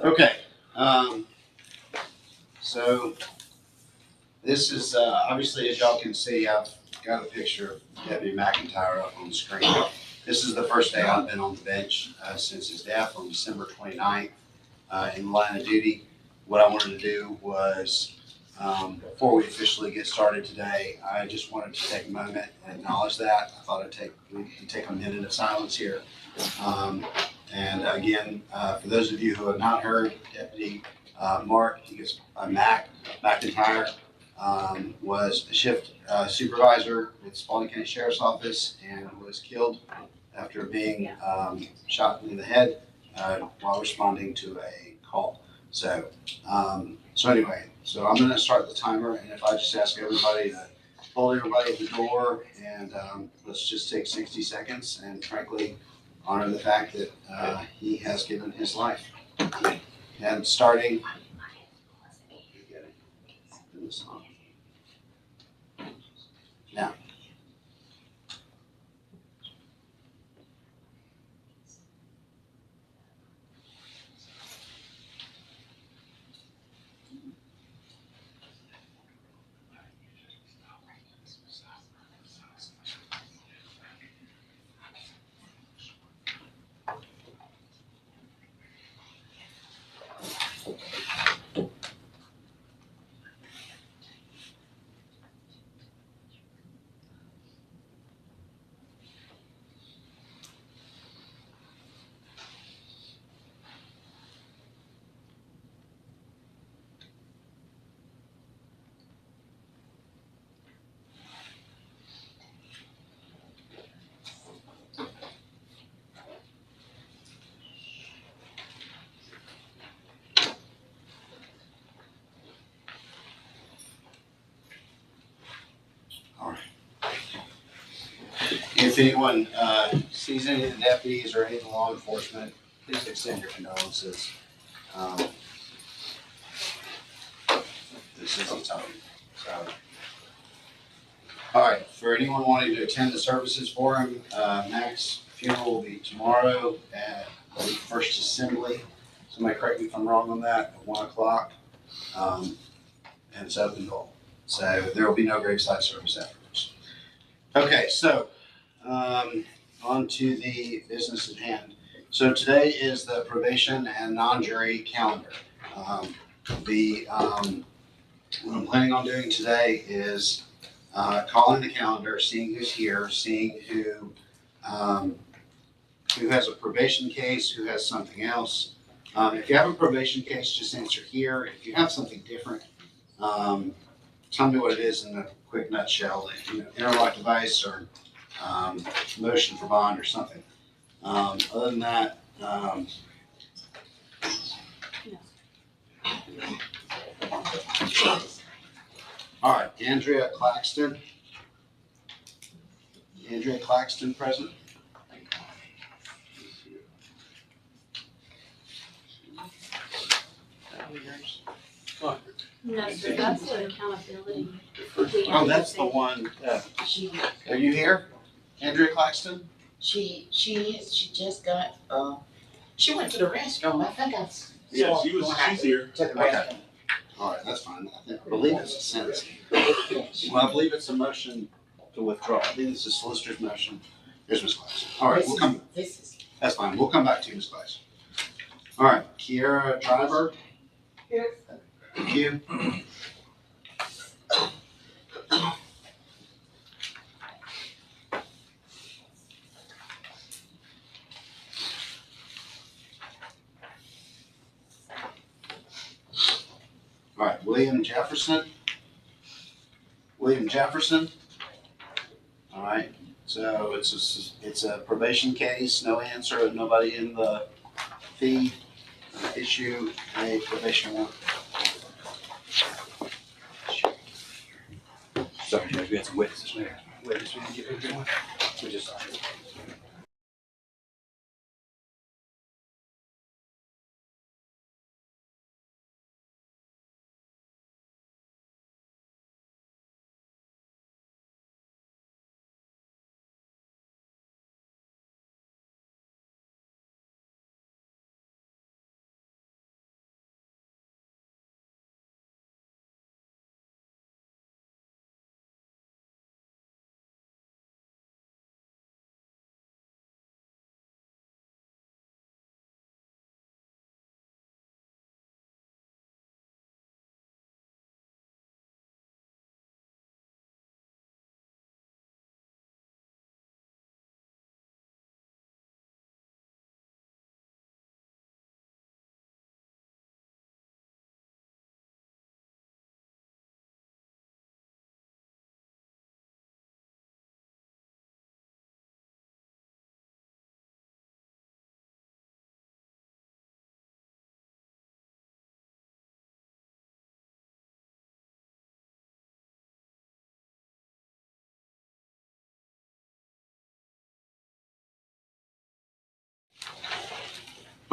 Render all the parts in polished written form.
Okay, so this is, obviously, as y'all can see, I've got a picture of Deputy McIntyre up on the screen. This is the first day I've been on the bench, since his death on December 29th, in the line of duty. What I wanted to do was, before we officially get started today, I just wanted to take a moment and acknowledge that. I thought we'd take a minute of silence here. And again, for those of you who have not heard, Deputy Mark, McIntyre, was a shift supervisor with Spalding County Sheriff's Office and was killed after being shot in the head while responding to a call. So anyway, I'm going to start the timer, and if I just ask everybody to hold everybody at the door, and let's just take 60 seconds and frankly honor the fact that he has given his life. And starting now. If anyone sees any of the deputies or any of the law enforcement, please extend your condolences. This is a tough. So, all right, for anyone wanting to attend the services for him, Mac's funeral will be tomorrow at the First Assembly. Somebody correct me if I'm wrong on that, at 1 o'clock. And it's open goal. So there will be no graveside service afterwards. Okay, so on to the business at hand. So today is the probation and non-jury calendar. What I'm planning on doing today is calling the calendar, seeing who's here, seeing who has a probation case, who has something else. If you have a probation case, just answer here. If you have something different, tell me what it is in a quick nutshell. Interlock device or motion for bond or something. Other than that, all right, Andrea Claxton. Andrea Claxton present. No, sir, that's the accountability. Oh, that's the one. Are you here, Andrea Claxton? She is. She just got. She went to the restroom. I think I. Yeah, she's here. To the Okay. restroom. All right, that's fine. I believe it's a sentence. Well, I believe it's a motion to withdraw. I think it's a solicitor's motion. Here's Ms. Claxton. All right, we'll come. That's fine. We'll come back to you, Ms. Claxton. All right, Kiera Driver. Here. Thank you. All right, William Jefferson. William Jefferson. All right, so it's a probation case, no answer, nobody in the feed. Issue a probation warrant. Sorry, Judge, we had some witnesses there. Witnesses, we didn't get one. We just.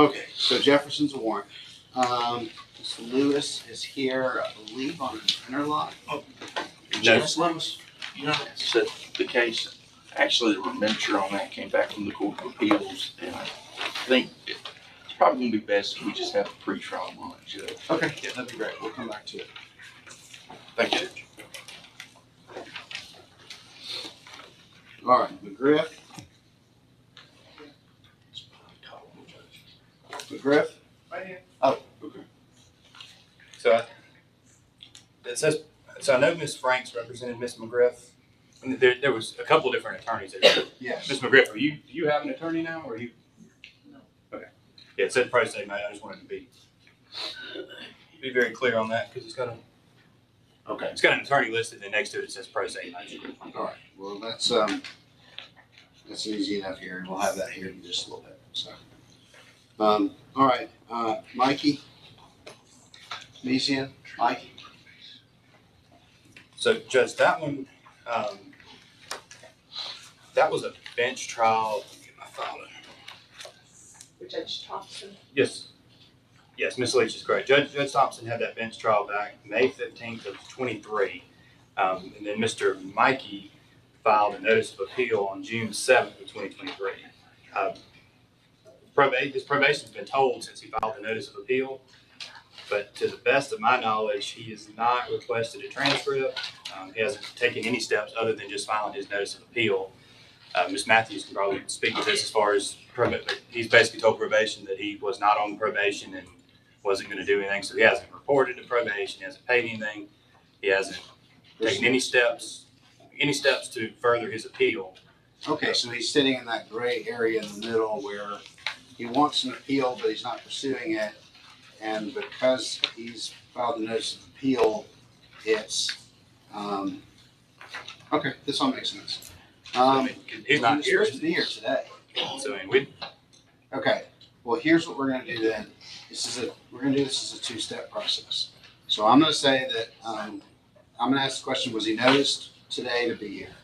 Okay, so Jefferson's a warrant. Mr. Lewis is here, I believe, on an interlock. Janice Lewis, said the case, actually, the remainder on that came back from the Court of Appeals, and I think it's probably gonna be best if we just have a pre-trial on it, Judge. Okay, yeah, that'd be great. We'll come back to it. Thank you, Judge. All right, McGriff. McGriff? Right here. Oh, okay. So it says, so I know Ms. Franks represented Ms. McGriff. And there was a couple of different attorneys there. Yes. Ms. McGriff, do you have an attorney now, or you? No. Okay. Yeah, it said pro se, mate. I just wanted to be very clear on that, because Okay. it's got an attorney listed, and next to it, it says pro se, mate. All right. Well, that's easy enough here, and we'll have that here in just a little bit. So, all right, Mikey, Mesian, Mike. So, Judge, that one, that was a bench trial. Let me get my file in. Judge Thompson. Yes. Yes, Ms. Leach is correct. Judge Thompson had that bench trial back May 15th of 23. And then Mr. Mikey filed a notice of appeal on June 7th of 2023. His probation's been told since he filed the notice of appeal, but to the best of my knowledge, he has not requested a transcript. He hasn't taken any steps other than just filing his notice of appeal. Ms. Matthews can probably speak to this as far as but he's basically told probation that he was not on probation and wasn't going to do anything. So he hasn't reported to probation. He hasn't paid anything. He hasn't taken any steps to further his appeal. Okay, so he's sitting in that gray area in the middle where he wants an appeal, but he's not pursuing it. And because he's filed the notice of appeal, it's, okay, this all makes sense. He's not here. Supposed to be here today. So I mean, Okay, well, here's what we're gonna do then. We're gonna do this as a two-step process. So I'm gonna say that, I'm gonna ask the question, was he noticed today to be here?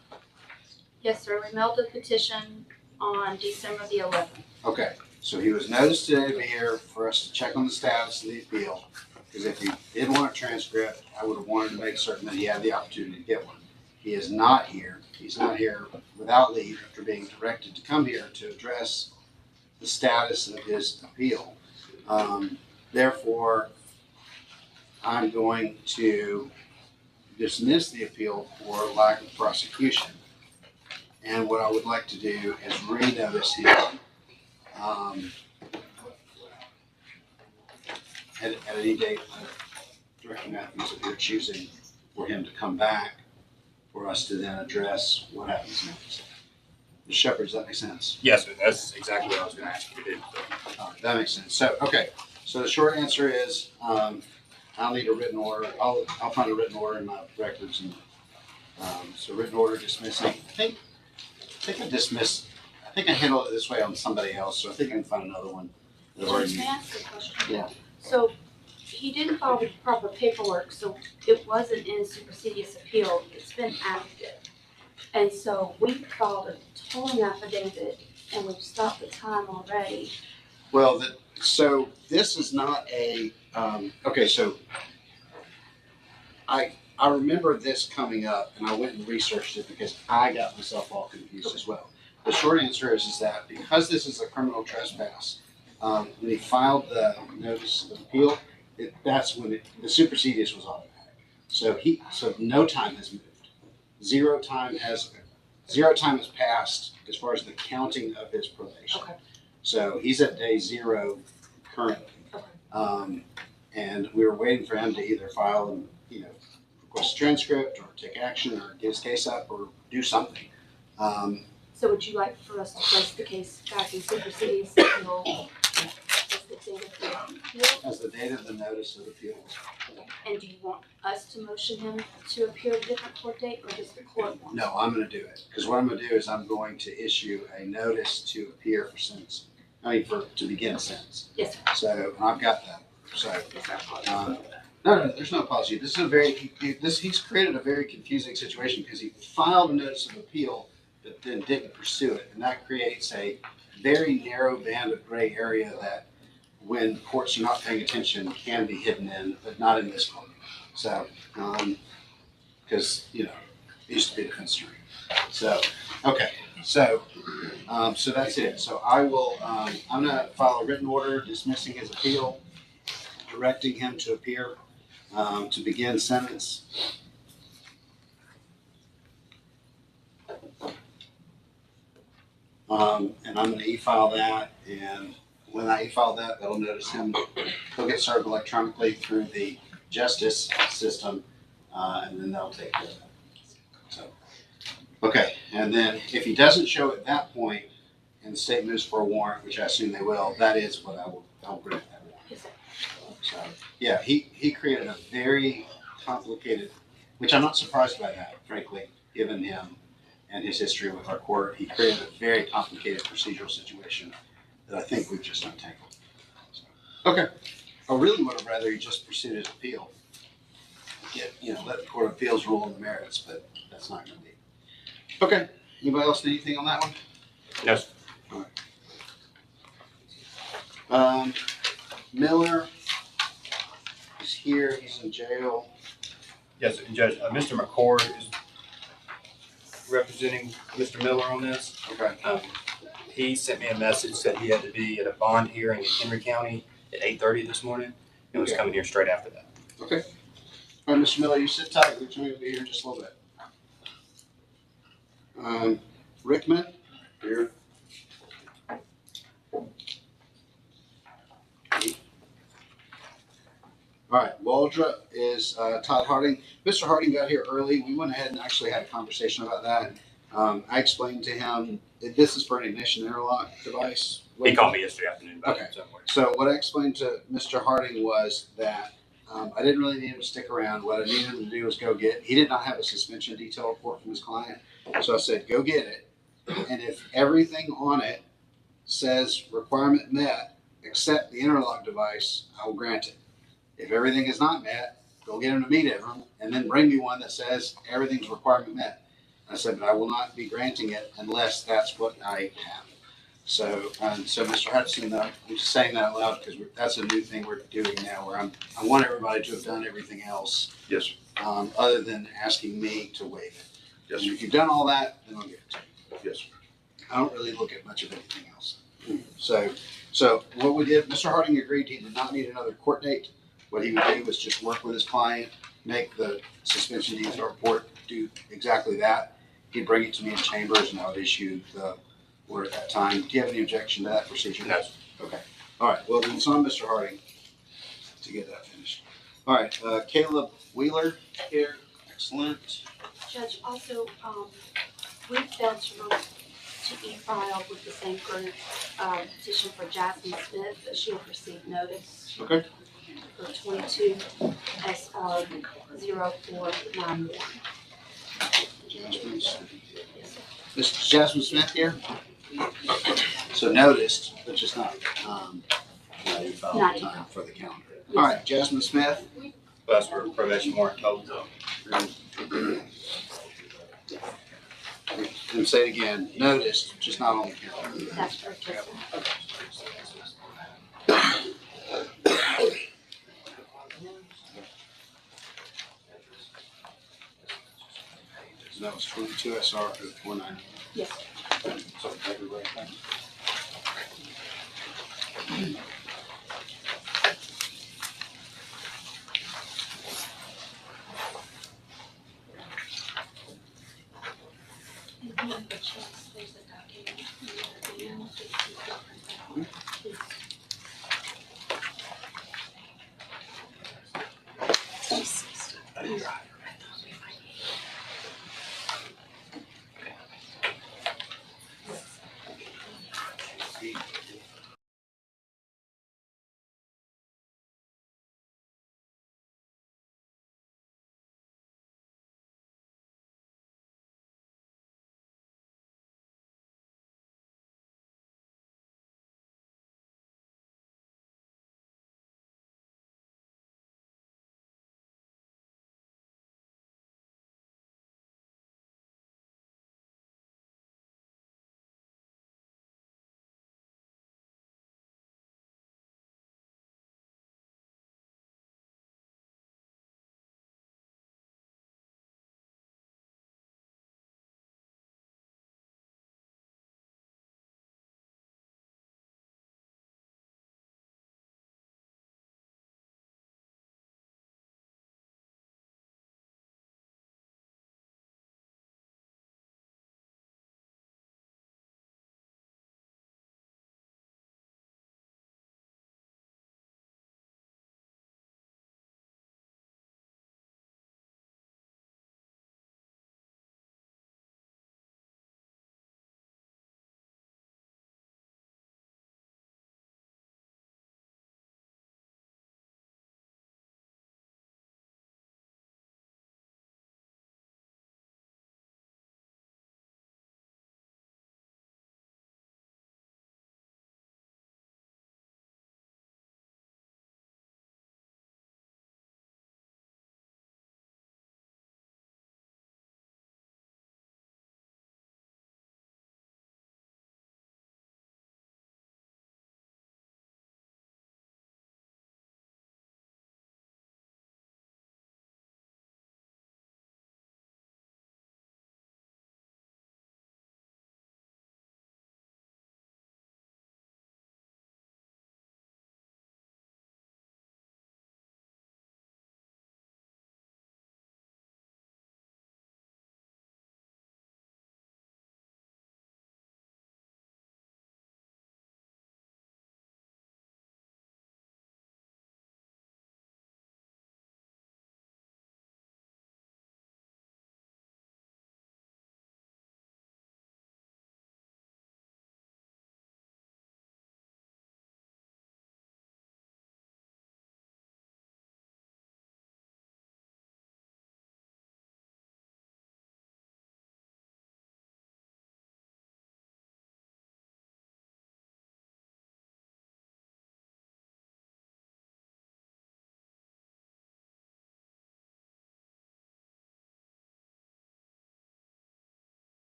Yes, sir. We mailed the petition on December the 11th. Okay, so he was noticed today to be here for us to check on the status of the appeal. Because if he did want a transcript, I would have wanted to make certain that he had the opportunity to get one. He is not here. He's not here without leave after being directed to come here to address the status of his appeal. Therefore, I'm going to dismiss the appeal for lack of prosecution. And what I would like to do is renotice him at any date, Director Matthews, if you're choosing for him to come back for us to then address what happens next. Ms. Shepherd, does that make sense? yes, sir, that's exactly what I was going to ask you to do. So. All right, that makes sense. So, okay, so the short answer is, I'll need a written order. I'll find a written order in my records and, so written order dismissing. I think I handled it this way on somebody else, so I think I can find another one. Judge, may I ask a question? Yeah. So he didn't file the proper paperwork, so it wasn't in supersedious appeal. It's been active. And so we filed a tolling affidavit and we've stopped the time already. Well, so this is not a, okay, so I remember this coming up and I went and researched it because I got myself all confused as well. The short answer is that because this is a criminal trespass, when he filed the notice of appeal, that's when the supersedious was automatic. So no time has moved. Zero time has passed as far as the counting of his probation. Okay. So he's at day 0 currently. Okay. And we were waiting for him to either file and, request a transcript or take action or get his case up or do something. So would you like for us to place the case back in supersedious appeal as the date of the appeal? As the date of the notice of appeal. And do you want us to motion him to appear a different court date, or does the court want? No, I'm going to do it. Because what I'm going to do is I'm going to issue a notice to appear for sentencing. To begin a sentence. Yes, sir. So, and I've got that. So, Yes, sir. no, there's no apology. This is he's created a very confusing situation because he filed a notice of appeal but then didn't pursue it. And that creates a very narrow band of gray area that when courts are not paying attention, can be hidden in, but not in this court. So, because, it used to be a defense attorney. So, okay, so that's it. So I will, I'm gonna file a written order dismissing his appeal, directing him to appear, to begin sentence. And I'm gonna e-file that, and when I e-file that, that'll notice him, he'll get served electronically through the justice system, and then they'll take care of that. So, okay, and then if he doesn't show at that point, and the state moves for a warrant, which I assume they will, that is what I'll grant that warrant. Yes, sir. So, yeah, he created a very complicated, which I'm not surprised by that, frankly, given him and his history with our court. He created a very complicated procedural situation that I think we've just untangled. So, okay, I really would have rather he just pursued his appeal. Let the Court of Appeals rule on the merits, but that's not gonna be. Okay, anybody else need anything on that one? No, sir. Miller is here, he's in jail. Yes, and Judge, Mr. McCord is representing Mr. Miller on this. Okay. He sent me a message that he had to be at a bond hearing in Henry County at 8:30 this morning, and was Okay. coming here straight after that. Okay. All right, Mr. Miller, you sit tight. We're going to be here in just a little bit. Rickman, here. All right, Waldrop is Todd Harding. Mr. Harding got here early. We went ahead and actually had a conversation about that. I explained to him that this is for an ignition interlock device. He called me yesterday afternoon about Okay. it somewhere. So what I explained to Mr. Harding was that I didn't really need him to stick around. What I needed him to do was go get, he did not have a suspension detail report from his client. So I said, go get it. And if everything on it says requirement met, except the interlock device, I will grant it. If everything is not met, go get him to meet him and then bring me one that says everything's requirement met. I said, but I will not be granting it unless that's what I have. So Mr. Hudson, I'm just saying that out loud because that's a new thing we're doing now where I want everybody to have done everything else. Yes, sir. Other than asking me to waive it. Yes, And sir. if you've done all that, then I'll give it to you. Yes, sir. I don't really look at much of anything else. So what we did, Mr. Harding agreed he did not need another court date. What he would do was just work with his client, make the suspension detail report, do exactly that. He'd bring it to me in chambers and I would issue the order at that time. Do you have any objection to that procedure? No, sir. Okay. All right. Well, then it's on Mr. Harding to get that finished. All right. Caleb Wheeler here. Excellent. Judge, also, we failed to e-file with the same group, petition for Jasmine Smith, that she had received notice Okay. for 22 SR 0491. Jasmine Smith. Mr. Jasmine Smith here. So noticed, but just not, not e-filed Not in time e-filed. for the calendar. All right. Jasmine Smith. Well, that's for probation warrant told. And say it again, noticed, just not on the calendar. That's for just. And that was 22 SR 49. Yes. So everybody, thank you. There's a document.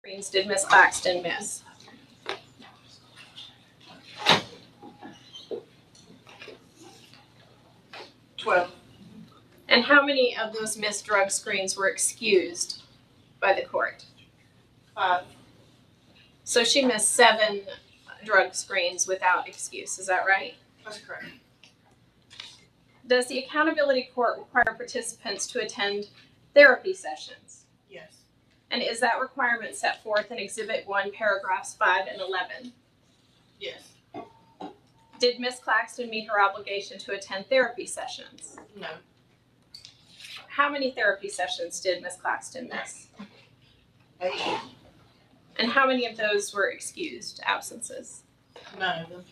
screens did Miss Claxton miss? And how many of those missed drug screens were excused by the court? 5. So she missed 7 drug screens without excuse, is that right? That's correct. Does the accountability court require participants to attend therapy sessions? Yes. And is that requirement set forth in Exhibit 1, paragraphs 5 and 11? Yes. Did Miss Claxton meet her obligation to attend therapy sessions? No. How many therapy sessions did Miss Claxton miss? 8. And how many of those were excused absences? None of them.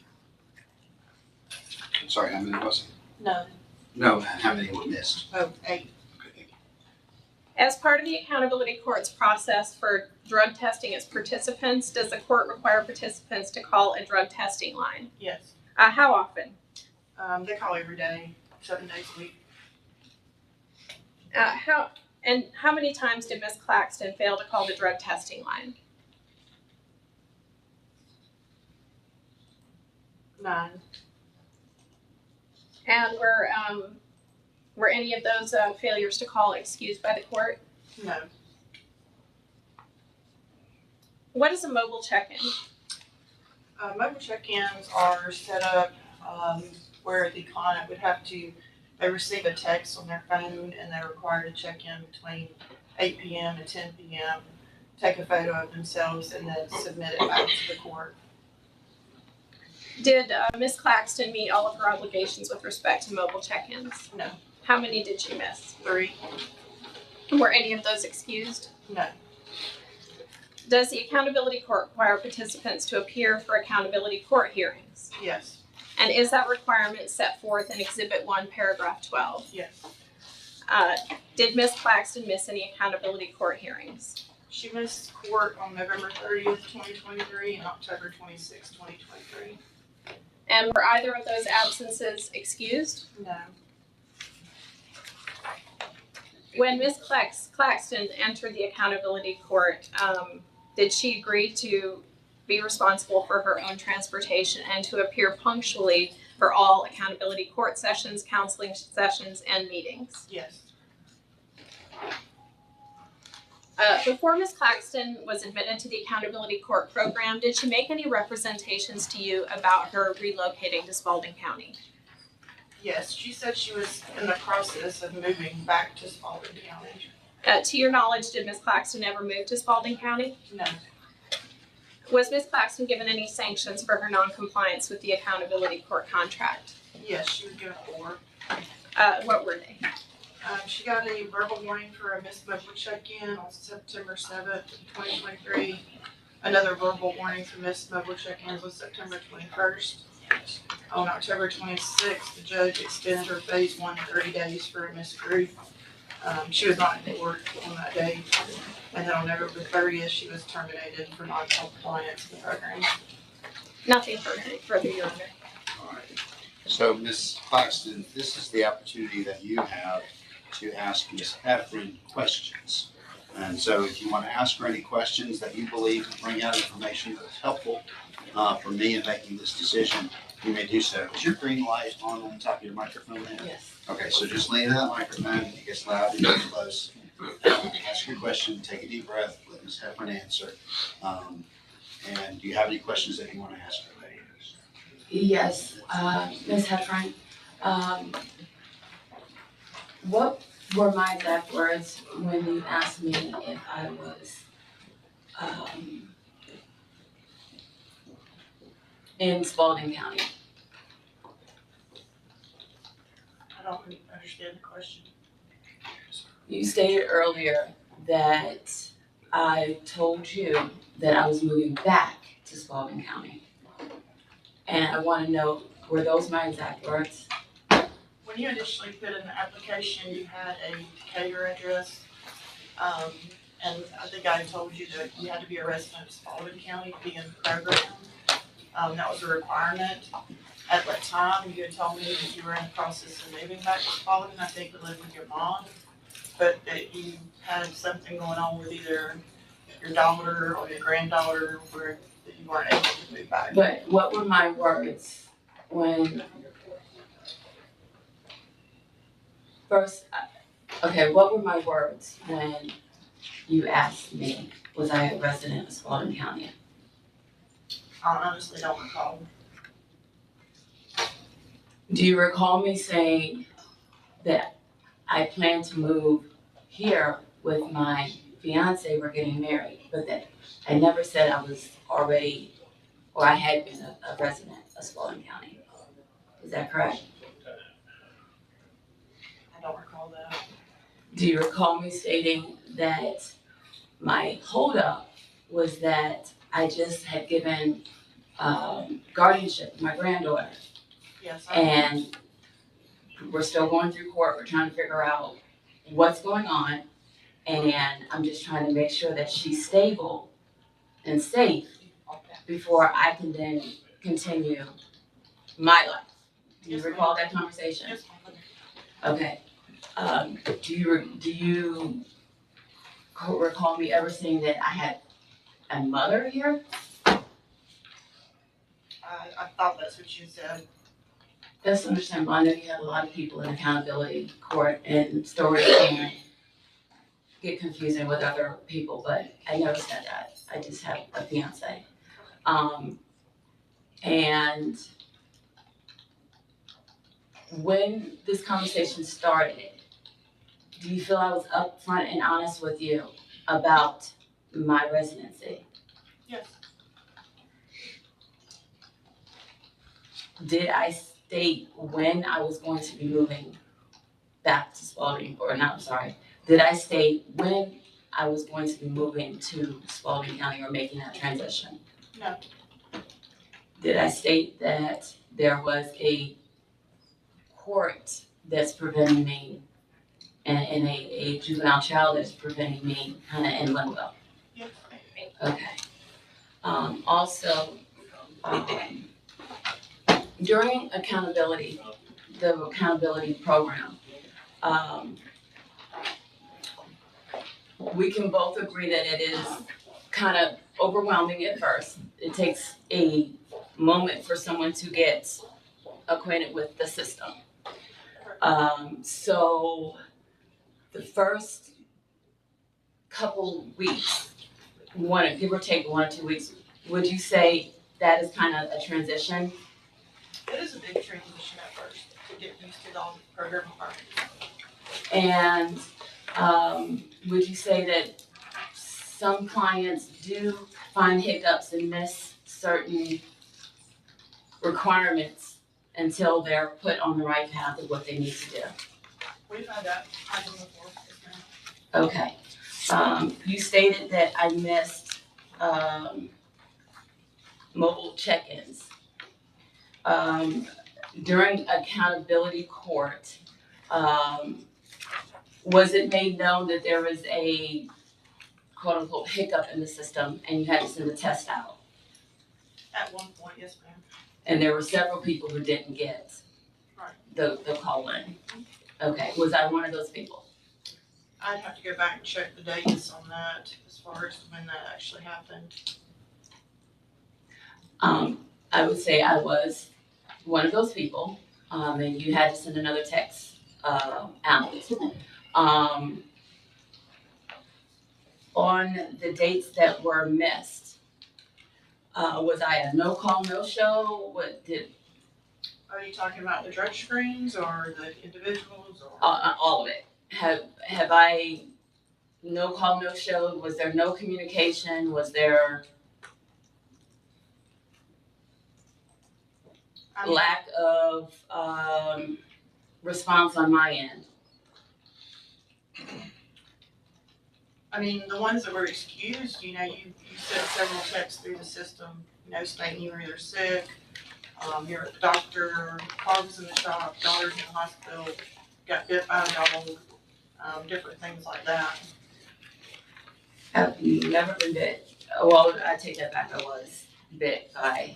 I'm sorry, how many was it? None. No, how many were missed? Oh, 8. Okay, thank you. As part of the accountability court's process for drug testing its participants, does the court require participants to call a drug testing line? Yes. How often? They call every day, 7 days a week. How many times did Miss Claxton fail to call the drug testing line? 9. And were any of those failures to call excused by the court? No. What is a mobile check-in? Mobile check-ins are set up where the client would have to, they receive a text on their phone and they're required to check in between 8 p.m. and 10 p.m., take a photo of themselves and then submit it back to the court. Did Miss Claxton meet all of her obligations with respect to mobile check-ins? No. How many did she miss? 3. Were any of those excused? No. Does the accountability court require participants to appear for accountability court hearings? Yes. And is that requirement set forth in Exhibit 1, paragraph 12? Yes. Did Miss Claxton miss any accountability court hearings? She missed court on November 30th, 2023 and October 26th, 2023. And were either of those absences excused? No. When Miss Claxton entered the accountability court, did she agree to be responsible for her own transportation and to appear punctually for all accountability court sessions, counseling sessions, and meetings? Yes. Before Ms. Claxton was admitted to the accountability court program, did she make any representations to you about her relocating to Spalding County? Yes. She said she was in the process of moving back to Spalding County. To your knowledge, did Ms. Claxton ever move to Spalding County? No. Was Ms. Claxton given any sanctions for her noncompliance with the accountability court contract? Yes, she was given 4. What were they? She got a verbal warning for a missed mobile check-in on September 7th, 2023. Another verbal warning for missed mobile check-ins on September 21st. On October 26th, the judge extended her phase 1 30 days for a missed group. She was not in court on that day. And then on November 30th, she was terminated for non-compliance with the program. Nothing further, Your Honor. All right. So, Ms. Claxton, this is the opportunity that you have to ask Ms. Heffron questions. And so if you want to ask her any questions that you believe will bring out information that's helpful for me in making this decision, you may do so. Is your green light on the top of your microphone there? Yes. Okay, so just lean in that microphone. It gets loud, it gets close. Ask your question, take a deep breath, let Ms. Heffron answer. And do you have any questions that you want to ask her? Yes, Ms. Heffron, what were my exact words when you asked me if I was in Spalding County? I don't understand the question. You stated earlier that I told you that I was moving back to Spalding County. And I want to know, were those my exact words? When you initially put in the application, you had a Decatur address. And I think I told you that you had to be a resident of Spalding County to be in the program. That was a requirement. At that time, you had told me that you were in the process of moving back to Spalding, I think to live with your mom. But that you had something going on with either your daughter or your granddaughter where that you weren't able to move back. But what were my words when first, okay, what were my words when you asked me, was I a resident of Spalding County? I honestly don't recall. Do you recall me saying that I plan to move here with my fiance, we're getting married, but that I never said I was already, or I had been a resident of Spalding County? Is that correct? I don't recall that. Do you recall me stating that my holdup was that I just had given guardianship to my granddaughter, Yes, and we're still going through court, we're trying to figure out what's going on, and I'm just trying to make sure that she's stable and safe before I can then continue my life. Do you Yes, recall that conversation? Yes, Okay. Do you recall me ever saying that I had a mother here? I thought that's what you said. That's understandable. I know you have a lot of people in accountability court, and stories can get confusing with other people, but I never said that. I just have a fiance. And when this conversation started, do you feel I was upfront and honest with you about my residency? Yes. Did I state when I was going to be moving back to Spalding, or not, I'm sorry, did I state when I was going to be moving to Spalding County or making that transition? No. Did I state that there was a court that's preventing me and a juvenile child that's preventing me kind of in limbo? Yes. Okay. Also, during accountability, the accountability program, we can both agree that it is kind of overwhelming at first. It takes a moment for someone to get acquainted with the system. So the first couple weeks, give or take 1 or 2 weeks, would you say that is kind of a transition? It is a big transition at first to get used to all the program requirements. And would you say that some clients do find hiccups and miss certain requirements until they're put on the right path of what they need to do? We've had that happen before. Yes, ma'am. Okay. You stated that I missed mobile check-ins. During accountability court, was it made known that there was a quote-unquote hiccup in the system and you had to send a test out? At one point, yes, ma'am. And there were several people who didn't get the call in. Okay, was I one of those people? I'd have to go back and check the dates on that as far as when that actually happened. I would say I was one of those people, and you had to send another text out. On the dates that were missed, was I a no call, no show? Are you talking about the drug screens or the individuals or? All of it? Have I no call, no show? Was there no communication? Was there lack of response on my end? I mean, the ones that were excused, you sent several texts through the system, stating you were either sick, you're at the doctor, car was in the shop, daughter's in the hospital, got bit by a dog, different things like that. I've never been bit. Well, I take that back. I was bit by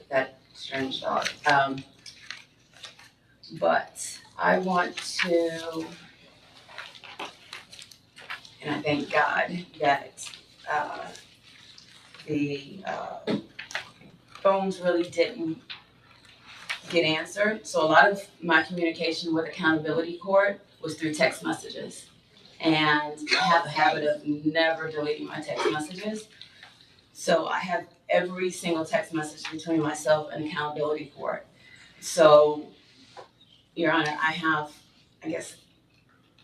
that strange dog. But I want to, and I thank God that the phones really didn't get answered. So a lot of my communication with accountability court was through text messages. And I have a habit of never deleting my text messages. So I have every single text message between myself and accountability court. So, Your Honor, I have, I guess,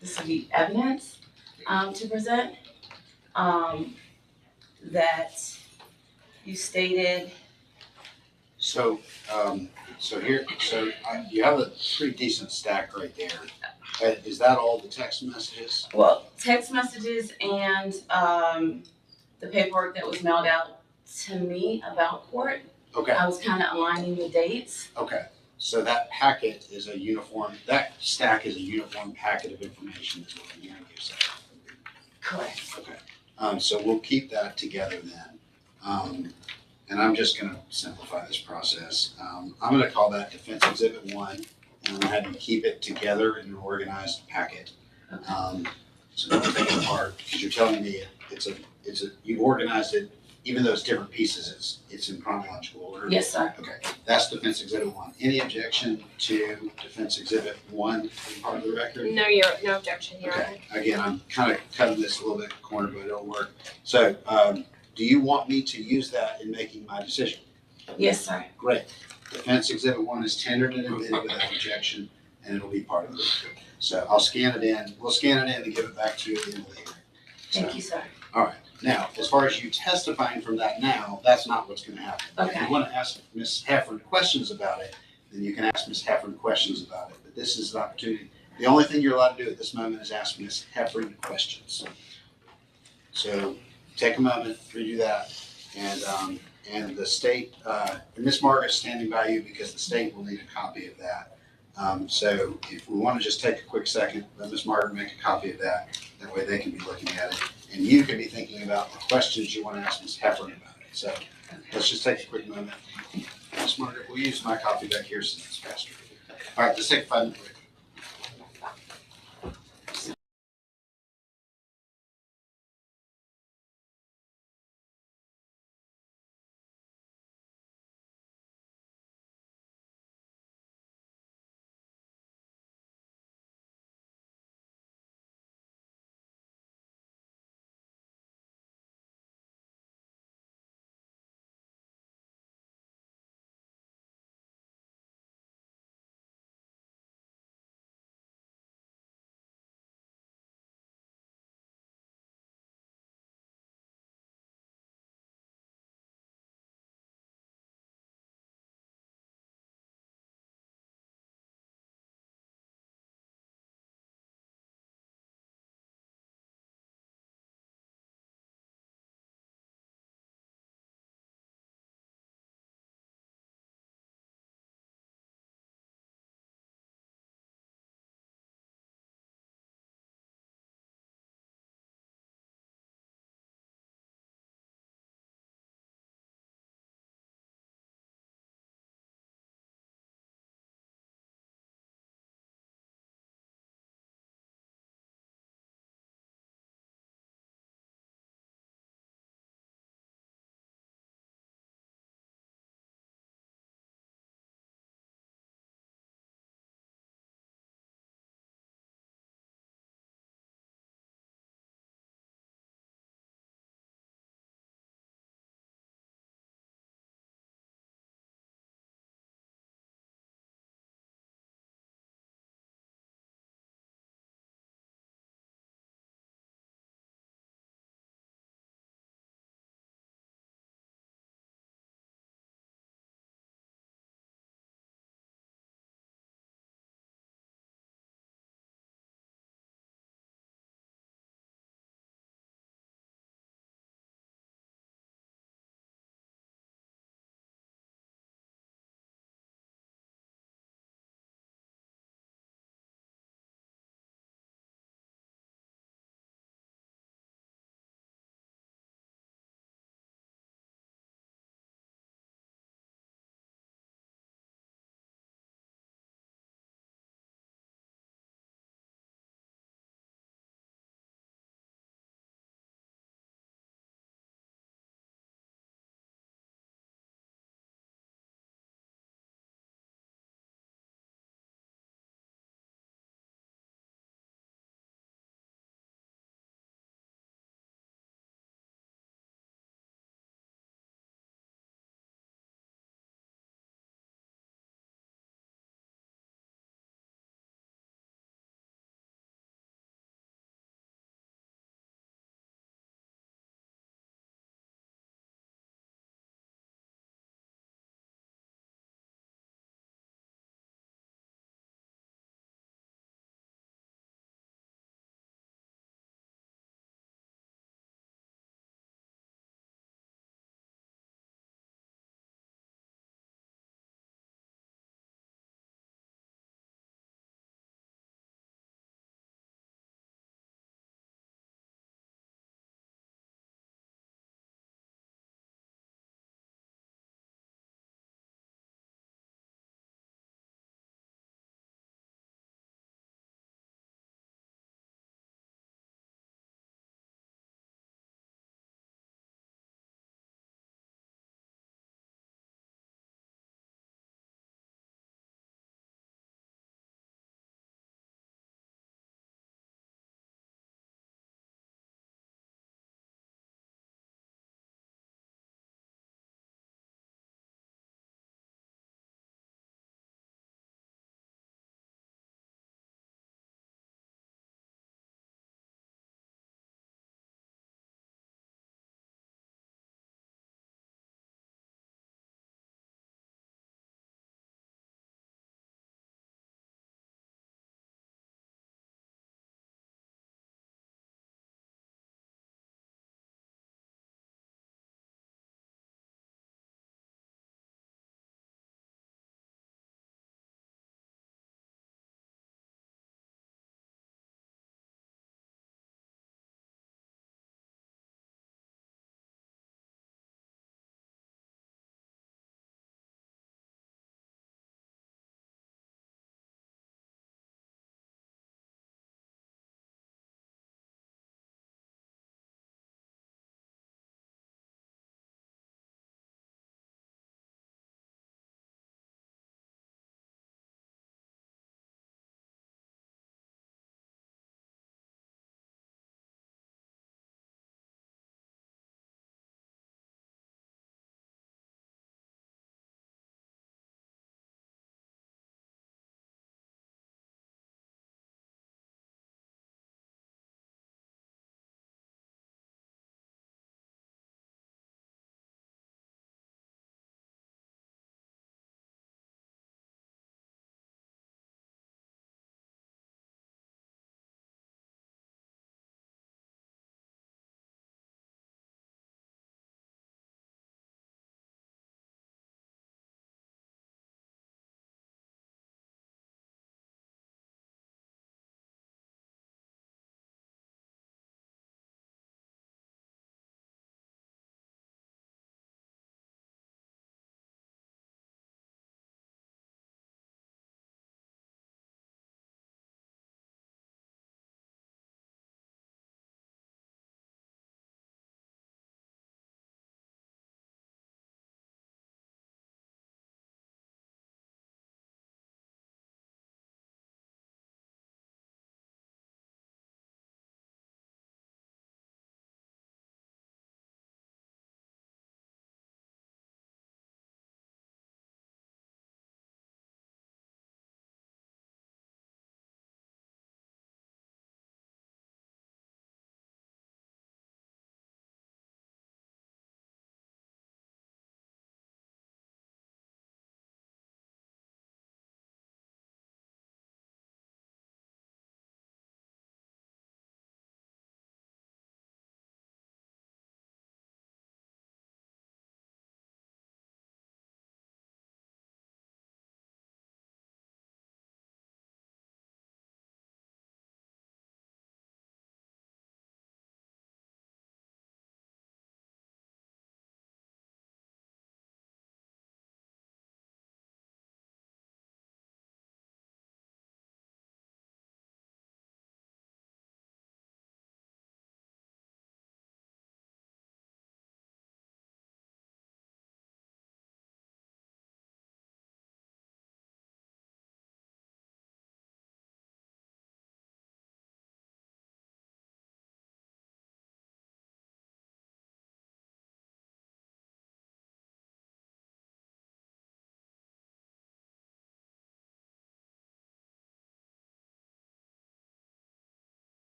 this would be evidence to present that you stated. So, you have a pretty decent stack right there. Is that all the text messages? Well, text messages and the paperwork that was mailed out to me about court. Okay, I was kind of aligning the dates. okay. So that packet is a uniform, that stack is a uniform packet of information is what I'm hearing you say. Correct. Okay, so we'll keep that together then. And I'm just gonna simplify this process. I'm gonna call that Defense Exhibit 1, and I'm gonna have you keep it together in an organized packet. So don't take it apart, because you're telling me you've organized it, even though it's different pieces, it's in chronological order. Yes, sir. Okay, that's Defense Exhibit 1. Any objection to Defense Exhibit 1 being part of the record? No objection, Your Honor. Okay, again, I'm kind of cutting this a little bit corner, but it'll work. So, do you want me to use that in making my decision? Yes, sir. Great. Defense Exhibit 1 is tendered and admitted without objection, and it'll be part of the record. So I'll scan it in. We'll scan it in and give it back to you at the end of the hearing. Thank you, sir. All right. Now, as far as you testifying from that now, that's not what's going to happen. If Okay. you want to ask Ms. Heffern questions about it, then you can ask Ms. Heffern questions about it. But this is an opportunity. The only thing you're allowed to do at this moment is ask Ms. Heffern questions. So take a moment, redo that, and the state, and Ms. Margaret's standing by you because the state will need a copy of that. So if we want to just take a quick second, let Ms. Margaret make a copy of that. That way they can be looking at it, and you can be thinking about the questions you want to ask Ms. Heffern about it. So let's just take a quick moment. Ms. Margaret, we'll use my copy back here since it's faster. All right, let's take a 5-minute break.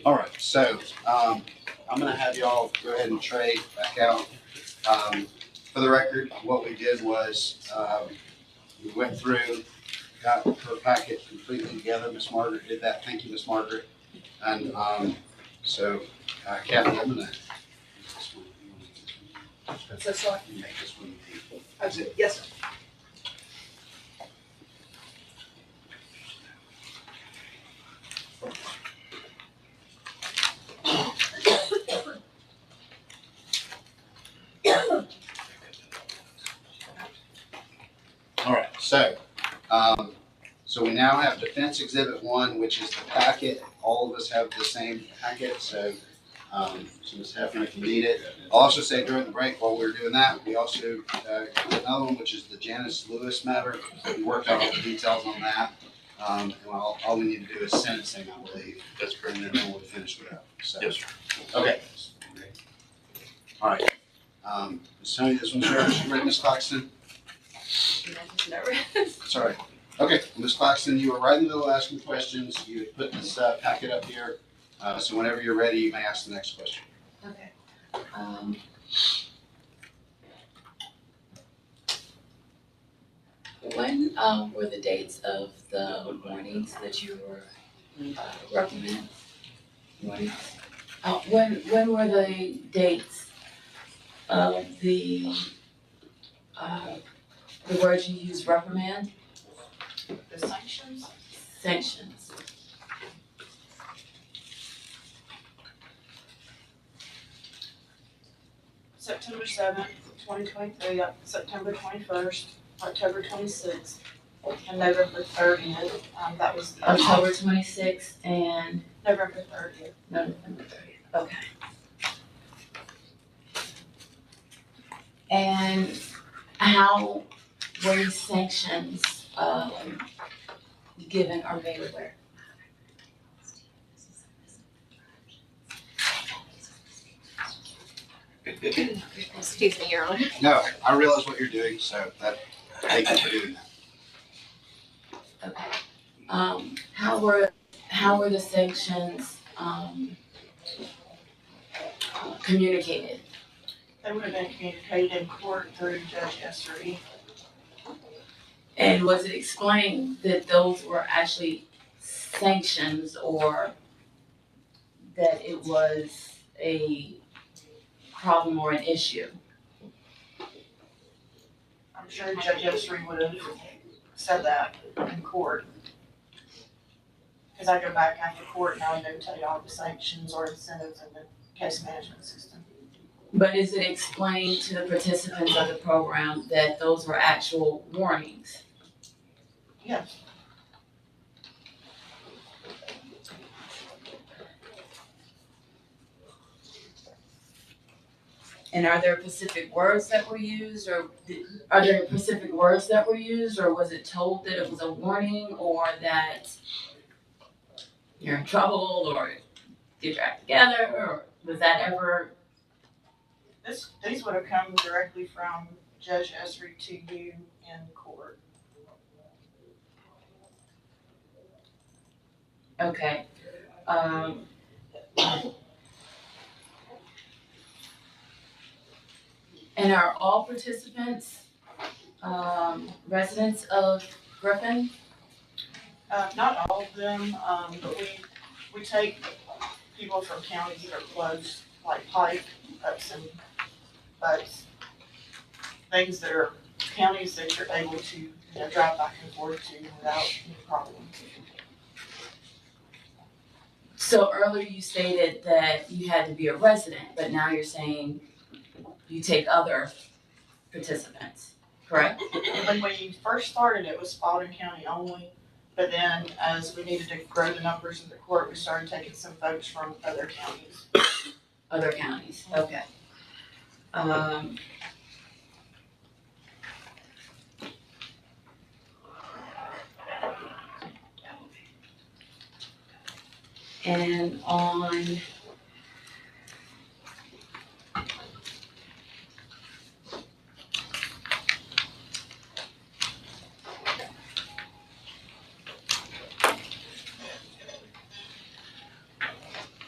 All right, so, I'm gonna have y'all go ahead and trade back out. For the record, what we did was, we went through, got her packet completely together. Miss Margaret did that. Thank you, Miss Margaret. And, so, Kathy, I'm gonna. So sorry. You make this one. That's it. Yes, sir. All right, so we now have Defense Exhibit 1, which is the packet. All of us have the same packet, so Ms. Hefner, if you need it. I'll also say during the break while we were doing that, we also got another one, which is the Janice Lewis matter. We worked out all the details on that. And all we need to do is sentencing, I believe. That's correct. And then we'll finish with that. So, Yes, sir. okay. All right. Ms. Tony, this one's yours. You ready, Ms. Claxton? Sorry. Okay, Ms. Claxton, you were right in the middle of asking questions. You had put this packet up here. So whenever you're ready, you may ask the next question. Okay. When were the dates of the warnings that you were recommending? Warnings? When were the dates of the words you used, reprimand? The sanctions, Sanctions. September 7th, 2023, September 21st, October 26th, and November 30th. That was the October 26th and November 30th. November 30th. Okay. And how were these sanctions given or made aware? Excuse me, Your Honor. No, I realize what you're doing, so thank you for doing that. Okay. How were the sanctions communicated? They would have been communicated in court through Judge Essery. And was it explained that those were actually sanctions or that it was a problem or an issue? I'm sure Judge Essery would have said that in court. Because I go back after court and I notate all the sanctions or incentives in the case management system. But is it explained to the participants of the program that those were actual warnings? Yes. And are there specific words that were used, or was it told that it was a warning, or that you're in trouble, or get your act together, or was that ever? These would have come directly from Judge Essery to you in court. Okay. And are all participants residents of Griffin? Not all of them, but we take people from counties that are close, like Pike, Upson, but things that are counties that you're able to, drive back and forth to without any problem. So earlier you stated that you had to be a resident, but now you're saying you take other participants, correct? When we first started, it was Spalding County only, but then as we needed to grow the numbers in the court, we started taking some folks from other counties. Other counties, okay. And on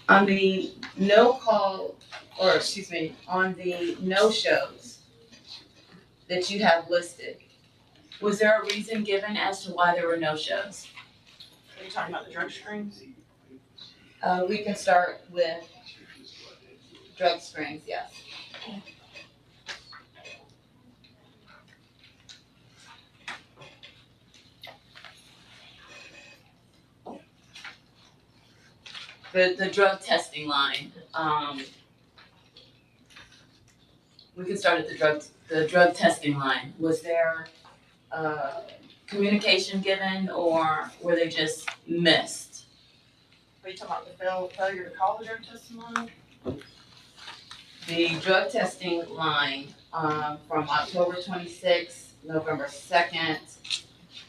On the no call, or excuse me, on the no shows that you have listed, was there a reason given as to why there were no shows? Are you talking about the drug screens? We can start with drug screens, yes. The drug testing line, we can start at the drug testing line. Was there, communication given, or were they just missed? Are you talking about the failure to call the drug testing line? The drug testing line, from October 26th, November 2nd,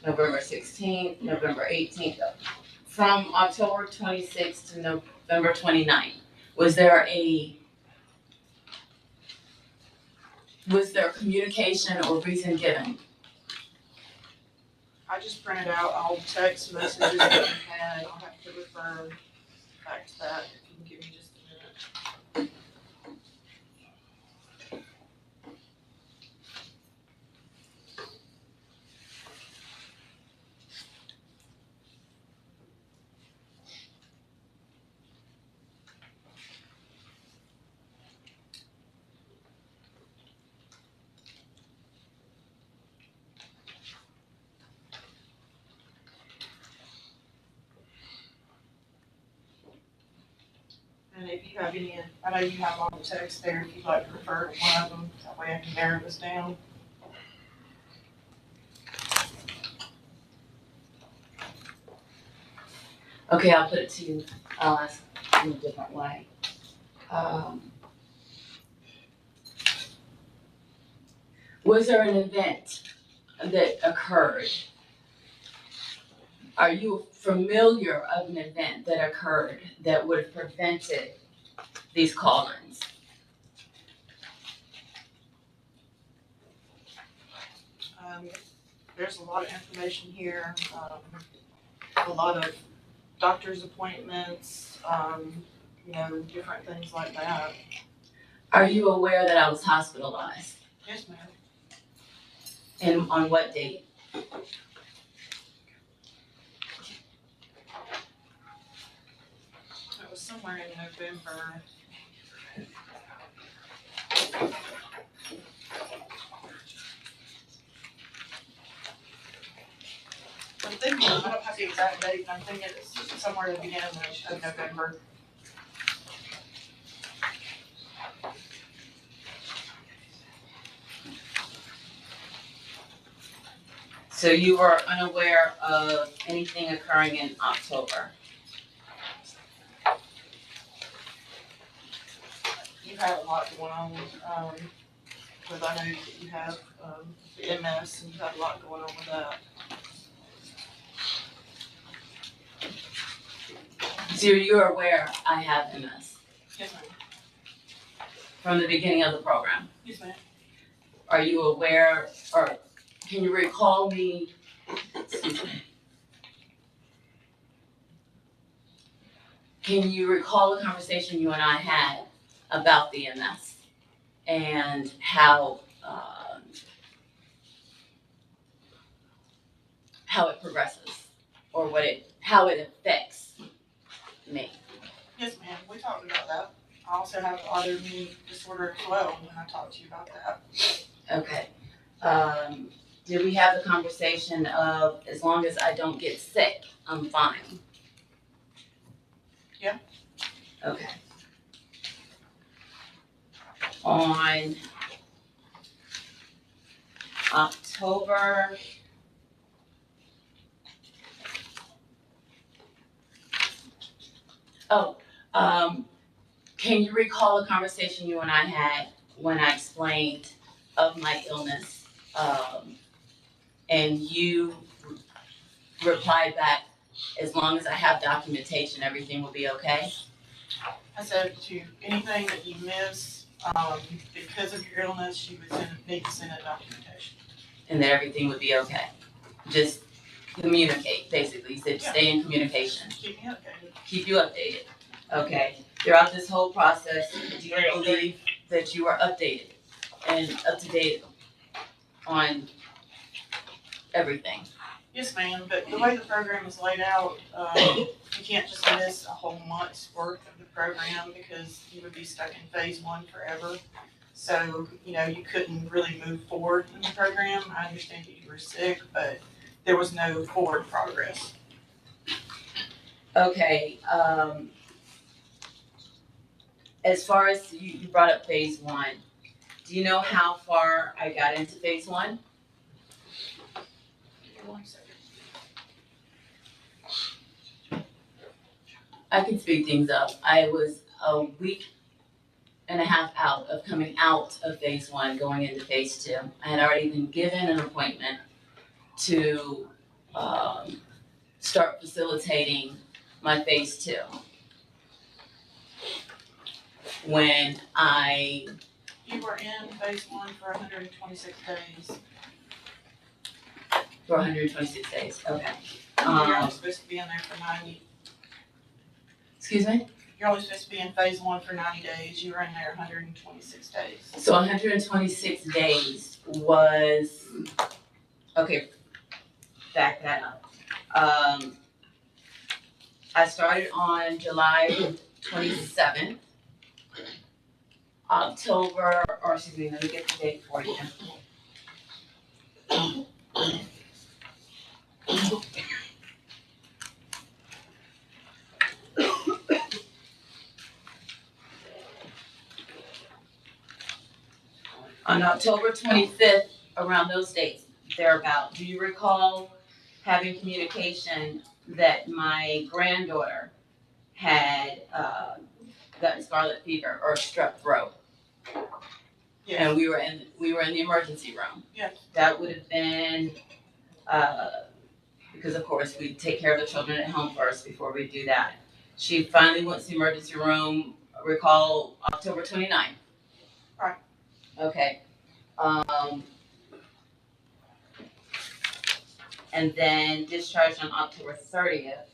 November 16th, November 18th, from October 26th to November 29th, was there communication or reason given? I just printed out all the text messages that we had. I'll have to refer back to that if you can give me just a minute. And if you have any, I know you have all the text there, if you'd like to refer to one of them, that way I can narrow this down. Okay, I'll put it to you, I'll ask in a different way. Was there an event that occurred? Are you familiar of an event that occurred that would have prevented these call-ins? There's a lot of information here, a lot of doctor's appointments, different things like that. Are you aware that I was hospitalized? Yes, ma'am. And on what date? It was somewhere in November. I'm thinking, I don't have the exact date, but I'm thinking it's somewhere in the beginning of November. So you were unaware of anything occurring in October? You've had a lot going on, because I know that you have, the MS, and you've had a lot going on with that. So you're aware I have MS Yes, ma'am. from the beginning of the program? Yes, ma'am. Are you aware, or can you recall me, excuse me. Can you recall a conversation you and I had about the MS and how it progresses, or how it affects me? Yes, ma'am, we talked about that. I also have autoimmune disorder as well, and I talked to you about that. Okay. Did we have the conversation of, as long as I don't get sick, I'm fine? Yeah. Okay. On October can you recall a conversation you and I had when I explained of my illness? And you replied back, as long as I have documentation, everything will be okay? I said to anything that you miss, because of your illness, you would need to send a documentation. And that everything would be okay? Just communicate, basically. You said stay in communication. Keep me updated. Keep you updated. Okay. throughout this whole process, do you believe that you are updated and up to date on everything? Yes, ma'am, but the way the program is laid out, you can't just miss a whole month's worth of the program because you would be stuck in phase one forever. So, you know, you couldn't really move forward in the program. I understand that you were sick, but there was no forward progress. Okay, as far as you brought up phase one, do you know how far I got into phase one? Give me 1 second. I can speed things up. I was a week and a half out of coming out of phase one, going into phase two. I had already been given an appointment to start facilitating my phase two. When You were in phase one for 126 days. for 126 days, okay. You're only supposed to be in there for 90. Excuse me? You're only supposed to be in phase one for 90 days. You were in there 126 days. So 126 days was, okay, back that up. I started on July 27th. October, or excuse me, let me get the date for you. On October 25th, around those dates, thereabout, do you recall having communication that my granddaughter had gotten scarlet fever or strep throat? Yeah. And we were in the emergency room. Yeah. That would have been because of course we take care of the children at home first before we do that. She finally went to the emergency room, recall October 29th. Right. Okay. And then discharged on October 30th.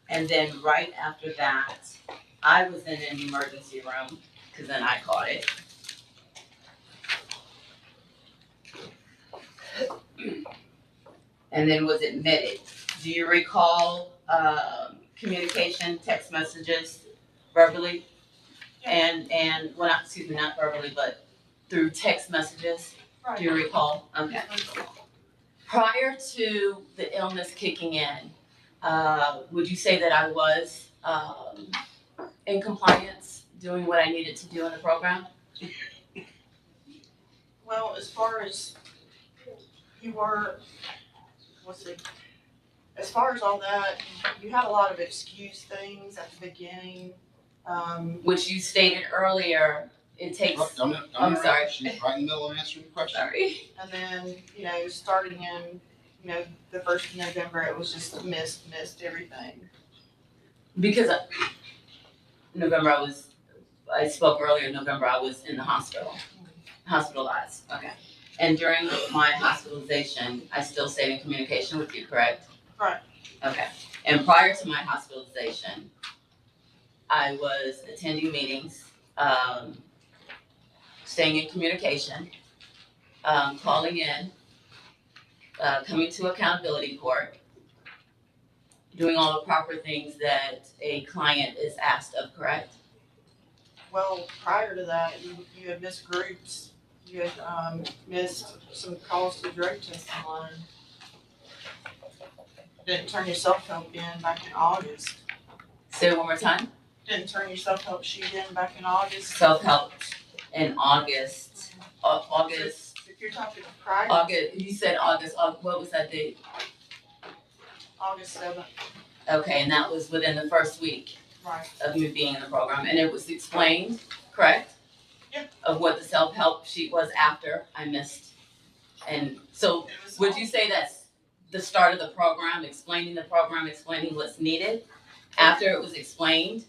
And then right after that, I was in an emergency room, because then I caught it. And then was admitted. Do you recall communication, text messages, verbally? And well, not, excuse me, not verbally, but through text messages? Right. Do you recall? Okay. Prior to the illness kicking in, would you say that I was in compliance, doing what I needed to do in the program? Well, as far as you were, let's see, as far as all that, you had a lot of excuse things at the beginning. Which you stated earlier, it takes, Don't I'm interrupt. sorry. She's right in the middle of answering the question. sorry. And then, you know, starting in, you know, the 1st of November, it was just missed everything. Because November I spoke earlier, in November I was in the hospital, hospitalized, okay. And during my hospitalization, I still stayed in communication with you, correct? Right. Okay, and prior to my hospitalization, I was attending meetings, staying in communication, calling in, coming to accountability court, doing all the proper things that a client is asked of, correct? Well, prior to that, you had missed groups. You had missed some calls to drug testing line. Didn't turn your self-help in back in August. Say it one more time. Didn't turn your self-help sheet in back in August. Self-help in August, August, If you're talking prior, August, you said August, what was that date? August 7th, Okay, and that was within the first week right. of me being in the program, and it was explained, correct? Yeah. Of what the self-help sheet was after I missed. And so, It was would you say that's the start of the program, explaining the program, explaining what's needed? After it was explained,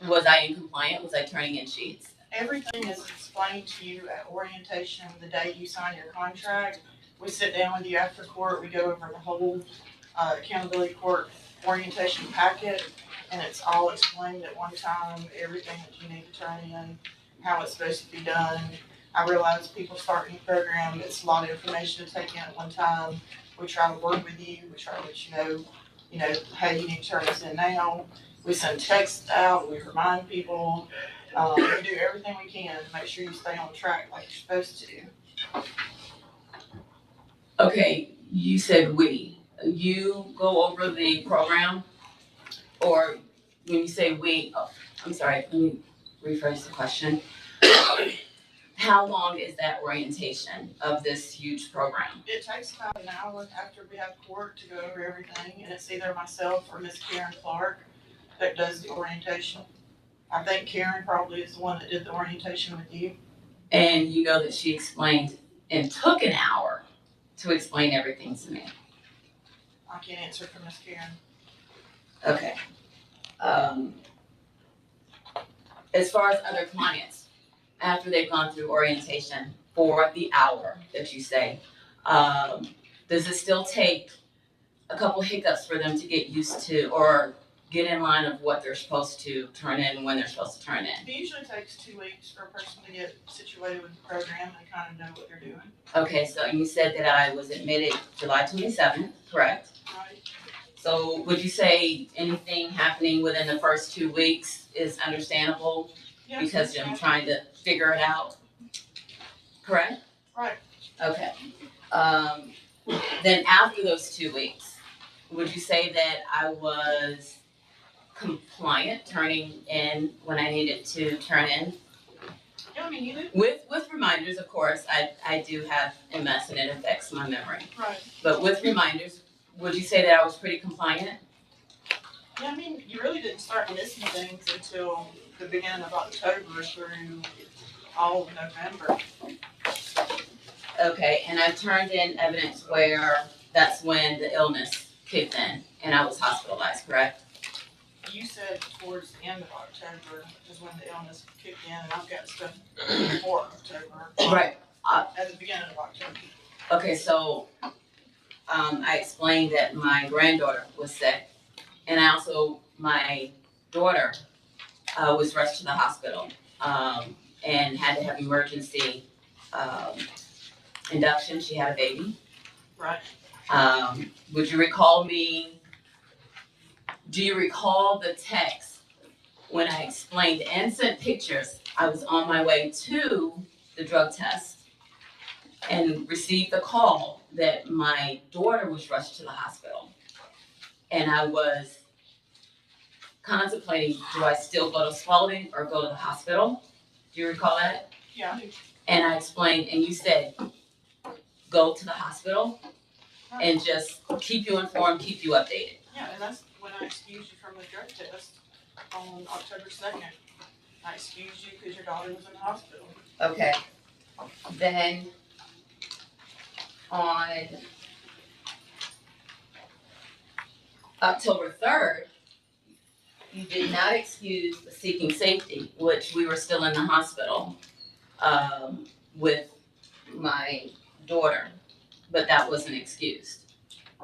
was I in compliant? Was I turning in sheets? Everything is explained to you at orientation the day you sign your contract. We sit down with you after court, we go over the whole, accountability court orientation packet, and it's all explained at one time, everything that you need to turn in, how it's supposed to be done. I realize people starting the program, it's a lot of information to take in at one time. We try to work with you, we try to let you know, hey, you need to turn this in now. We send texts out, we remind people, we do everything we can to make sure you stay on track like you're supposed to. Okay, you said we. You go over the program? Or when you say we, oh, I'm sorry, let me rephrase the question. How long is that orientation of this huge program? It takes about an hour after we have court to go over everything, and it's either myself or Miss Karen Clark that does the orientation. I think Karen probably is the one that did the orientation with you. And you know that she explained and took an hour to explain everything to me. I can't answer for Miss Karen. Okay. As far as other clients, after they've gone through orientation for the hour that you say, does it still take a couple hiccups for them to get used to or get in line of what they're supposed to turn in when they're supposed to turn in? It usually takes 2 weeks for a person to get situated with the program and kind of know what they're doing. Okay, so you said that I was admitted July 27th, correct? Right? So would you say anything happening within the first 2 weeks is understandable Yes, because that's I'm right. trying to figure it out? Correct? Right. Okay. Then after those 2 weeks, would you say that I was compliant turning in when I needed to turn in? Yeah, I mean, you do. With reminders, of course, I do have MS and it affects my memory. Right. But with reminders, would you say that I was pretty compliant? Yeah, I mean, you really didn't start missing things until the beginning of October through all of November. Okay, and I turned in evidence where that's when the illness kicked in and I was hospitalized, correct? You said towards the end of October is when the illness kicked in, and I've got stuff before October. Right. At the beginning of October. Okay, so I explained that my granddaughter was sick, and my daughter was rushed to the hospital and had to have emergency induction. She had a baby. Right. Would you recall do you recall the text when I explained and sent pictures? I was on my way to the drug test and received the call that my daughter was rushed to the hospital. And I was contemplating, do I still go to Spalding or go to the hospital? Do you recall that? Yeah, I do. And I explained, and you said, go to the hospital and just keep you informed, keep you updated. Yeah, and that's when I excused you from the drug test on October 2nd. I excused you because your daughter was in the hospital. Okay. Then on October 3rd, you did not excuse the seeking safety, which we were still in the hospital with my daughter, but that wasn't excused.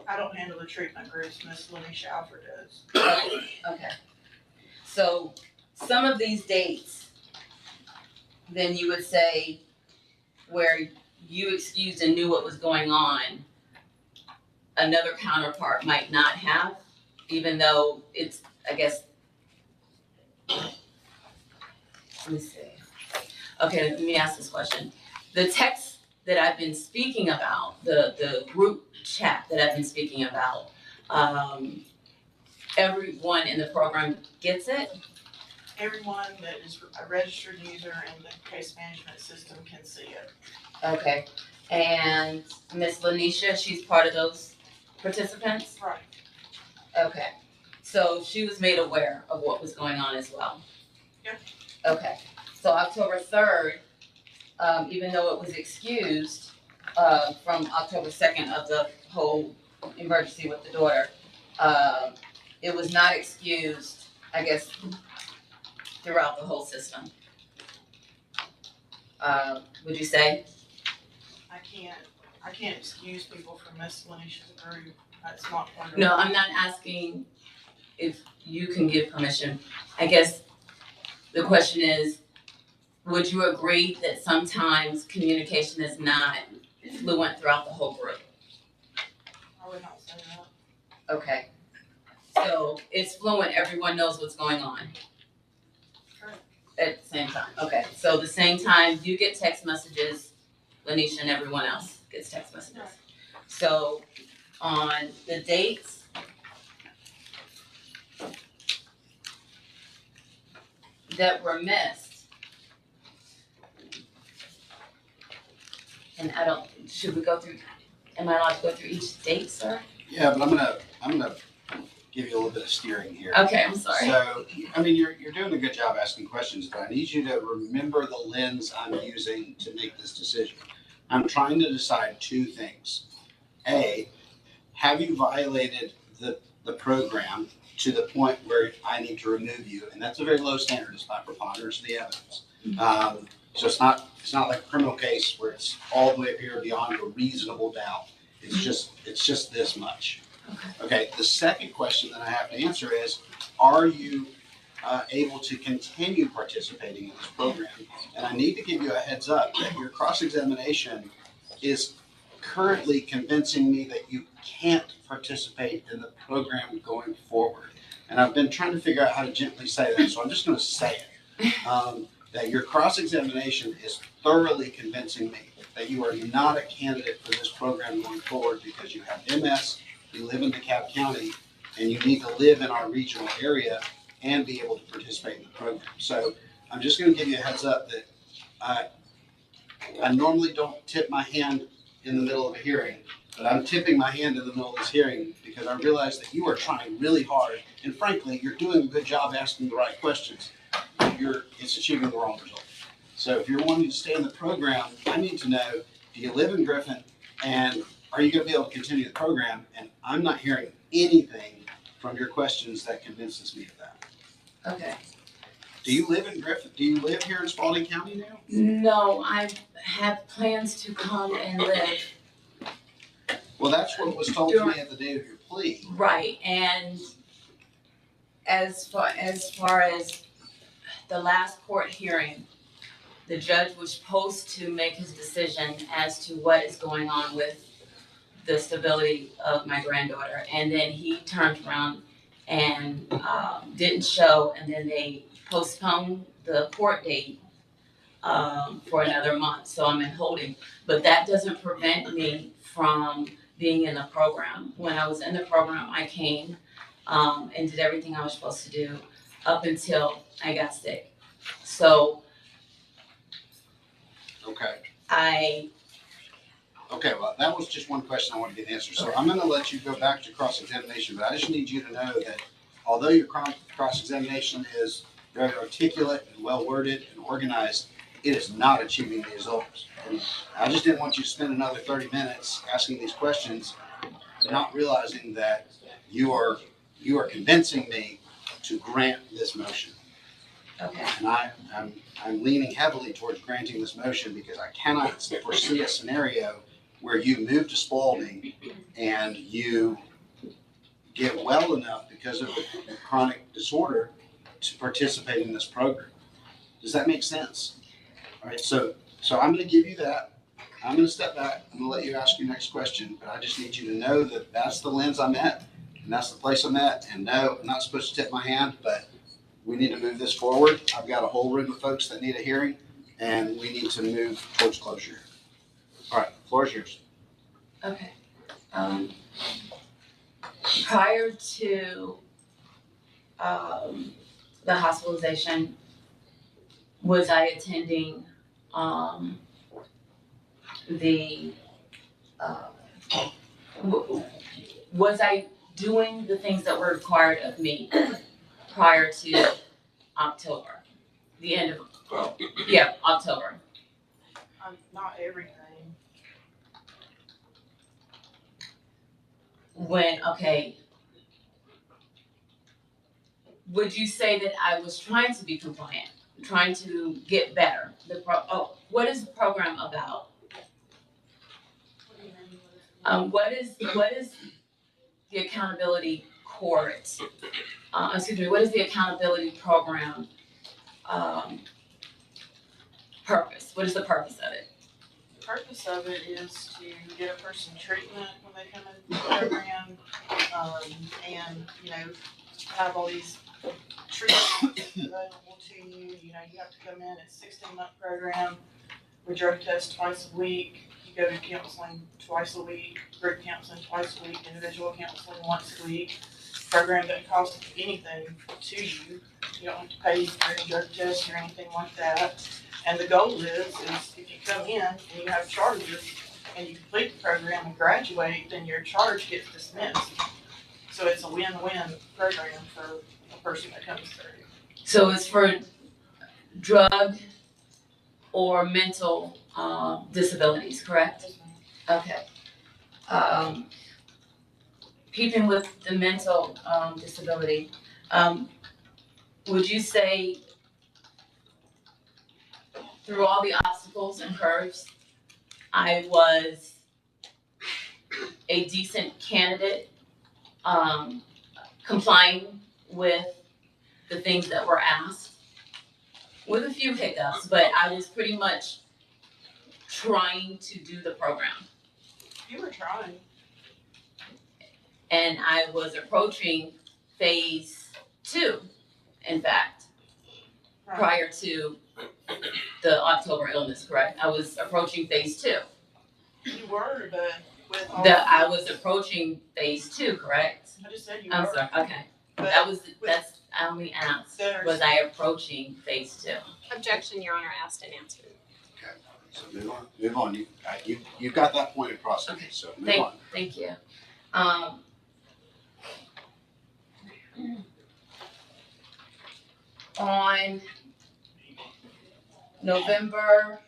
I don't handle the treatment groups, Miss Lanisha Alford does. Okay. So some of these dates, then you would say where you excused and knew what was going on, another counterpart might not have, even though it's, I guess, let me see. Okay, let me ask this question. The text that I've been speaking about, the group chat that I've been speaking about, everyone in the program gets it? Everyone that is a registered user in the case management system can see it. Okay. And Miss Lanisha, she's part of those participants? Right. Okay. So she was made aware of what was going on as well? Yeah. Okay. So October 3rd, even though it was excused from October 2nd of the whole emergency with the daughter, it was not excused, I guess, throughout the whole system. Would you say? I can't excuse people from miscellaneous group, that's not part of. No, I'm not asking if you can give permission. I guess the question is, would you agree that sometimes communication is not fluent throughout the whole group? I would not say that. Okay. So it's fluent, everyone knows what's going on? Correct. At the same time, okay. So the same time you get text messages, Lanisha and everyone else gets text messages. Right. So on the dates that were missed, and I don't, should we go through, am I allowed to go through each date, sir? Yeah, but I'm gonna give you a little bit of steering here. Okay, I'm sorry. So, I mean, you're doing a good job asking questions, but I need you to remember the lens I'm using to make this decision. I'm trying to decide two things. A, have you violated the program to the point where I need to remove you? And that's a very low standard. It's by preponderance of the evidence. So it's not like a criminal case where it's all the way up here beyond a reasonable doubt. It's just this much. Okay, the second question that I have to answer is, are you able to continue participating in this program? And I need to give you a heads up that your cross-examination is currently convincing me that you can't participate in the program going forward. And I've been trying to figure out how to gently say that, so I'm just gonna say it. That your cross-examination is thoroughly convincing me that you are not a candidate for this program going forward because you have MS, you live in DeKalb County, and you need to live in our regional area and be able to participate in the program. So I'm just gonna give you a heads up that I normally don't tip my hand in the middle of a hearing, but I'm tipping my hand in the middle of this hearing because I realize that you are trying really hard, and frankly, you're doing a good job asking the right questions. It's achieving the wrong result. So if you're wanting to stay in the program, I need to know, do you live in Griffin, and are you gonna be able to continue the program? And I'm not hearing anything from your questions that convinces me of that. Okay. Do you live in Griffin? Do you live here in Spalding County now? No, I have plans to come and live. Well, that's what was told to me at the date of your plea. Right, and as far as the last court hearing, the judge was supposed to make his decision as to what is going on with the stability of my granddaughter, and then he turned around and didn't show, and then they postponed the court date for another month, so I'm in holding. But that doesn't prevent me from being in the program. When I was in the program, I came and did everything I was supposed to do up until I got sick. So Okay, well, that was just one question I wanted to get answered. So I'm gonna let you go back to cross-examination, but I just need you to know that although your cross-examination is very articulate and well-worded and organized, it is not achieving the results. And I just didn't want you to spend another 30 minutes asking these questions, not realizing that you are convincing me to grant this motion. okay. And I'm leaning heavily towards granting this motion because I cannot foresee a scenario where you move to Spalding and you get well enough because of the chronic disorder to participate in this program. Does that make sense? All right, so I'm gonna give you that. I'm gonna step back. I'm gonna let you ask your next question, but I just need you to know that that's the lens I'm at and that's the place I'm at. And no, I'm not supposed to tip my hand, but we need to move this forward. I've got a whole room of folks that need a hearing, and we need to move towards closure. All right, floor is yours. Okay. Prior to the hospitalization, was I attending was I doing the things that were required of me prior to October? The end of, October. Not everything. Would you say that I was trying to be compliant, trying to get better? What is the program about? What do you mean? What is the accountability court, what is the accountability program, purpose? What is the purpose of it? The purpose of it is to get a person treatment when they come into the program, and, have all these treatments available to you. You have to come in, it's a 16-month program. We drug test twice a week. You go to counseling twice a week, group counseling twice a week, individual counseling once a week. Program doesn't cost anything to you. You don't have to pay for any drug tests or anything like that. And the goal is if you come in and you have charges and you complete the program and graduate, then your charge gets dismissed. So it's a win-win program for a person that comes through. So it's for drug or mental disabilities, correct? Okay. Keeping with the mental disability, would you say through all the obstacles and curves, I was a decent candidate, complying with the things that were asked? With a few hiccups, but I was pretty much trying to do the program. You were trying. And I was approaching phase 2, in fact, Right. prior to the October illness, correct? I was approaching phase 2. You were, but with all I was approaching phase 2, correct? I just said you I'm were. sorry, okay. But That's, I only asked, There's- was I approaching phase 2? Objection, Your Honor, asked and answered. Okay, so move on. You've got that point across, Okay. so move on. Thank you. On November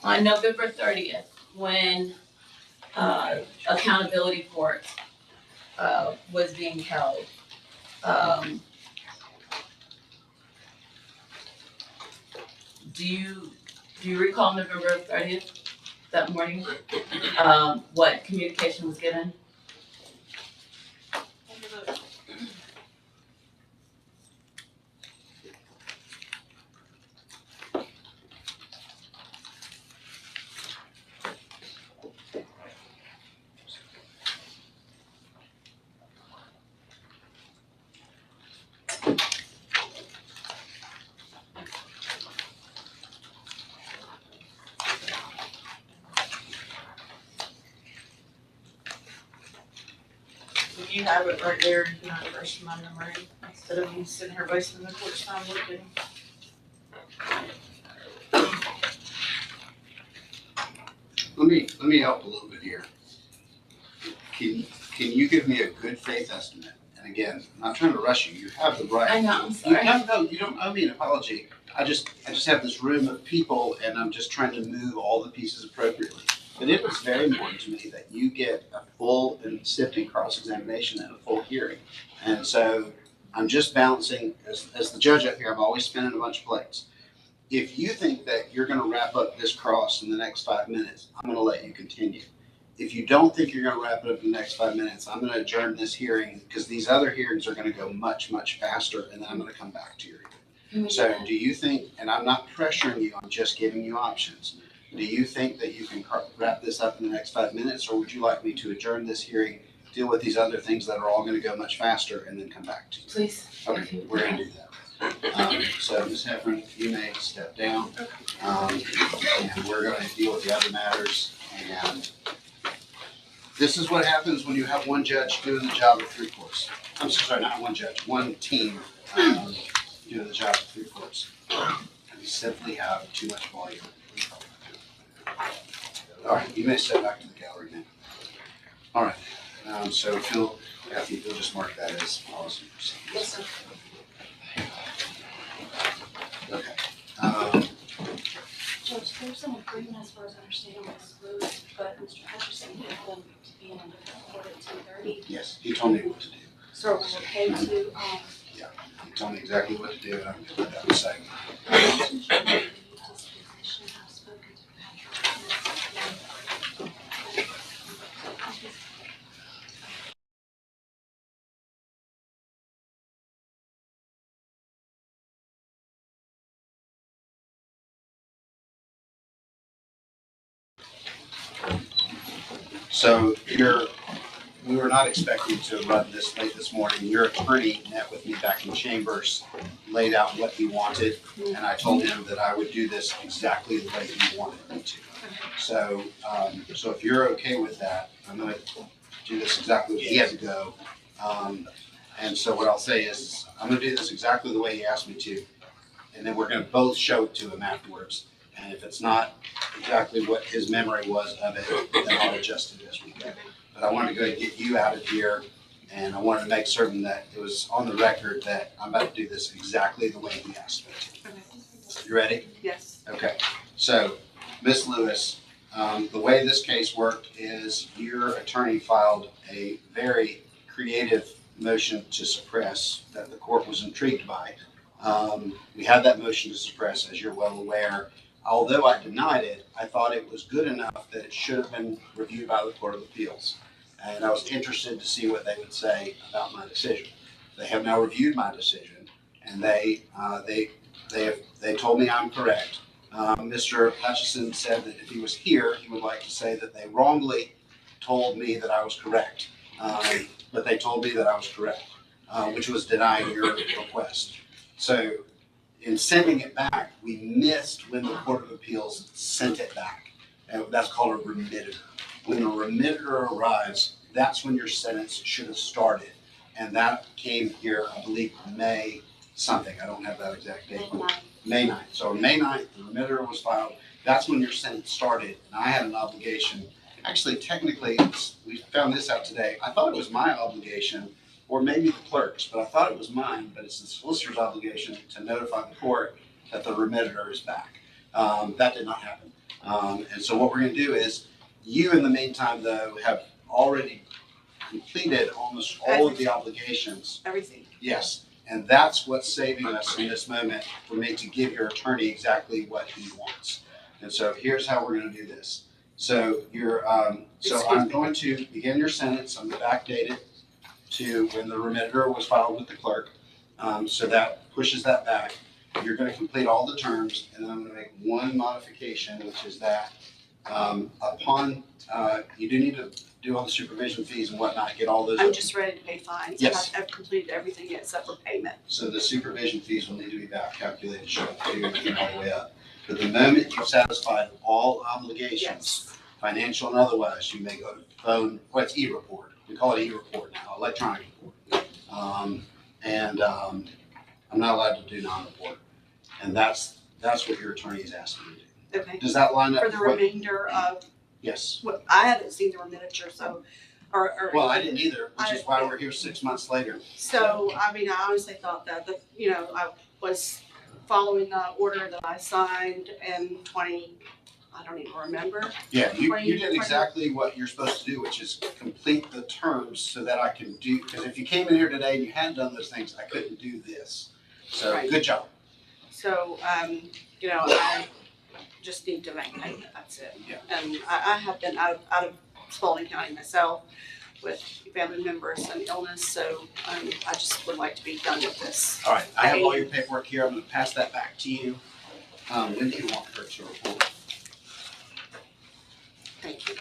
on November 30th, when accountability court was being held, do you recall November 30th, that morning, what communication was given? If you have it right there, you can refresh my memory instead of me sitting here wasting the court's time looking. Let me help a little bit here. Can you give me a good faith estimate? And again, I'm not trying to rush you. You have the right. I know, I'm sorry. No, you don't owe me an apology. I just have this room of people and I'm just trying to move all the pieces appropriately. But it was very important to me that you get a full and sifting cross-examination and a full hearing. And so I'm just balancing, as the judge up here, I'm always spinning a bunch of plates. If you think that you're gonna wrap up this cross in the next 5 minutes, I'm gonna let you continue. If you don't think you're gonna wrap it up in the next 5 minutes, I'm gonna adjourn this hearing because these other hearings are gonna go much, much faster and then I'm gonna come back to your hearing. So do you think, and I'm not pressuring you, I'm just giving you options. Do you think that you can wrap this up in the next 5 minutes, or would you like me to adjourn this hearing, deal with these other things that are all gonna go much faster, and then come back to you? Please. Okay, we're gonna do that. So Ms. Heffron, you may step down, and we're gonna deal with the other matters. And this is what happens when you have one judge doing the job of 3 courts. I'm sorry, not one judge, one team doing the job of 3 courts. And we simply have too much volume. All right, you may step back to the gallery now. All right, So if you'll, Kathy, if you'll just mark that as policy procedures. Yes, sir. Okay. Judge, there's an agreement as far as I understand with Bruce, but Mr. Hutcherson had them to be in a different court at 10:30. Yes, he told me what to do. So are we okay to, He told me exactly what to do, and I'm gonna let that say. disposition, I've spoken to Patrick. So we were not expecting to run this late this morning. Your attorney met with me back in chambers, laid out what he wanted, and I told him that I would do this exactly the way he wanted me to. So, so if you're okay with that, I'm gonna do this exactly, he had to go. And so what I'll say is, I'm gonna do this exactly the way he asked me to, and then we're gonna both show it to him afterwards. And if it's not exactly what his memory was of it, then I'll adjust it as we go. But I wanted to go ahead and get you out of here, and I wanted to make certain that it was on the record that I'm about to do this exactly the way he asked me to. You ready? Yes. Okay, so, Ms. Lewis, the way this case worked is your attorney filed a very creative motion to suppress that the court was intrigued by. We had that motion to suppress, as you're well aware. Although I denied it, I thought it was good enough that it should have been reviewed by the Court of Appeals. And I was interested to see what they would say about my decision. They have now reviewed my decision, and they told me I'm correct. Mr. Hutchison said that if he was here, he would like to say that they wrongly told me that I was correct. But they told me that I was correct, which was denying your request. So in sending it back, we missed when the Court of Appeals sent it back. And that's called a remitter. When the remitter arrives, that's when your sentence should have started. And that came here, I believe, May something. I don't have that exact date. May 9th. So on May 9th, the remitter was filed. That's when your sentence started. And I had an obligation. Actually, technically, we found this out today. I thought it was my obligation, or maybe the clerk's, but I thought it was mine. But it's the solicitor's obligation to notify the court that the remitter is back. That did not happen. And so what we're going to do is, you in the meantime, though, have already completed almost all of the obligations. Everything. Yes. And that's what's saving us in this moment for me to give your attorney exactly what he wants. And so here's how we're going to do this. So I'm going to begin your sentence. I'm going to backdate it to when the remitter was filed with the clerk. So that pushes that back. You're going to complete all the terms, and then I'm going to make one modification, which is that you do need to do all the supervision fees and whatnot, get all those. I'm just ready to pay fines. Yes. I've completed everything except for payment. So the supervision fees will need to be back calculated, show to and all the way up. But the moment you've satisfied all obligations, Yes. financial and otherwise, you may go to phone, it's e-report. We call it e-report now, electronic report. I'm not allowed to do non-report. And that's what your attorney is asking me to do. Okay. Does that line up? For the with what- remainder of, Yes. what, I haven't seen the remitter, so, or. Well, I didn't either, which is why we're here 6 months later. So, I mean, I honestly thought that, I was following the order that I signed in I don't even remember. Yeah, you 20, did exactly what you're supposed to do, which is complete the terms so that I can do, because if you came in here today and you hadn't done those things, I couldn't do this. So, Right. good job. So, I just need to make payment, that's it. Yeah. And I have been out of Spalding County myself with family members and illness, so I just would like to be done with this. All right, I have all your paperwork here. I'm going to pass that back to you. When do you want her to report? Thank you.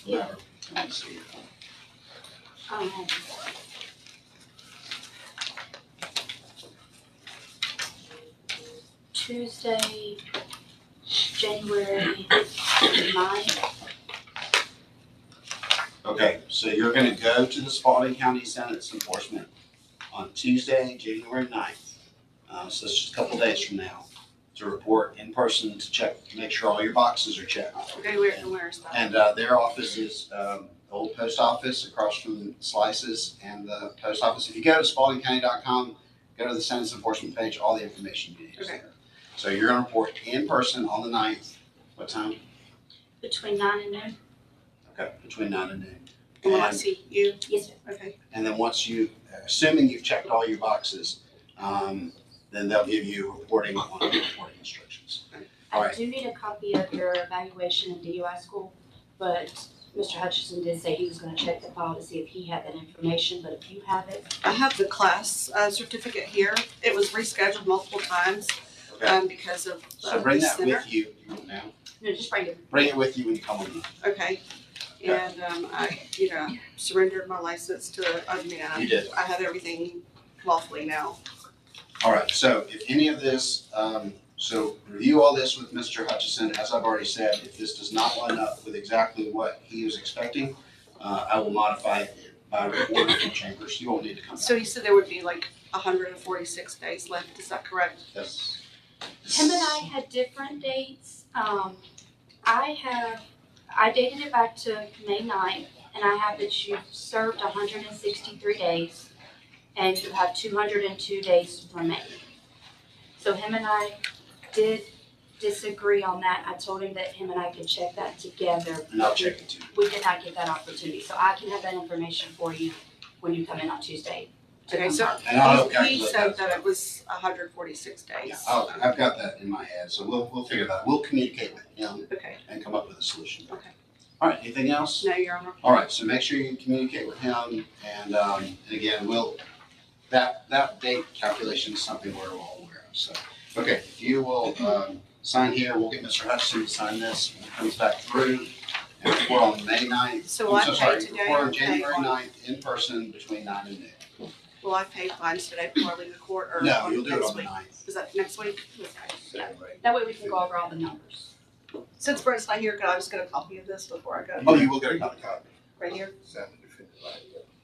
Yeah. Let me see. Tuesday, January 9th. Okay, so you're going to go to the Spalding County Sentence Enforcement on Tuesday, January 9th. So it's just a couple days from now to report in person to check, to make sure all your boxes are checked. Okay, where's that? And their office is old post office across from Slices and the post office. If you go to spaldingcounty.com, go to the sentence enforcement page, all the information you need is Okay. there. So you're gonna report in person on the 9th. What time? Between 9 and noon? Okay, between 9 and noon. Will I And- see you? Yes, sir. Okay. And then once you, assuming you've checked all your boxes, then they'll give you reporting on reporting instructions. All I right. do need a copy of your evaluation in DUI school, but Mr. Hutchinson did say he was gonna check the file to see if he had that information, but if you have it, I have the class certificate here. It was rescheduled multiple times Okay. because of So bring the that center. with you now. no, just bring it. Bring it with you when you come on. Okay. And I surrendered my license to, You did. I have everything lawfully now. All right, so if any of this, so review all this with Mr. Hutchison. As I've already said, if this does not line up with exactly what he was expecting, I will modify it by report from chambers. You won't need to come So back. you said there would be like 146 days left, is that correct? Yes. Him and I had different dates. I dated it back to May 9th, and I have that you've served 163 days, and you have 202 days remaining. So him and I did disagree on that. I told him that him and I could check that together. And I'll check it too. We did not get that opportunity, so I can have that information for you when you come in on Tuesday. to Okay, so And I'll help he calculate said that. that it was 146 Yeah, days. I've got that in my head, so we'll figure that out. We'll communicate with him Okay, and come up with a solution. Okay. All right, anything else? no, Your Honor. All right, so make sure you communicate with him, and again, that date calculation is something we're all aware of, so. Okay, if you will, sign here, we'll get Mr. Hutchison to sign this when it comes back through. And report on May 9th. So will I I'm so pay sorry, today report or on pay January on- 9th in person between 9 and noon. Will I pay fines today before I leave the court or No, on you'll do it next on the week? 9th. Is that next week? That way we can go over all the numbers. Since Brent's not here, could I just get a copy of this before I go? Oh, you will get a copy. Right here?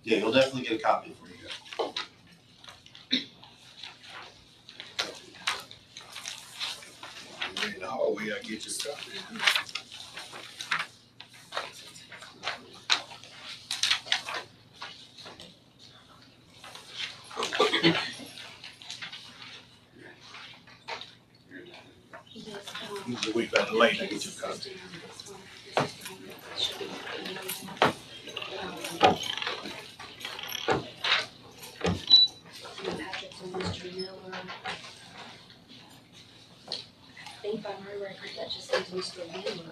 Yeah, you'll definitely get a copy before you go. In the hallway, I get your copy. This, A week better late, I get your copy. Patrick's and Mr. Miller. I think by my record, that just says Mr. Miller.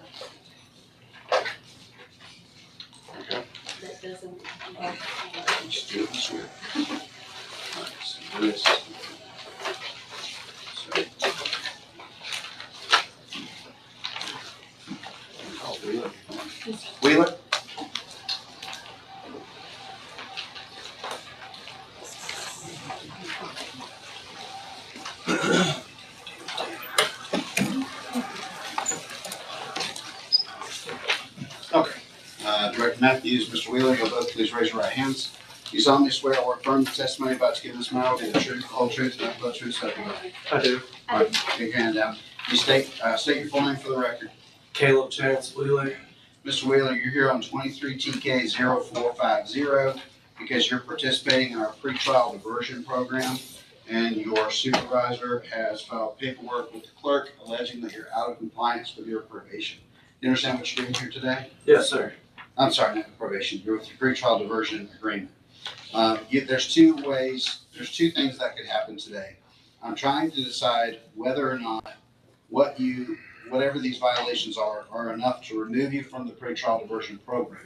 Okay. That doesn't involve. Just do it this way. All right, so this. So. Oh, Wheeler. Wheeler? Okay. Director Matthews, Mr. Wheeler, you'll both please raise your right hands. You solemnly swear or affirm the testimony about to give this matter will be the truth, the whole truth, and nothing but the truth, so help you God. I do. All right, take your hand down. You state your full name for the record. Caleb Chance Wheeler. Mr. Wheeler, you're here on 23 TK 0450 because you're participating in our pretrial diversion program, and your supervisor has filed paperwork with the clerk alleging that you're out of compliance with your probation. You understand what you're doing here today? Yes, sir. I'm sorry, not probation, you're with your pretrial diversion agreement. There's two things that could happen today. I'm trying to decide whether or not whatever these violations are enough to remove you from the pretrial diversion program.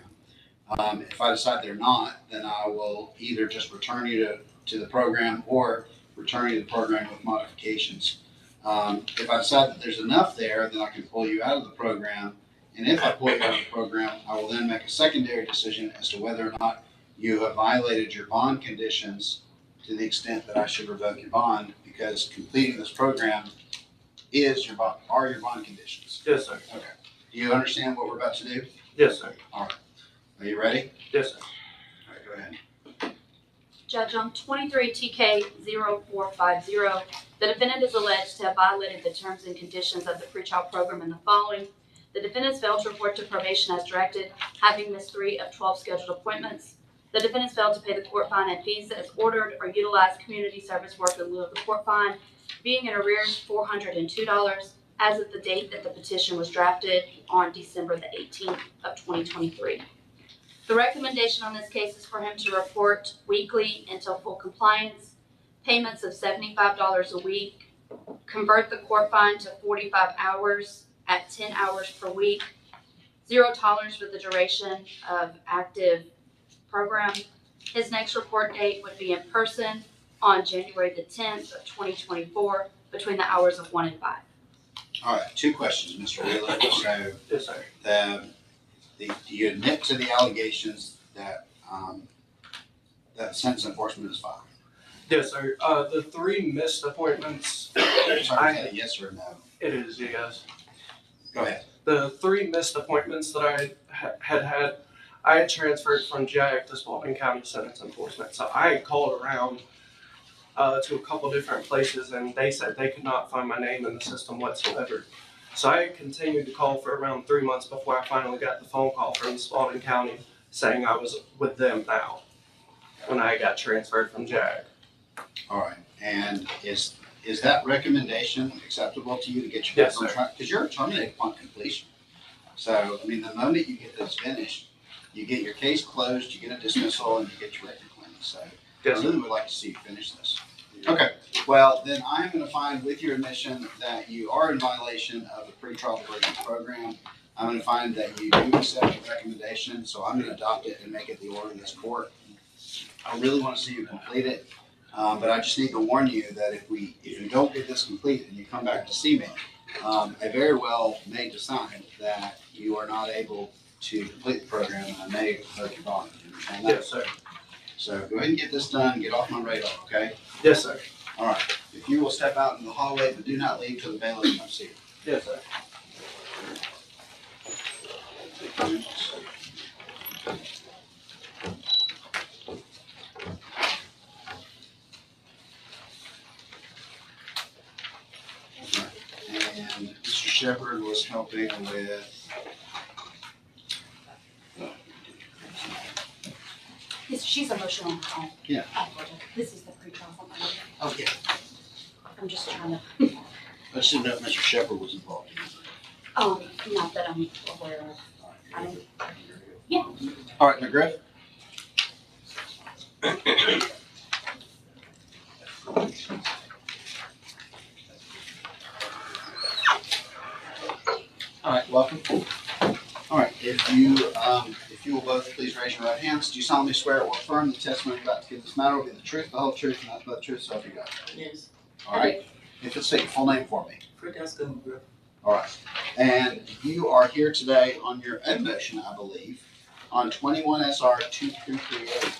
If I decide they're not, then I will either just return you to the program or return you to the program with modifications. If I decide that there's enough there, then I can pull you out of the program. And if I pull you out of the program, I will then make a secondary decision as to whether or not you have violated your bond conditions to the extent that I should revoke your bond, because completing this program are your bond conditions. Yes, sir. Do you understand what we're about to do? Yes, sir. Are you ready? Yes, sir. All right, go ahead. Judge, on 23 TK 0450, the defendant is alleged to have violated the terms and conditions of the pretrial program in the following. The defendants failed to report to probation as directed, having missed 3 of 12 scheduled appointments. The defendants failed to pay the court fine and fees as ordered or utilize community service work in lieu of the court fine, being in arrears $402 as of the date that the petition was drafted on December the 18th of 2023. The recommendation on this case is for him to report weekly until full compliance, payments of $75 a week, convert the court fine to 45 hours at 10 hours per week, 0 tolerance for the duration of active program. His next report date would be in person on January the 10th of 2024 between the hours of 1 and 5. All right, 2 questions, Mr. Wheeler. So, Yes, sir. do you admit to the allegations that, that sentence enforcement is filed? Yes, sir. The 3 missed appointments, Sorry, is that a yes or no? it is, yes. Go ahead. The 3 missed appointments that I had, I had transferred from JAG to Spalding County Sentence Enforcement. So I had called around to a couple different places, and they said they could not find my name in the system whatsoever. So I continued to call for around 3 months before I finally got the phone call from Spalding County saying I was with them now when I got transferred from JAG. All right, and is that recommendation acceptable to you to get your Yes, background sir. track? Because you're terminated upon completion. So, I mean, the moment you get this finished, you get your case closed, you get a dismissal, and you get your record clean. So I Yes, sir. really would like to see you finish this. Okay, well, then I'm gonna find with your admission that you are in violation of the pretrial diversion program. I'm gonna find that you do accept the recommendation, so I'm gonna adopt it and make it the order of this court. I really wanna see you complete it, but I just need to warn you that if you don't get this complete and you come back to see me, I very well may decide that you are not able to complete the program, and I may revoke your bond. You understand that? Yes, sir. So go ahead and get this done, get off my radar, okay? Yes, sir. All right, if you will step out in the hallway, but do not leave till the bailiff comes see you. Yes, sir. And Mr. Shepherd was helping with, She's emotional on the phone. Yeah. I apologize. This is the pre-trial one. oh, yeah, I'm just trying to, I just didn't know if Mr. Shepherd was involved. not that I'm aware of. I don't, All right, McGriff? All right, welcome. All right, if you will both please raise your right hands. Do you solemnly swear or affirm the testimony you're about to give this matter will be the truth, the whole truth, and nothing but the truth, so help you God? Yes. All right, if you'll state your full name for me. Francesca McGriff. All right, and you are here today on your own motion, I believe, on 21 SR 2338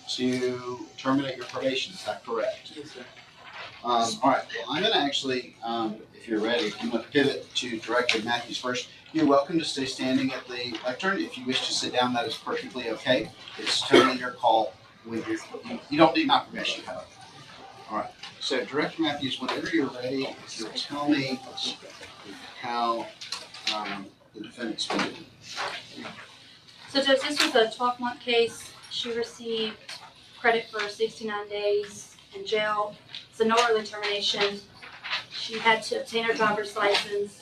to terminate your probation, is that correct? Yes, sir. All right, well, I'm gonna actually, if you're ready, I'm gonna pivot to Director Matthews first. You're welcome to stay standing at the lectern. If you wish to sit down, that is perfectly okay. It's totally your call. You don't need my permission, however. All right, so Director Matthews, whenever you're ready, if you'll tell me how the defendant's been. so Judge, this was a 12-month case. She received credit for 69 days in jail. It's a no early termination. She had to obtain her driver's license,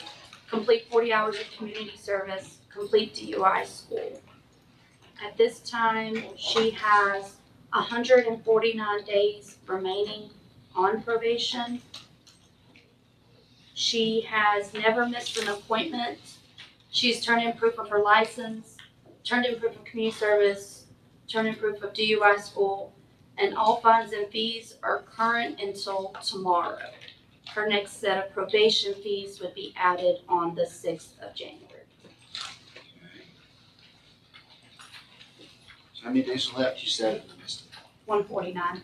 complete 40 hours of community service, complete DUI school. At this time, she has 149 days remaining on probation. She has never missed an appointment. She's turned in proof of her license, turned in proof of community service, turned in proof of DUI school, and all fines and fees are current until tomorrow. Her next set of probation fees would be added on the 6th of January. So how many days are left? You said it, I missed it. 149.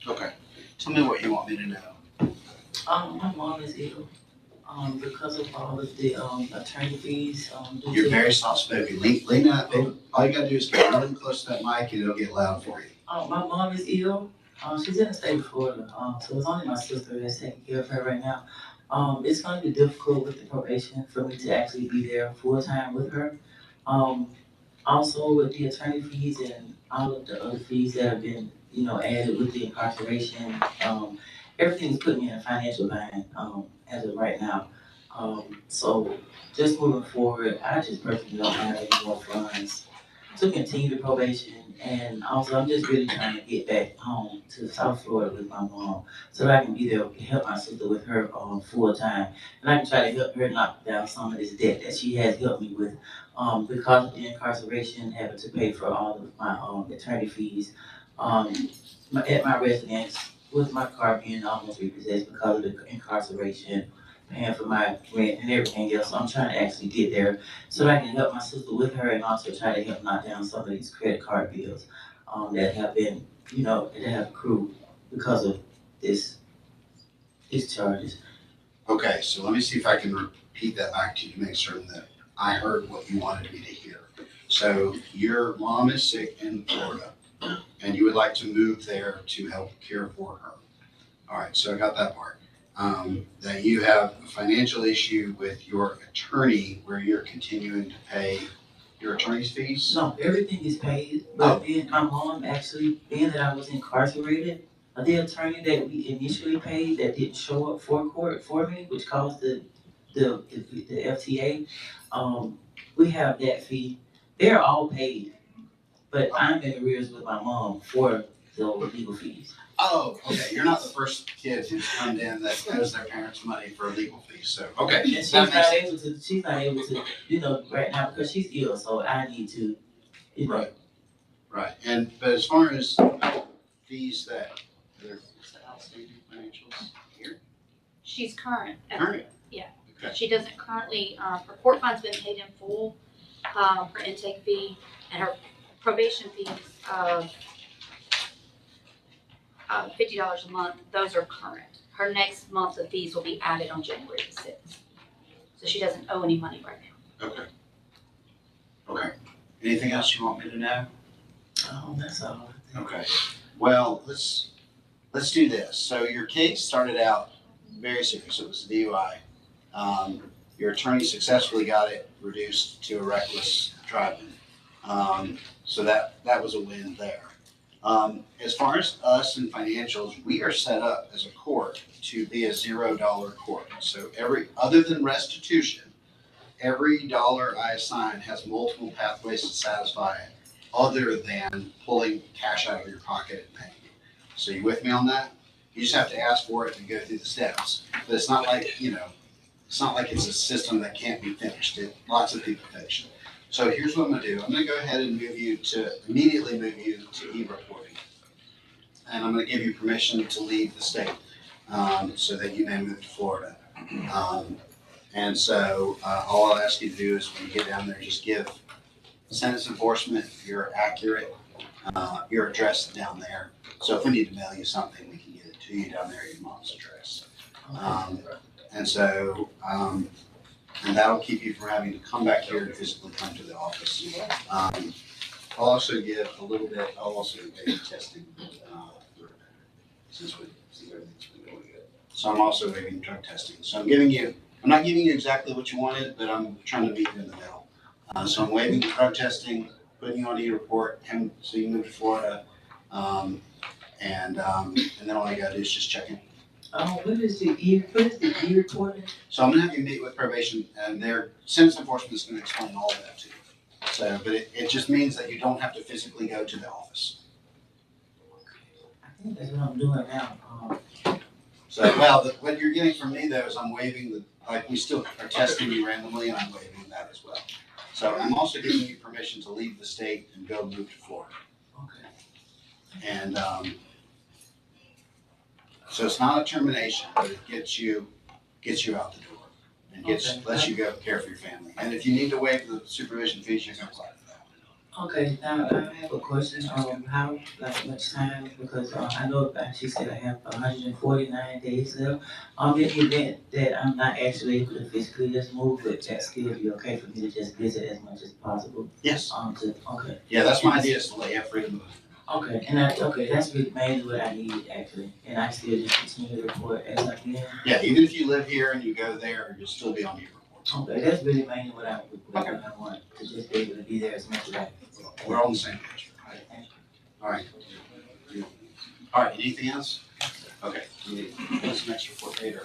Okay, tell me what you want me to know. My mom is ill. because of all of the, attorney fees, due You're to. very soft spoken. Lean up. All you gotta do is get really close to that mic and it'll get loud for you. My mom is ill. She's in the state of Florida. So it's only my sister that's taking care of her right now. It's going to be difficult with the probation for me to actually be there full time with her. Also with the attorney fees and all of the other fees that have been, added with the incarceration, everything's putting me in a financial bind, as of right now. So just moving forward, I just personally don't have any more funds to continue the probation. And also, I'm just really trying to get back home to South Florida with my mom so that I can be there to help my sister with her full time. And I can try to help her knock down some of this debt that she has helped me with because of the incarceration, having to pay for all of my attorney fees. At my residence, with my car being almost repossessed because of the incarceration, paying for my rent and everything else. So I'm trying to actually get there so that I can help my sister with her and also try to help knock down some of these credit card bills that have been, that have accrued because of these charges. Okay, so let me see if I can repeat that back to you to make certain that I heard what you wanted me to hear. So your mom is sick in Florida and you would like to move there to help care for her. All right, so I got that part. That you have a financial issue with your attorney where you're continuing to pay your attorney's fees? No, everything is paid, but then my mom actually, being that I was incarcerated, the attorney that we initially paid that didn't show up for court for me, which caused the FTA, we have that fee. They're all paid, but I'm in arrears with my mom for the legal fees. Oh, okay, you're not the first kid who's come in that owes their parents money for legal fees, so, okay. And she's not able to, right now because she's ill, so I need to, Right. Right, but as far as fees that, what's the outstanding financials here? She's current. Current? Yeah. Okay. She doesn't currently, her court fund's been paid in full, her intake fee and her probation fees of $50 a month, those are current. Her next month of fees will be added on January the 6th. So she doesn't owe any money right now. Okay. Okay. Anything else you want me to know? That's all. Okay. Well, let's do this. So your case started out very serious. It was a DUI. Your attorney successfully got it reduced to a reckless driving. So that was a win there. As far as us and financials, we are set up as a court to be a $0 court. So other than restitution, every dollar I assign has multiple pathways to satisfy it, other than pulling cash out of your pocket and paying you. So you with me on that? You just have to ask for it and go through the steps. But it's not like, it's not like it's a system that can't be finished. Lots of people finish it. So here's what I'm gonna do. I'm gonna go ahead and immediately move you to e-reporting. And I'm gonna give you permission to leave the state, so that you may move to Florida. And so, all I'll ask you to do is when you get down there, just give sentence enforcement your your address down there. So if we need to mail you something, we can get it to you down there at your mom's address. And that'll keep you from having to come back here and physically come to the office. I'll also give a little bit, I'll also pay testing, since everything's been going good. So I'm also waiving drug testing. So I'm not giving you exactly what you wanted, but I'm trying to meet you in the middle. So I'm waiving the drug testing, putting you on e-report, so you can move to Florida. And then all you gotta do is just check in. What is the e-reporting? So I'm gonna have you meet with probation, and their sentence enforcement is gonna explain all of that to you. So, but it just means that you don't have to physically go to the office. I think that's what I'm doing now. So, what you're getting from me though is I'm waiving we still are testing you randomly, and I'm waiving that as well. So I'm also giving you permission to leave the state and go move to Florida. Okay. And, so it's not a termination, but it gets you out the door and lets you go care for your family. And if you need to waive the supervision fees, you can apply for Okay, now I have a question, how, like, much time, because, I know that she said I have 149 days left. In the event that I'm not actually able to physically just move, would that still be okay for me to just visit as much as possible? Yes. Okay, Yeah, that's my idea, is to let you have freedom of movement. okay, okay, that's really mainly what I need actually, and I still just continue to report as I can. Yeah, even if you live here and you go there, you'll still be on your report. Okay, that's really mainly what I want, to just be able to be there as much as I can. We're on the same page. Alright, thank you. All right. All right, anything else? Okay. What's the next report later?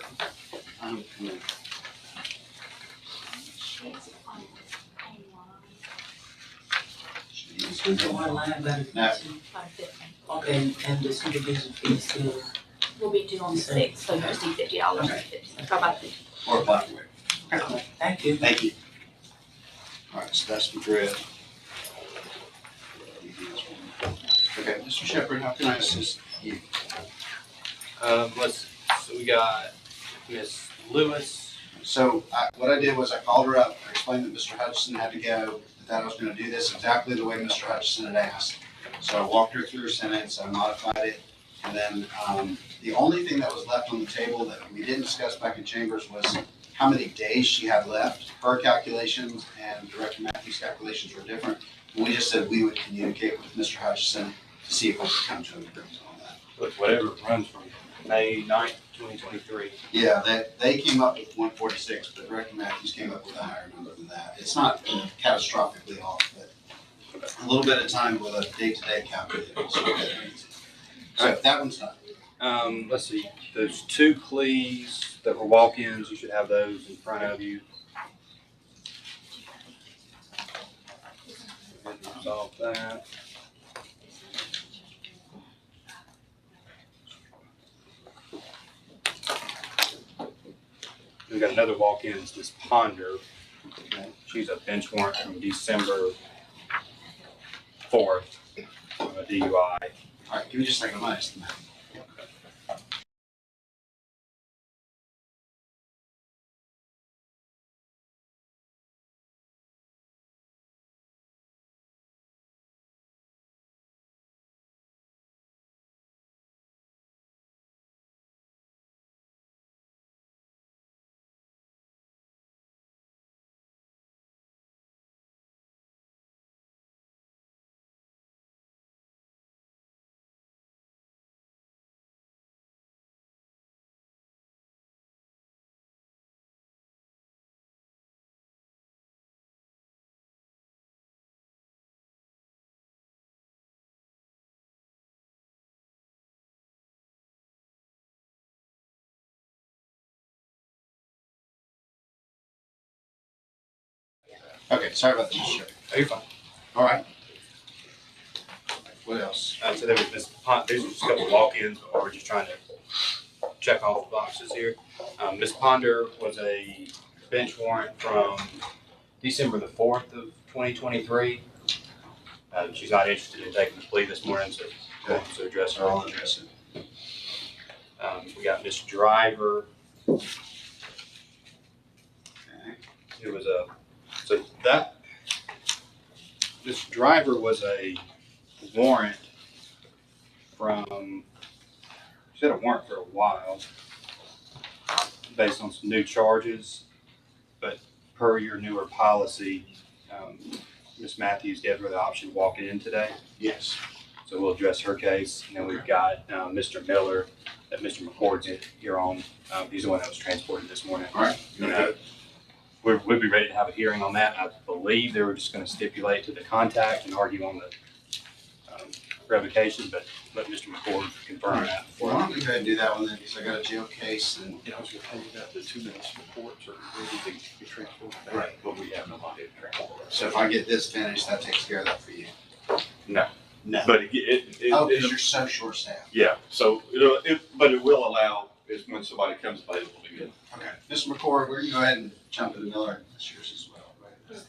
Go online by the No. 15th. Okay, and the supervision fee is still, We'll be due on the sixth, so just $50. How about that? Or Blackwood. okay, thank you. Thank you. All right, so that's Madrid. Okay, Mr. Shepherd, how can I assist you? So we got Miss Lewis. So what I did was I called her up, I explained that Mr. Hutchison had to go, that I was gonna do this exactly the way Mr. Hutchison had asked. So I walked her through her sentence, I modified it, and then, the only thing that was left on the table that we didn't discuss back in chambers was how many days she had left. Her calculations and Director Matthews' calculations were different. We just said we would communicate with Mr. Hutchison to see if we could come to an agreement on that. Whatever runs from May 9th, 2023. Yeah, they came up with 146, but Director Matthews came up with a higher number than that. It's not catastrophically off, but a little bit of time with a day-to-day calculator. So that one's done. Let's see, those two pleas that were walk-ins, you should have those in front of you. Resolve that. We got another walk-in, it's Ms. Ponder. She's a bench warrant from December 4th from a DUI. All right, give me just a second, I'm gonna estimate. Okay, sorry about that, Mr. Shepherd. Oh, you're fine. All right. What else? So there was Ms. Ponder, these are just a couple of walk-ins, but we're just trying to check off the boxes here. Ms. Ponder was a bench warrant from December the 4th of 2023. She's not interested in taking the plea this morning, so we'll have to address her. I'll address it. We got Ms. Driver, Okay. who was Ms. Driver was a warrant from, she had a warrant for a while based on some new charges, but per your newer policy, Ms. Matthews gave her the option to walk it in today. Yes. So we'll address her case. And then we've got Mr. Miller that Mr. McCord's here on. He's the one that was transported this morning. All right. We'll be ready to have a hearing on that. I believe they were just going to stipulate to the contact and argue on the revocation, but let Mr. McCord confirm that. Well, why don't we go ahead and do that one then, because I got a jail case and. Yeah, I was gonna tell you that the 2 minutes reports are ready to be transported back. Right. But we have nobody to transport. So if I get this finished, that takes care of that for you. No. No. But Oh, because you're so short-staffed. yeah, so but it will allow, is when somebody comes available to get. Okay. Mr. McCord, we're gonna go ahead and jump into Miller. That's yours as well, right?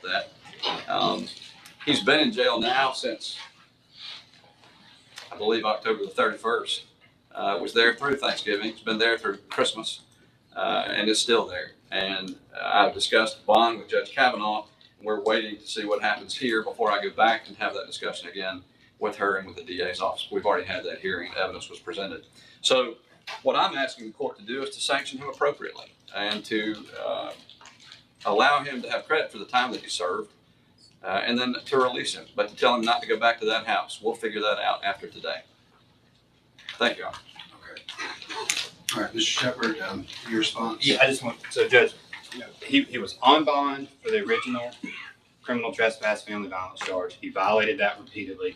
that. He's been in jail now since, I believe, October the 31st. Was there through Thanksgiving. He's been there through Christmas, and is still there. And I've discussed bond with Judge Kavanaugh. We're waiting to see what happens here before I go back and have that discussion again with her and with the DA's office. We've already had that hearing. Evidence was presented. So what I'm asking the court to do is to sanction him appropriately and to allow him to have credit for the time that he served, and then to release him, but to tell him not to go back to that house. We'll figure that out after today. Thank you. Okay. All right, Mr. Shepherd, your response? Yeah, I just want, so Judge, he was on bond for the original criminal trespass family violence charge. He violated that repeatedly,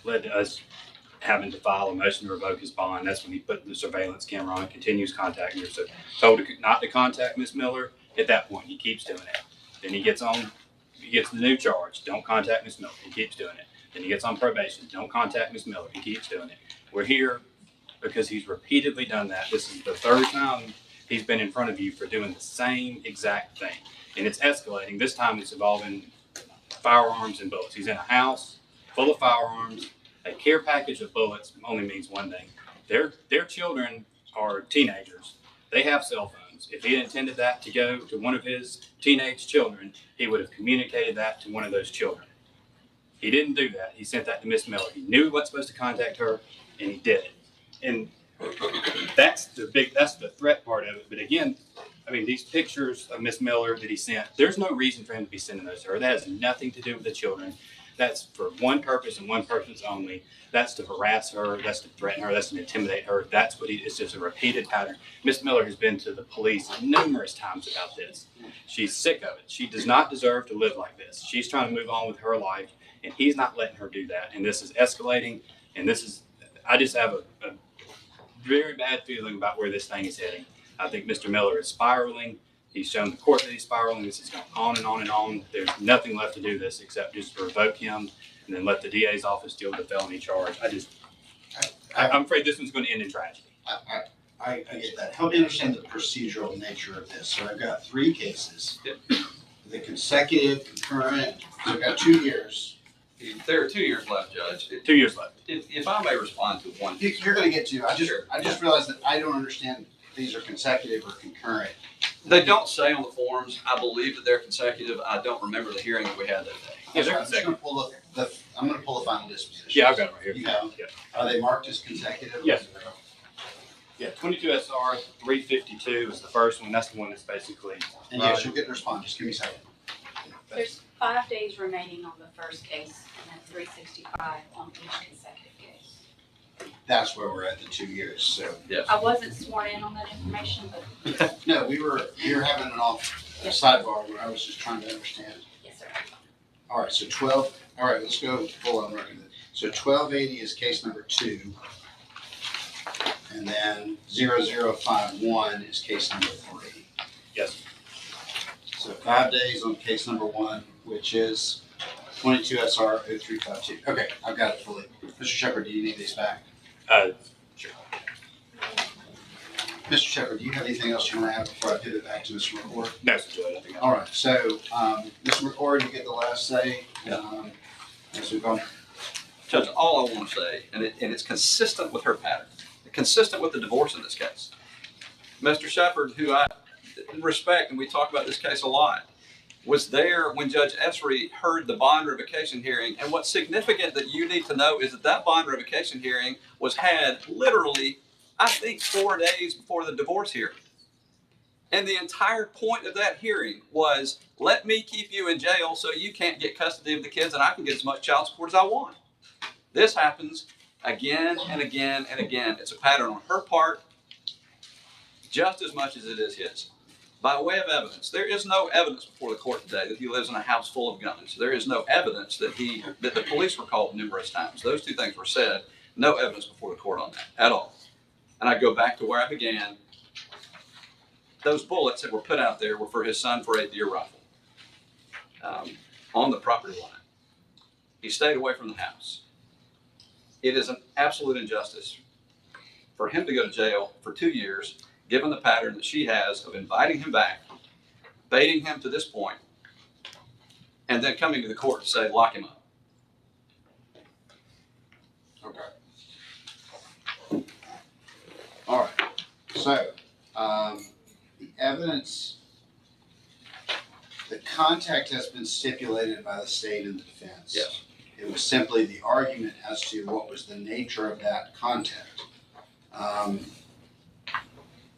led to us having to file a motion to revoke his bond. That's when he put the surveillance camera on, continues contacting her. So told not to contact Miss Miller. At that point, he keeps doing it. Then he gets the new charge. Don't contact Miss Miller. He keeps doing it. Then he gets on probation. Don't contact Miss Miller. He keeps doing it. We're here because he's repeatedly done that. This is the third time he's been in front of you for doing the same exact thing. And it's escalating. This time it's involving firearms and bullets. He's in a house full of firearms. A care package of bullets only means one thing. Their children are teenagers. They have cell phones. If he had intended that to go to one of his teenage children, he would have communicated that to one of those children. He didn't do that. He sent that to Miss Miller. He knew he wasn't supposed to contact her, and he did it. And that's the threat part of it. But again, I mean, these pictures of Miss Miller that he sent, there's no reason for him to be sending those to her. That has nothing to do with the children. That's for one purpose and one purpose only. That's to harass her. That's to threaten her. That's to intimidate her. That's what it's just a repeated pattern. Miss Miller has been to the police numerous times about this. She's sick of it. She does not deserve to live like this. She's trying to move on with her life, and he's not letting her do that. And this is escalating. And I just have a very bad feeling about where this thing is heading. I think Mr. Miller is spiraling. He's shown the court that he's spiraling. This is going on and on and on. There's nothing left to do this except just revoke him and then let the DA's office deal with the felony charge. I'm afraid this one's going to end in tragedy. I get that. Help me understand the procedural nature of this. So I've got 3 cases. Yep. The consecutive, concurrent, so I've got 2 years. There are 2 years left, Judge. 2 years left. If I may respond to one. You're going to get to. I just Sure. realized that I don't understand if these are consecutive or concurrent. They don't say on the forms. I believe that they're consecutive. I don't remember the hearing that we had that day. Yeah, they're I'm just going to pull I'm going to pull the final disposition. Yeah, I've got it right here. You have them? Yeah. Are they marked as consecutive? Yes. Yeah, 22 SR 352 is the first one. That's the one that's basically. And yes, you'll get the response. Just give me a second. There's 5 days remaining on the first case and then 365 on each consecutive case. That's where we're at, the 2 years. So I wasn't sworn in on that information, but no, we were having a sidebar where I was just trying to understand. yes, sir. All right, so 12. All right, let's go full on record. So 1280 is case number 2, and then 0051 is case number 3. Yes. So 5 days on case number 1, which is 22 SR 0352. Okay, I've got it fully. Mr. Shepherd, do you need these back? Sure. Mr. Shepherd, do you have anything else you want to add before I pivot back to Mr. McCord? No, Sir Joy, I think All right, so Mr. McCord, you get the last say. As we go. Judge, all I want to say, and it's consistent with her pattern, consistent with the divorce in this case. Mr. Shepherd, who I respect, and we talk about this case a lot, was there when Judge Esri heard the bond revocation hearing. And what's significant that you need to know is that bond revocation hearing was had literally, I think, 4 days before the divorce hearing. And the entire point of that hearing was, let me keep you in jail so you can't get custody of the kids and I can get as much child support as I want. This happens again and again and again. It's a pattern on her part just as much as it is his. By way of evidence, there is no evidence before the court today that he lives in a house full of guns. There is no evidence that the police were called numerous times. Those 2 things were said. No evidence before the court on that at all. And I go back to where I began. Those bullets that were put out there were for his son for a deer rifle on the property line. He stayed away from the house. It is an absolute injustice for him to go to jail for 2 years, given the pattern that she has of inviting him back, baiting him to this point, and then coming to the court to say, lock him up. Okay. All right, so, the evidence, the contact has been stipulated by the state and the defense. Yes. It was simply the argument as to what was the nature of that contact.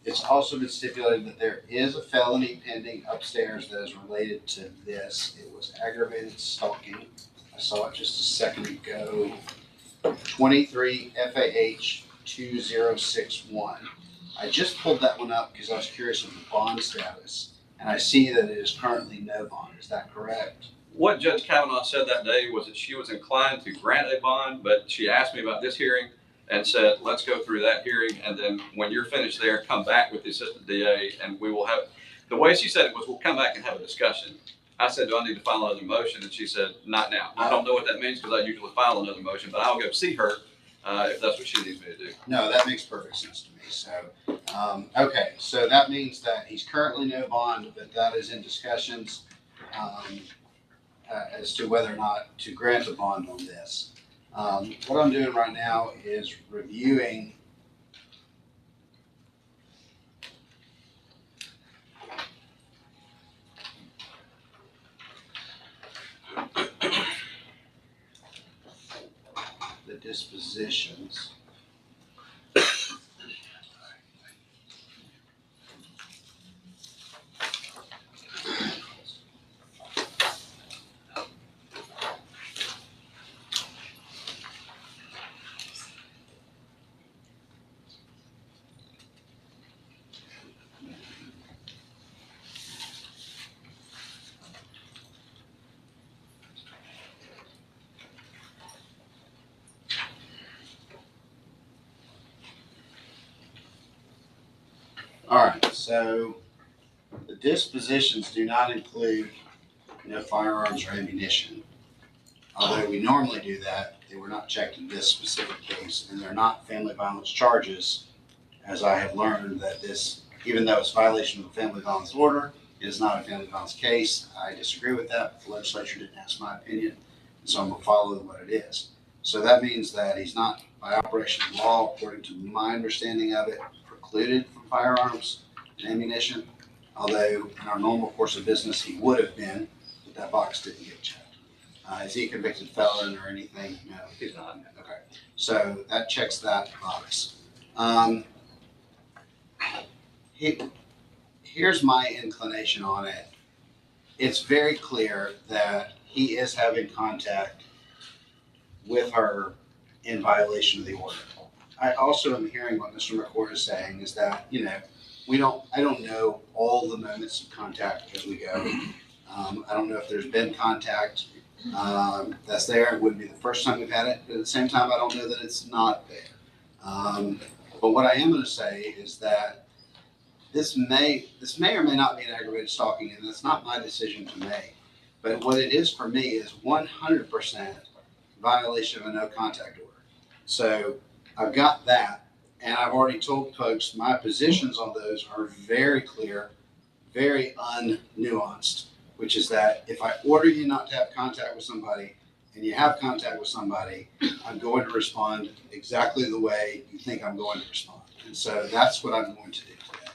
It's also been stipulated that there is a felony pending upstairs that is related to this. It was aggravated stalking. I saw it just a second ago. 23 FAH 2061. I just pulled that one up because I was curious of the bond status, and I see that it is currently no bond. Is that correct? What Judge Kavanaugh said that day was that she was inclined to grant a bond, but she asked me about this hearing and said, let's go through that hearing, and then when you're finished there, come back with the assistant DA, and we will have, the way she said it was, we'll come back and have a discussion. I said, do I need to file another motion? And she said, not now. I don't know what that means because I usually file another motion, but I'll go see her if that's what she needs me to do. No, that makes perfect sense to me. So, okay, so that means that he's currently no bond, but that is in discussions as to whether or not to grant a bond on this. What I'm doing right now is reviewing the dispositions. All right, so the dispositions do not include no firearms or ammunition. Although we normally do that, they were not checked in this specific case, and they're not family violence charges, as I have learned that this, even though it's violation of the family violence order, it is not a family violence case. I disagree with that, but the legislature didn't ask my opinion, and so I'm gonna follow what it is. So that means that he's not, by operation of law, according to my understanding of it, precluded from firearms and ammunition, although in our normal course of business, he would have been, but that box didn't get checked. Is he a convicted felon or anything? No, He's not. okay. So that checks that box. Here's my inclination on it. It's very clear that he is having contact with her in violation of the order. I also am hearing what Mr. McCord is saying is that, you know, I don't know all the moments of contact as we go. I don't know if there's been contact that's there. It wouldn't be the first time we've had it, but at the same time, I don't know that it's not there. But what I am going to say is that this may or may not be an aggravated stalking, and it's not my decision to make. But what it is for me is 100% violation of a no contact order. So I've got that, and I've already told folks my positions on those are very clear, very unnuanced, which is that if I order you not to have contact with somebody and you have contact with somebody, I'm going to respond exactly the way you think I'm going to respond. And so that's what I'm going to do today.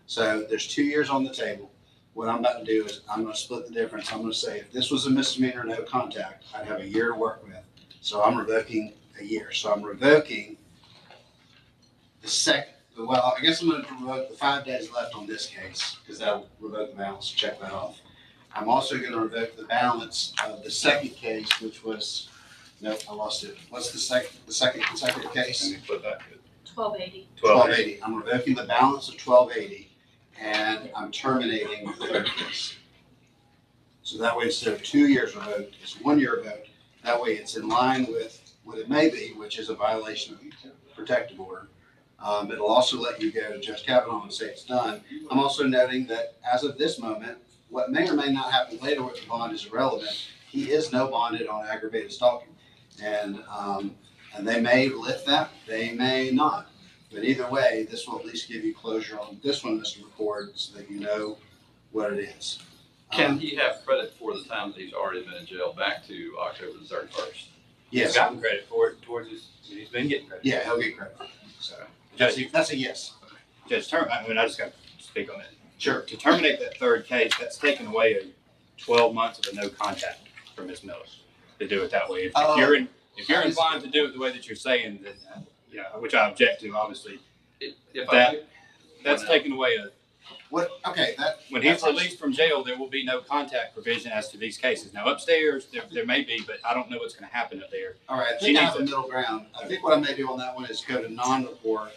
So there's 2 years on the table. What I'm about to do is I'm going to split the difference. I'm going to say if this was a misdemeanor, no contact, I'd have a year to work with. So I'm revoking a year. So I'm revoking the second, well, I guess I'm going to revoke the 5 days left on this case because that'll revoke the balance, check that off. I'm also going to revoke the balance of the second case, which was, nope, I lost it. What's the second consecutive case? And you put that 1280. 1280. I'm revoking the balance of 1280, and I'm terminating the third case. So that way, instead of 2 years revoked, it's 1 year revoked. That way, it's in line with what it may be, which is a violation of the protective order. It'll also let you go to Judge Kavanaugh and say it's done. I'm also noting that as of this moment, what may or may not happen later with the bond is irrelevant. He is no bonded on aggravated stalking. And they may lift that, they may not. But either way, this will at least give you closure on this one, Mr. McCord, so that you know what it is. Can he have credit for the time that he's already been in jail back to October the 31st? He's Yes, gotten credit for it towards his, he's been getting credit. yeah, he'll get credit. So, Judge, that's a yes. Judge, I mean, I just got to speak on it. Sure. To terminate that third case, that's taken away a 12 months of a no contact from Ms. Miller, to do it that way. If you're inclined to do it the way that you're saying, then, you know, which I object to, obviously, If that's taken away when he's that's- released from jail, there will be no contact provision as to these cases. Now upstairs, there may be, but I don't know what's gonna happen up there. All right, I She think I needs have a middle ground. I think what I may do on that one is go to non-report.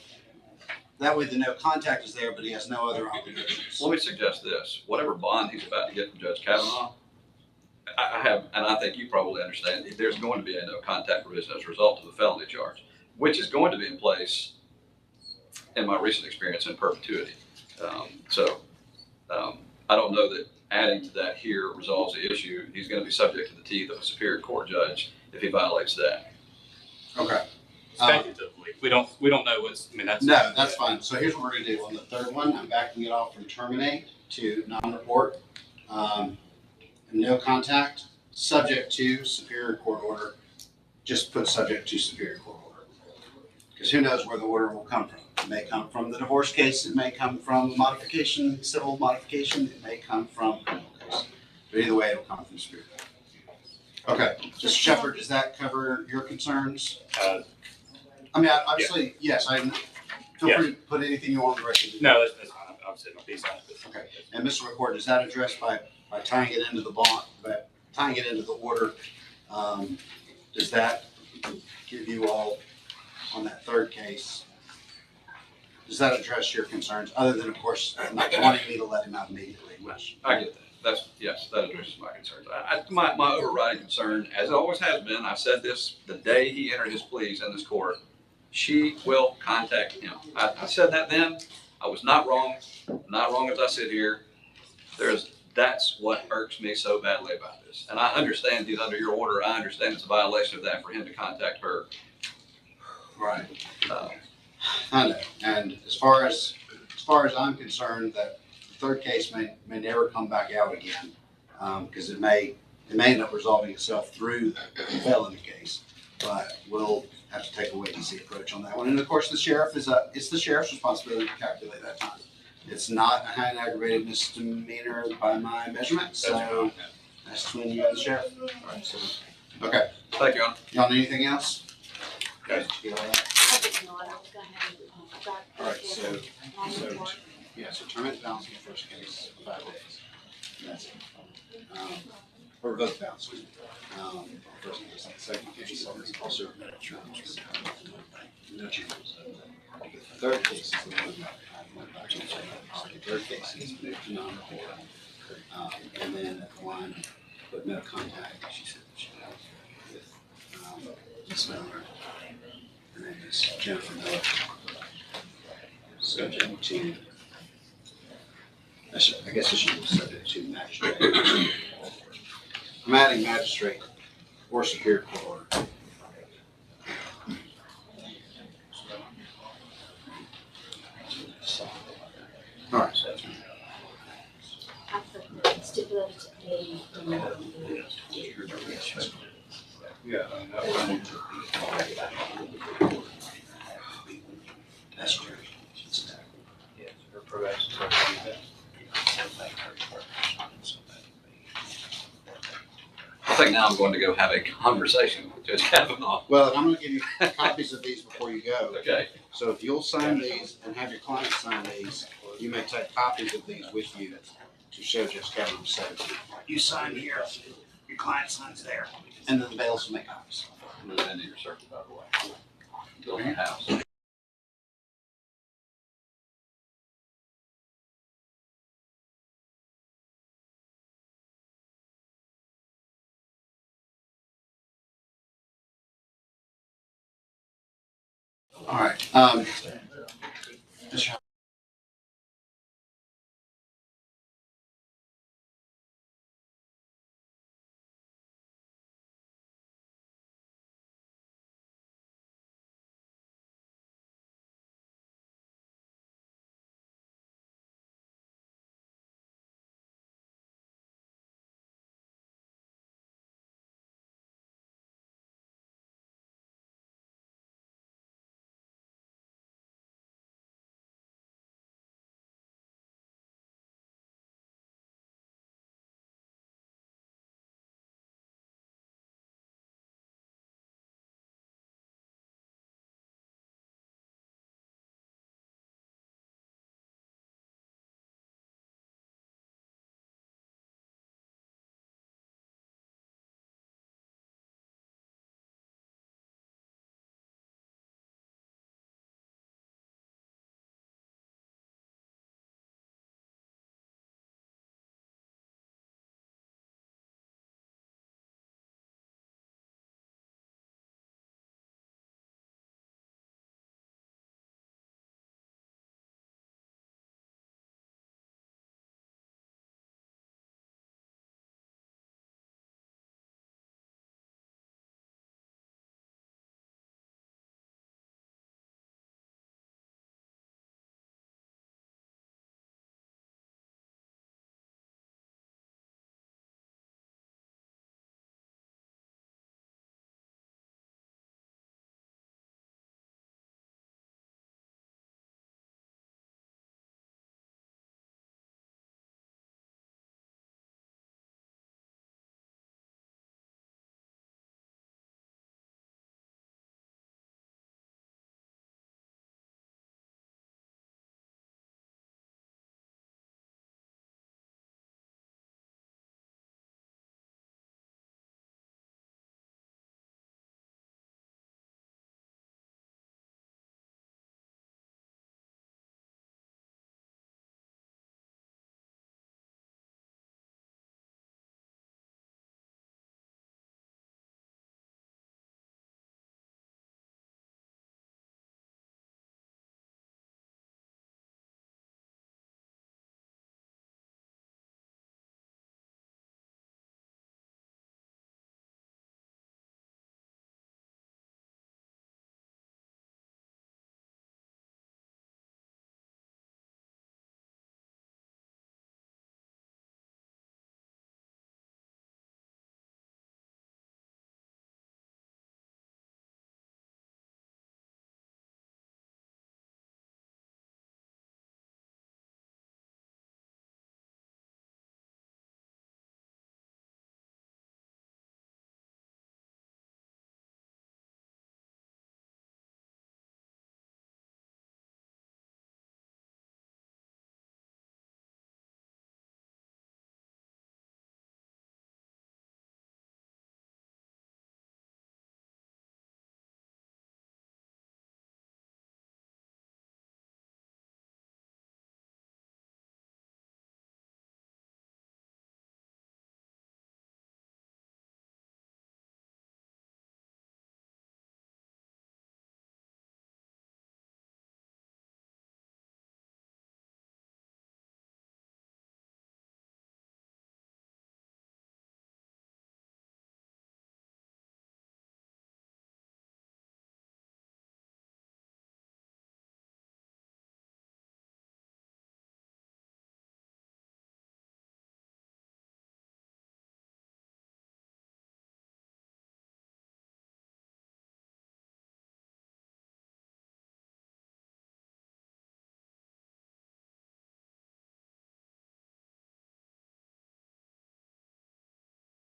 That way the no contact is there, but he has no other obligations. Let me suggest this, whatever bond he's about to get from Judge Kavanaugh, I have, and I think you probably understand, there's going to be a no contact provision as a result of the felony charge, which is going to be in place, in my recent experience, in perpetuity. I don't know that adding to that here resolves the issue. He's going to be subject to the teeth of a Superior Court judge if he violates that. Okay. Speculatively, we don't know what's, I mean, That's fine. So here's what we're gonna do. On the third one, I'm backing it off from terminate to non-report. No contact, subject to Superior Court order. Just put subject to Superior Court order. Because who knows where the order will come from. It may come from the divorce case, it may come from modification, civil modification, it may come from criminal case. But either way, it'll come from Superior Court. Okay, Mr. Shepherd, does that cover your concerns? I mean, obviously, yes, feel free to put anything you want on the record. No, that's fine. I'll say my piece on it. Okay, and Mr. McCord, is that addressed by tying it into the bond, by tying it into the order? Does that give you all, on that third case, does that address your concerns, other than, of course, not wanting me to let him out immediately, which. I get that. Yes, that addresses my concerns. My overriding concern, as it always has been, I said this the day he entered his pleas in this court, she will contact him. I said that then. I was not wrong. Not wrong as I sit here. That's what irks me so badly about this. And I understand he's under your order. I understand it's a violation of that for him to contact her. Right. I know, and as far as I'm concerned, that the third case may never come back out again, because it may end up resolving itself through the felony case, but we'll have to take a wait and see approach on that one. And of course, it's the sheriff's responsibility to calculate that time. It's not a high and aggravated misdemeanor by my measurement, so that's between you and the sheriff. All right, so, okay. Thank you, Your Honor. Y'all need anything else? I didn't know it. I was gonna have it. All right, so terminate balance in the first case, 5 days. And that's it. Or both balances. First case, second case, also no changes. No changes. The third case is the one about changes. The third case is moved to non-report. And then one with no contact, she said that she with Ms. Miller. And then Ms. Jennifer Miller. Subject to, I guess it should be subject to magistrate. I'm adding magistrate or Superior Court order. All right. I put the stipulated date. That's true. Her probation. I think now I'm going to go have a conversation with Judge Kavanaugh. Well, I'm gonna give you copies of these before you go. Okay. So if you'll sign these and have your client sign these, you may take copies of these with you to show Judge Kavanaugh. So you sign here, your client signs there, and then the bailiffs will make copies. Move into your circuit, by the way. Building a house. All right. Mr.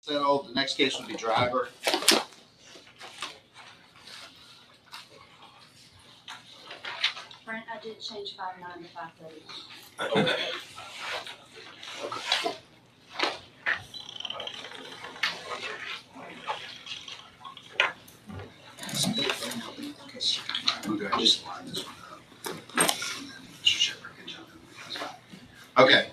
Settled. The next case would be Driver. Brent, I did change 5/9 to 5/30. We'll go just line this one up. And then Mr. Shepherd can jump in when he comes back. Okay,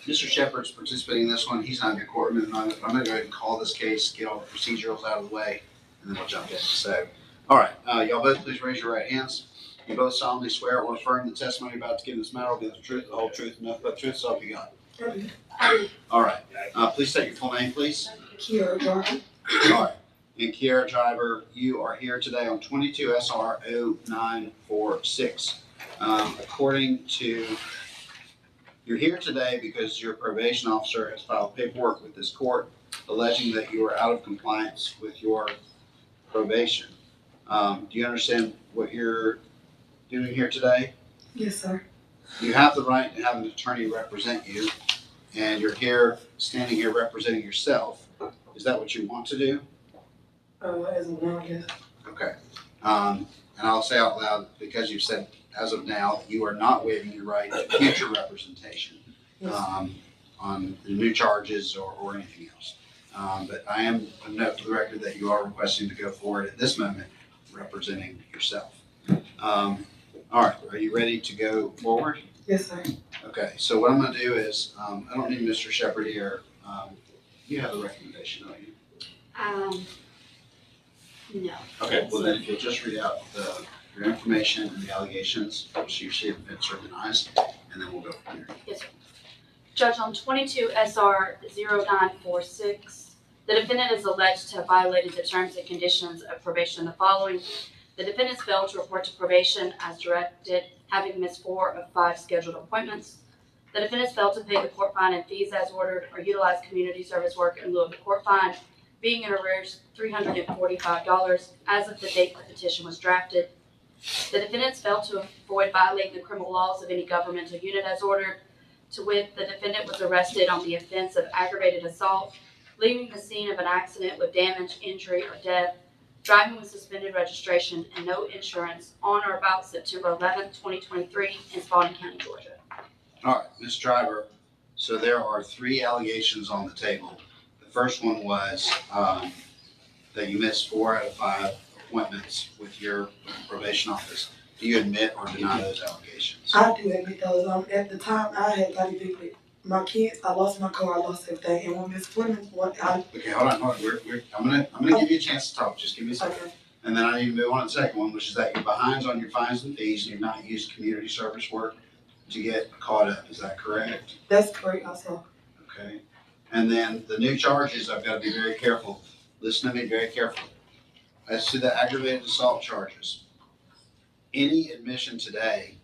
Mr. Shepherd's participating in this one. He's not in your courtroom at the moment. I'm gonna go ahead and call this case, get all the procedurals out of the way, and then we'll jump in. So, all right, y'all both please raise your right hands. You both solemnly swear or affirm the testimony you're about to give in this matter will be the truth, the whole truth, and nothing but the truth, so help you God. All right, please state your full name, please. Kiara Driver. All right. And Kiara Driver, you are here today on 22 SR 0946. According to, you're here today because your probation officer has filed paperwork with this court alleging that you are out of compliance with your probation. Do you understand what you're doing here today? Yes, sir. You have the right to have an attorney represent you, and you're here, standing here representing yourself. Is that what you want to do? As of now, yes. Okay. And I'll say out loud, because you've said as of now, you are not waiving your right to future representation on the new charges or anything else. But I am a note for the record that you are requesting to go forward at this moment representing yourself. All right, are you ready to go forward? Yes, sir. Okay, so what I'm gonna do is, I don't need Mr. Shepherd here. You have a recommendation, don't you? No. Okay, well then if you'll just read out your information and the allegations, which you see if it's organized, and then we'll go from there. Yes, sir. Judge, on 22 SR 0946, the defendant is alleged to have violated the terms and conditions of probation in the following. The defendants failed to report to probation as directed, having missed 4 of 5 scheduled appointments. The defendants failed to pay the court fine and fees as ordered or utilize community service work in lieu of the court fine, being in arrears $345 as of the date the petition was drafted. The defendants failed to avoid violating the criminal laws of any governmental unit as ordered. To wit, the defendant was arrested on the offense of aggravated assault, leaving the scene of an accident with damage, injury, or death, driving with suspended registration and no insurance on or about September 11th, 2023 in Spalding County, Georgia. All right, Ms. Driver, so there are 3 allegations on the table. The first one was that you missed 4 out of 5 appointments with your probation office. Do you admit or deny those allegations? I do admit those. At the time, I had got evicted. My kids, I lost my car, I lost everything. And when Miss Fleming, Okay, hold on. I'm gonna give you a chance to talk. Just give me a second. Okay. And then I need to move on to the second one, which is that you're behind on your fines and fees, and you've not used community service work to get caught up. Is that correct? That's correct, also. Okay. And then the new charges, I've got to be very careful. Listen to me very carefully. As to the aggravated assault charges, any admission today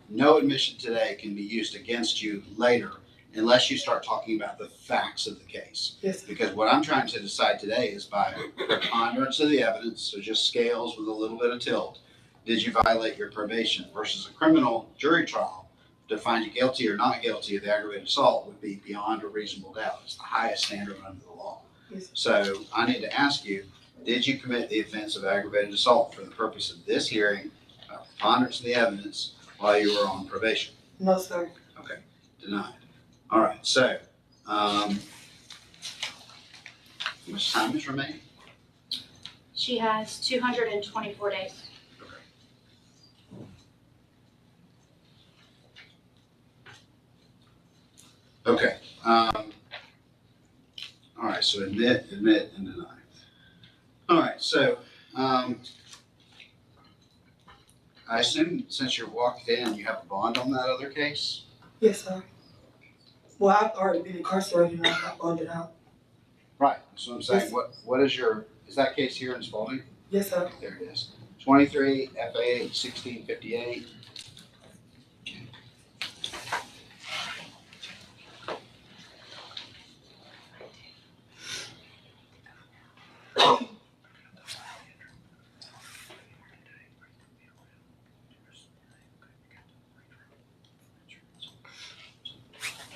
no admission today can be used against you later unless you start talking about the facts of the case. Yes, sir. Because what I'm trying to decide today is by preponderance of the evidence, so just scales with a little bit of tilt, did you violate your probation versus a criminal jury trial to find you guilty or not guilty of the aggravated assault would be beyond a reasonable doubt. It's the highest standard under the law. Yes. So I need to ask you, did you commit the offense of aggravated assault for the purpose of this hearing, preponderance of the evidence, while you were on probation? No, sir. Okay, denied. All right, so, how much time is remaining? She has 224 days. Okay, all right, so admit, and deny. All right, so, I assume since you're walked in, you have a bond on that other case? Yes, sir. Well, I've already been incarcerated and I got bonded out. Right, so I'm saying, Yes. what is is that case here in Spalding? Yes, sir. There it is. 23 FA 1658.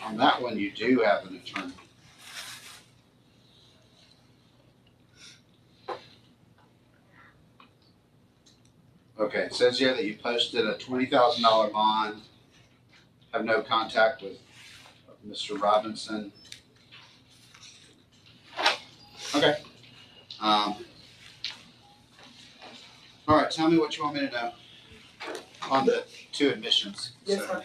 On that one, you do have an attorney. Okay, it says here that you posted a $20,000 bond, have no contact with Mr. Robinson. Okay. All right, tell me what you want me to know on the two admissions. Yes, sir.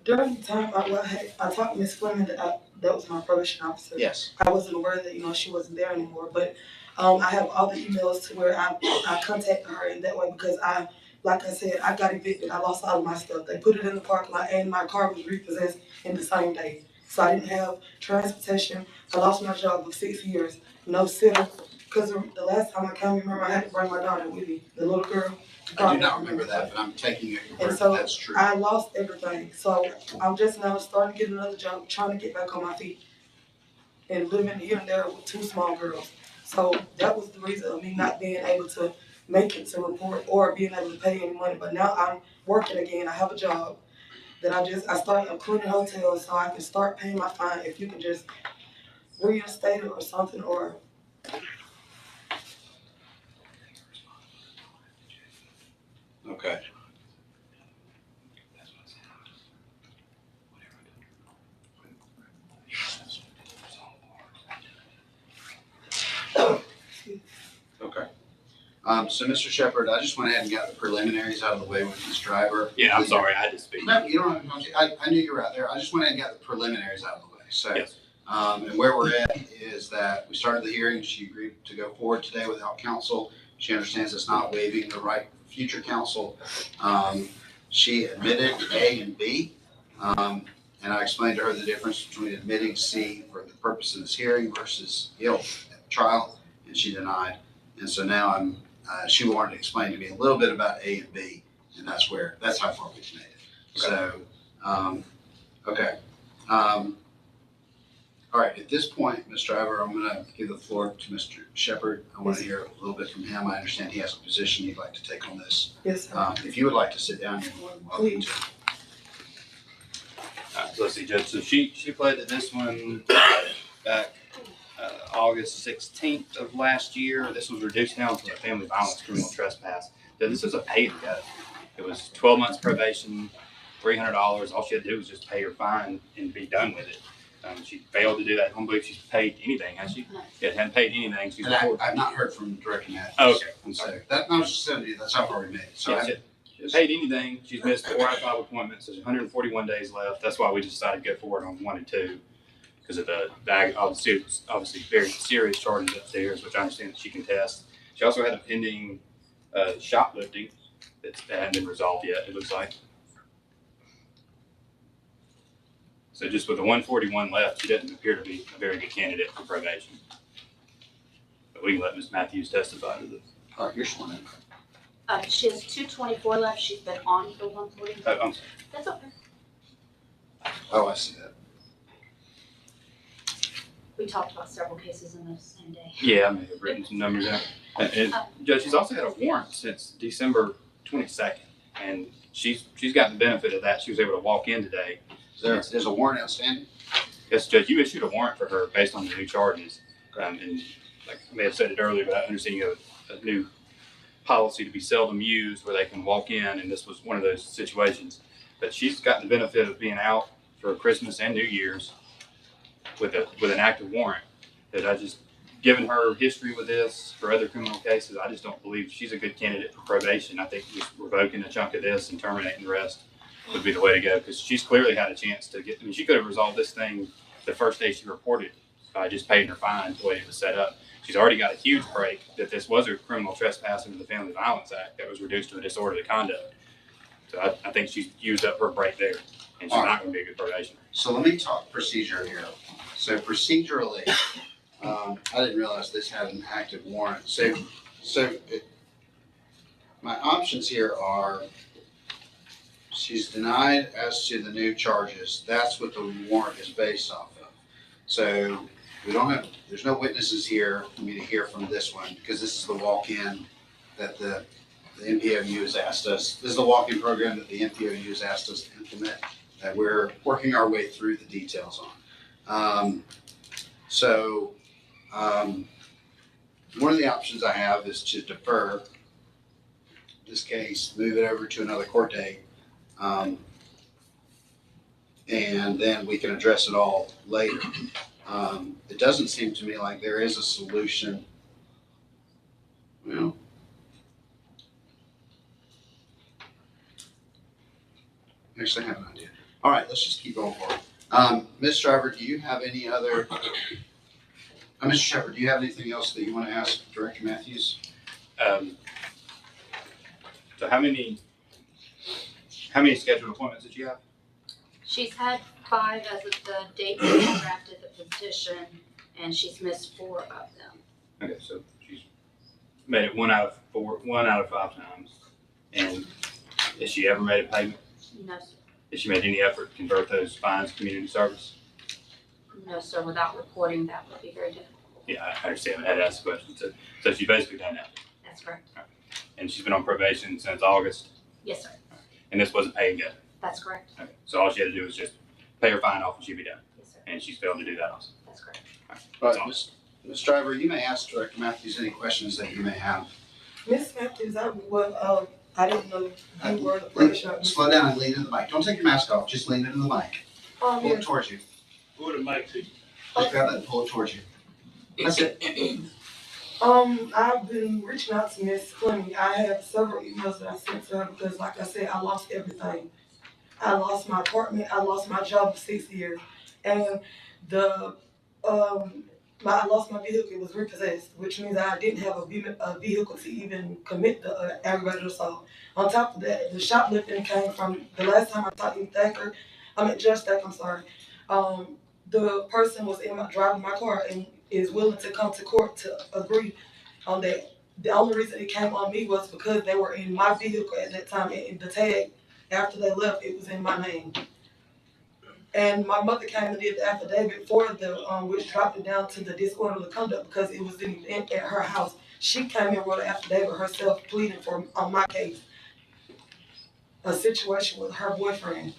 During the time I talked to Miss Fleming that was my probation officer. Yes. I wasn't aware that, she wasn't there anymore, but, I have all the emails to where I contacted her in that way because like I said, I got evicted. I lost all of my stuff. They put it in the parking lot and my car was repossessed in the same day. So I didn't have transportation. I lost my job for 6 years, no sitter. Because the last time I came, remember I had to bring my daughter with me, the little girl. I do not remember that, but I'm taking it your word And so that's true. I lost everything. So I'm just now starting to get another job, trying to get back on my feet. And living here and there with 2 small girls. So that was the reason of me not being able to make it to report or being able to pay any money. But now I'm working again. I have a job that I'm cleaning hotels so I can start paying my fine. If you can just reinstate it or something or. Okay. Okay. So Mr. Shepherd, I just went ahead and got the preliminaries out of the way with this driver. Yeah, I'm sorry, I had to speak. No, you don't have to. I knew you were out there. I just went ahead and got the preliminaries out of the way. So, Yes. And where we're at is that we started the hearing. She agreed to go forward today without counsel. She understands it's not waiving the right for future counsel. She admitted A and B. And I explained to her the difference between admitting C for the purpose of this hearing versus guilt at trial, and she denied. And so now she wanted to explain to me a little bit about A and B, and that's how far we've made it. So, okay. All right, at this point, Ms. Driver, I'm gonna give the floor to Mr. Shepherd. I want to hear a little bit from him. I understand he has a position he'd like to take on this. Yes, sir. If you would like to sit down, you're more than welcome to. Let's see, Judge, so she pled to this one back August 16th of last year. This was reduced down to a family violence criminal trespass. So this was a pay to go. It was 12 months probation, $300. All she had to do was just pay her fine and be done with it. She failed to do that. I don't believe she's paid anything, has she? No. Yeah, hadn't paid anything. She's And I've not heard from Director Matthews. Oh, okay, I'm sorry. So that, no, just send you, that's how far we made it. So Yeah, she hasn't paid anything. She's missed 4 out of 5 appointments. There's 141 days left. That's why we decided to go forward on 1 and 2 because of the obviously very serious charges upstairs, which I understand that she can test. She also had a pending shoplifting that hadn't been resolved yet, it looks like. So just with the 141 left, she doesn't appear to be a very good candidate for probation. But we can let Ms. Matthews testify to this. All right, you're sworn in. She has 224 left. She's been on for 140. I'm sorry. That's okay. Oh, I see that. We talked about several cases in the same day. Yeah, I may have written some numbers down. And Judge, she's also had a warrant since December 22nd, and she's gotten the benefit of that. She was able to walk in today. There's a warrant outstanding? Yes, Judge, you issued a warrant for her based on the new charges. And like I may have said it earlier, but I understand you have a new policy to be seldom used where they can walk in, and this was one of those situations. But she's gotten the benefit of being out for Christmas and New Year's with an active warrant. That I just, given her history with this for other criminal cases, I just don't believe she's a good candidate for probation. I think just revoking a chunk of this and terminating the rest would be the way to go, because she's clearly had a chance to get, I mean, she could have resolved this thing the first day she reported by just paying her fine the way it was set up. She's already got a huge break that this was a criminal trespass under the Family Violence Act that was reduced to a disorderly conduct. So I think she's used up her break there, and she's not going to be a good probationer. So let me talk procedure here. So procedurally, I didn't realize this had an active warrant. My options here are she's denied as to the new charges. That's what the warrant is based off of. So there's no witnesses here for me to hear from this one, because this is the walk-in that the MPOU has asked us. This is the walk-in program that the MPOU has asked us to implement, that we're working our way through the details on. One of the options I have is to defer this case, move it over to another court date. And then we can address it all later. It doesn't seem to me like there is a solution. Well, actually, I have an idea. All right, let's just keep going forward. Ms. Driver, do you have any other, Mr. Shepherd, do you have anything else that you want to ask Director Matthews? So how many scheduled appointments did you have? She's had 5 as of the date that we drafted the petition, and she's missed 4 of them. Okay, so she's made it 1 out of 5 times. And has she ever made a payment? No, sir. Has she made any effort to convert those fines to community service? No, sir. Without reporting, that would be very difficult. Yeah, I understand. I had to ask the question. So she's basically done that. That's correct. And she's been on probation since August? Yes, sir. And this wasn't paid yet? That's correct. Okay, so all she had to do was just pay her fine off and she'd be done. Yes, sir. And she's failed to do that also. That's correct. All right, Ms. Driver, you may ask Director Matthews any questions that you may have. Miss Matthews, I didn't know you were the pressure. Slow down and lean into the mic. Don't take your mask off, just lean into the mic. Pull it towards you. Who the mic to? Just grab it and pull it towards you. That's it. I've been reaching out to Miss Fleming. I have several emails that I sent to her because, like I said, I lost everything. I lost my apartment. I lost my job for 6 years, and I lost my vehicle. It was repossessed, which means I didn't have a vehicle to even commit the aggravated assault. On top of that, the shoplifting came from the last time I talked to Judge Thacker. I'm sorry. The person was driving my car and is willing to come to court to agree on that. The only reason it came on me was because they were in my vehicle at that time, and the tag, after they left, it was in my name. And my mother came and did the affidavit for which dropped it down to the disorderly conduct because it was at her house. She came and wrote an affidavit herself pleading on my case, a situation with her boyfriend.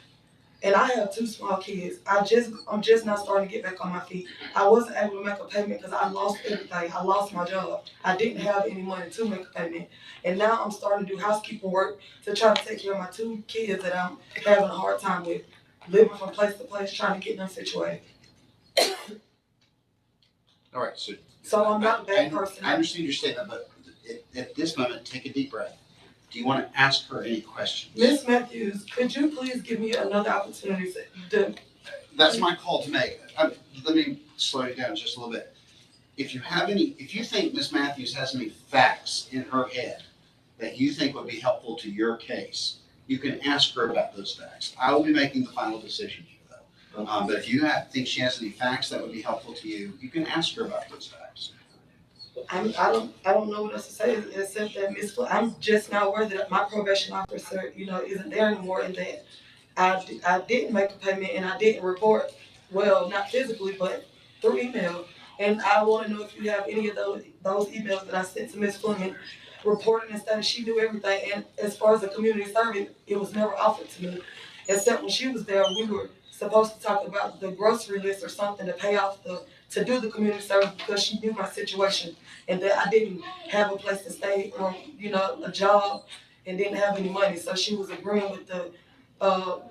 And I have 2 small kids. I'm just now starting to get back on my feet. I wasn't able to make a payment because I lost everything. I lost my job. I didn't have any money to make a payment. And now I'm starting to do housekeeping work to try to take care of my 2 kids that I'm having a hard time with, living from place to place, trying to get them situated. All right, So I'm not a bad person. I understand your statement, but at this moment, take a deep breath. Do you want to ask her any questions? Miss Matthews, could you please give me another opportunity to? That's my call to make. Let me slow you down just a little bit. If you think Miss Matthews has any facts in her head that you think would be helpful to your case, you can ask her about those facts. I will be making the final decision here, though. But if you think she has any facts that would be helpful to you, you can ask her about those facts. I don't know what else to say except that I'm just now aware that my probation officer, isn't there anymore, and that I didn't make a payment and I didn't report, well, not physically, but through email. And I want to know if you have any of those emails that I sent to Ms. Fleming reporting and saying she knew everything. And as far as the community service, it was never offered to me, except when she was there, we were supposed to talk about the grocery list or something to pay off to do the community service because she knew my situation and that I didn't have a place to stay or, a job and didn't have any money. So she was agreeing with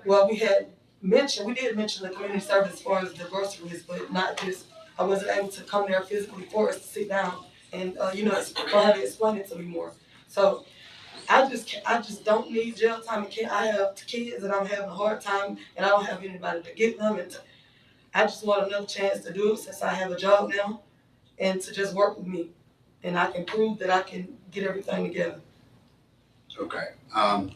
we did mention the community service as far as the grocery list, but not just, I wasn't able to come there physically for us to sit down and, for her to explain it to me more. So I just don't need jail time. I have kids and I'm having a hard time and I don't have anybody to get them. And I just want another chance to do it since I have a job now and to just work with me. And I can prove that I can get everything together. Okay. I'm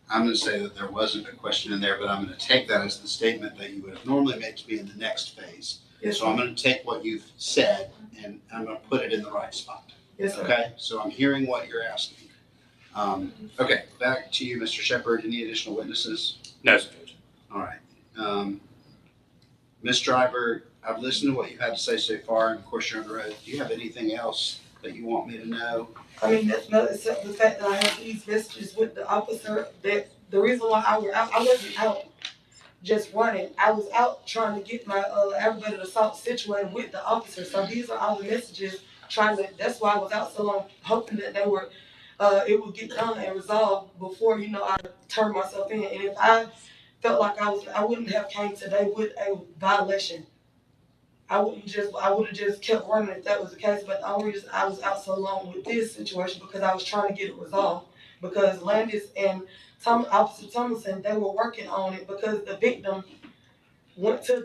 going to say that there wasn't a question in there, but I'm going to take that as the statement that you would have normally made to me in the next phase. Yes, so I'm going to take what you've said and I'm going to put it in the right spot. Yes, sir. Okay? So I'm hearing what you're asking. Okay, back to you, Mr. Shepherd. Any additional witnesses? No, sir. All right. Ms. Driver, I've listened to what you had to say so far, and of course you're on the road. Do you have anything else that you want me to know? I mean, that's not except the fact that I have these messages with the officer that the reason why I wasn't out just running. I was out trying to get my aggravated assault situated with the officer. So these are all the messages that's why I was out so long, hoping that they were it would get done and resolved before, I turned myself in. And if I felt like I wouldn't have came today with a violation. I would have just kept running if that was the case. But the only reason I was out so long with this situation because I was trying to get it resolved. Because Landis and Officer Thomason, they were working on it because the victim went to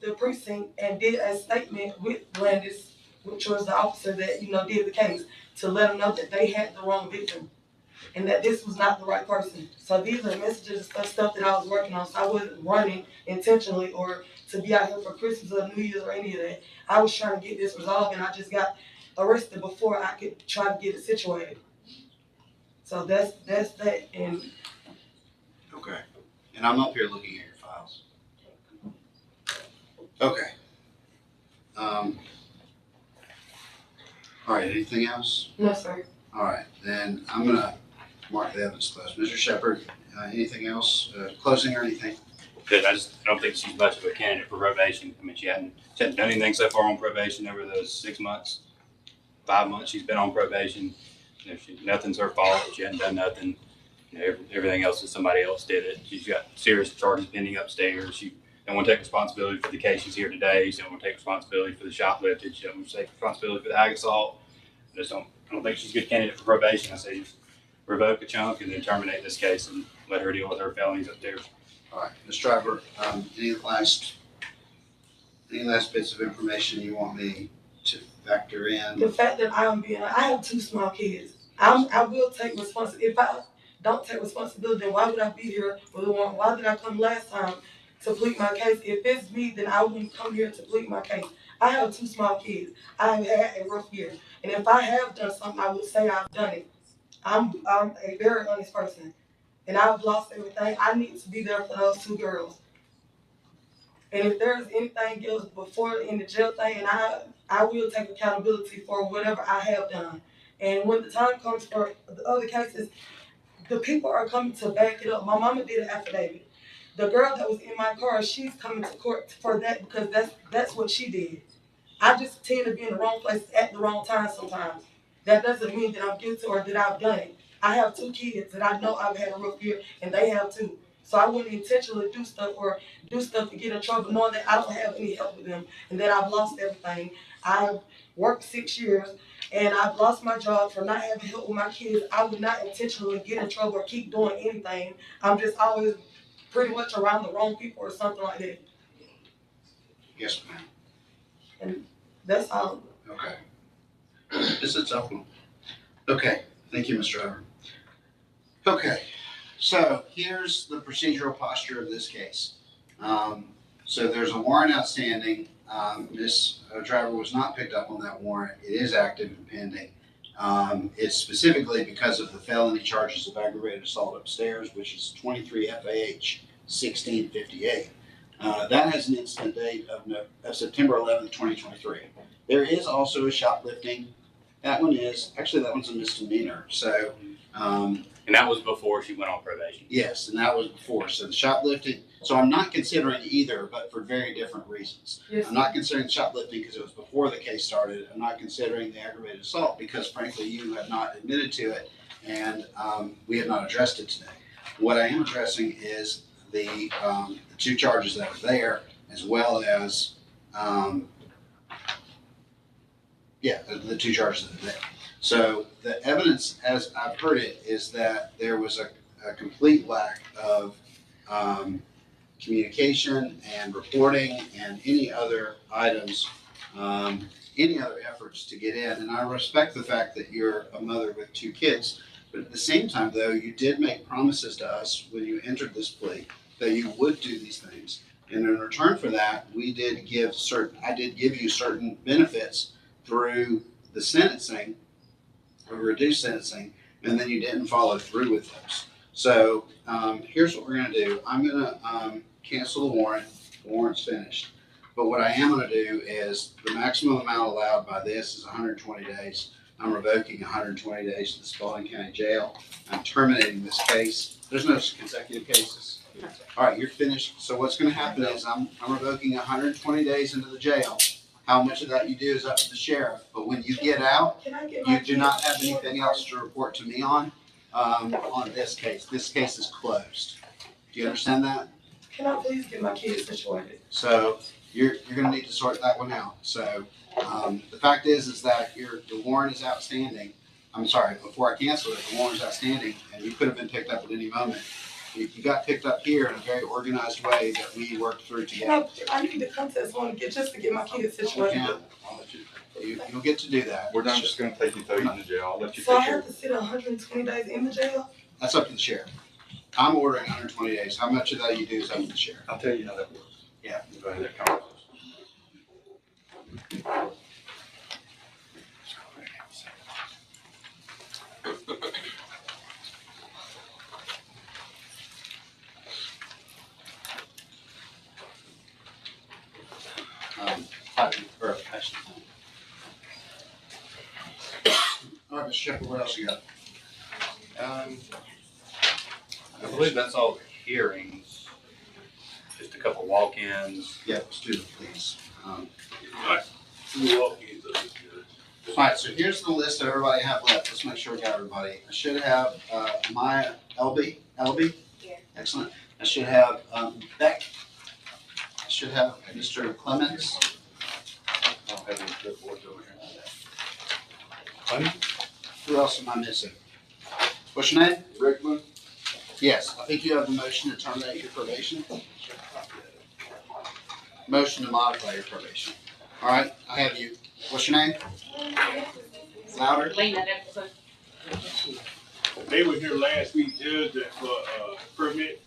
the precinct and did a statement with Landis, which was the officer that, did the case, to let them know that they had the wrong victim and that this was not the right person. So these are messages and stuff that I was working on. So I wasn't running intentionally or to be out here for Christmas or New Year's or any of that. I was trying to get this resolved and I just got arrested before I could try to get it situated. So that's that. And Okay. And I'm up here looking at your files. Okay. All right, anything else? no, sir. All right, then I'm gonna mark the evidence closed. Mr. Shepherd, anything else, closing or anything? Good. I don't think she's much of a candidate for probation. I mean, she hadn't done anything so far on probation over those 6 months, 5 months she's been on probation. Nothing's her fault. She hadn't done nothing. Everything else is somebody else did it. She's got serious charges pending upstairs. She don't want to take responsibility for the case she's here today. She don't want to take responsibility for the shoplifting. She don't want to take responsibility for the ag assault. I don't think she's a good candidate for probation. I say just revoke a chunk and then terminate this case and let her deal with her felonies upstairs. All right, Ms. Driver, any last bits of information you want me to factor in? The fact that I have 2 small kids. I will take responsibility. If I don't take responsibility, then why would I be here with the warrant? Why did I come last time to plead my case? If it's me, then I wouldn't come here to plead my case. I have 2 small kids. I have had a rough year. And if I have done something, I would say I've done it. I'm a very honest person. And I've lost everything. I need to be there for those 2 girls. And if there's anything else before in the jail thing, and I will take accountability for whatever I have done. And when the time comes for the other cases, the people are coming to back it up. My mama did an affidavit. The girl that was in my car, she's coming to court for that because that's what she did. I just tend to be in the wrong place at the wrong time sometimes. That doesn't mean that I'm guilty or that I've done it. I have 2 kids that I know I've had a rough year, and they have too. So I wouldn't intentionally do stuff to get in trouble, knowing that I don't have any help with them and that I've lost everything. I've worked 6 years and I've lost my job for not having help with my kids. I would not intentionally get in trouble or keep doing anything. I'm just always pretty much around the wrong people or something like that. Yes, ma'am. And that's all. Okay. This is a tough one. Okay, thank you, Mr. Driver. Okay, so here's the procedural posture of this case. So there's a warrant outstanding. Ms. Driver was not picked up on that warrant. It is active and pending. It's specifically because of the felony charges of aggravated assault upstairs, which is 23 FAH 1658. That has an incident date of September 11th, 2023. There is also a shoplifting. That one's a misdemeanor. So, And that was before she went on probation. yes, and that was before. So the shoplifting, so I'm not considering either, but for very different reasons. Yes. I'm not considering shoplifting because it was before the case started. I'm not considering the aggravated assault because frankly, you have not admitted to it and we have not addressed it today. What I am addressing is the 2 charges that are there as well as, the 2 charges that are there. So the evidence, as I've heard it, is that there was a complete lack of communication and reporting and any other items, any other efforts to get in. And I respect the fact that you're a mother with 2 kids, but at the same time, though, you did make promises to us when you entered this plea that you would do these things. And in return for that, I did give you certain benefits through the sentencing, or reduced sentencing, and then you didn't follow through with those. So here's what we're gonna do. I'm gonna cancel the warrant. The warrant's finished. But what I am gonna do is the maximum amount allowed by this is 120 days. I'm revoking 120 days to the Spalding County Jail. I'm terminating this case. There's no consecutive cases. All right, you're finished. So what's gonna happen is I'm revoking 120 days into the jail. How much of that you do is up to the sheriff, but when you get out, Can I get my you do not have kids anything else to report to me on this case. This case is closed. Do you understand that? Can I please get my kids situated? So you're gonna need to sort that one out. So, the fact is that the warrant is outstanding. I'm sorry, before I cancel it, the warrant is outstanding and you could have been picked up at any moment. You got picked up here in a very organized way that we worked through together. I need to come to this one just to get my kids You situated. can, you'll get to do that. We're not just gonna take you through to jail. I'll let you So I take care have to sit 120 days in the jail? That's up to the sheriff. I'm ordering 120 days. How much of that you do is up to the sheriff. I'll tell you how that works. Yeah. Go ahead, come on. All right, Mr. Shepherd, what else you got? I believe that's all the hearings. Just a couple walk-ins. Yeah, let's do it, please. All Walk-ins are good. right, so here's the list that everybody have left. Let's make sure we got everybody. I should have Maya Elby. Here. Excellent. I should have Beck. I should have Mr. Clemens. I don't have any clipboards over here. Who else am I missing? What's your name? Rickman? Yes, I think you have the motion to terminate your probation. Motion to modify your probation. All right, I have you. What's your name? Louder. Lena Nicholson. They were here last week, Judge, for, permit.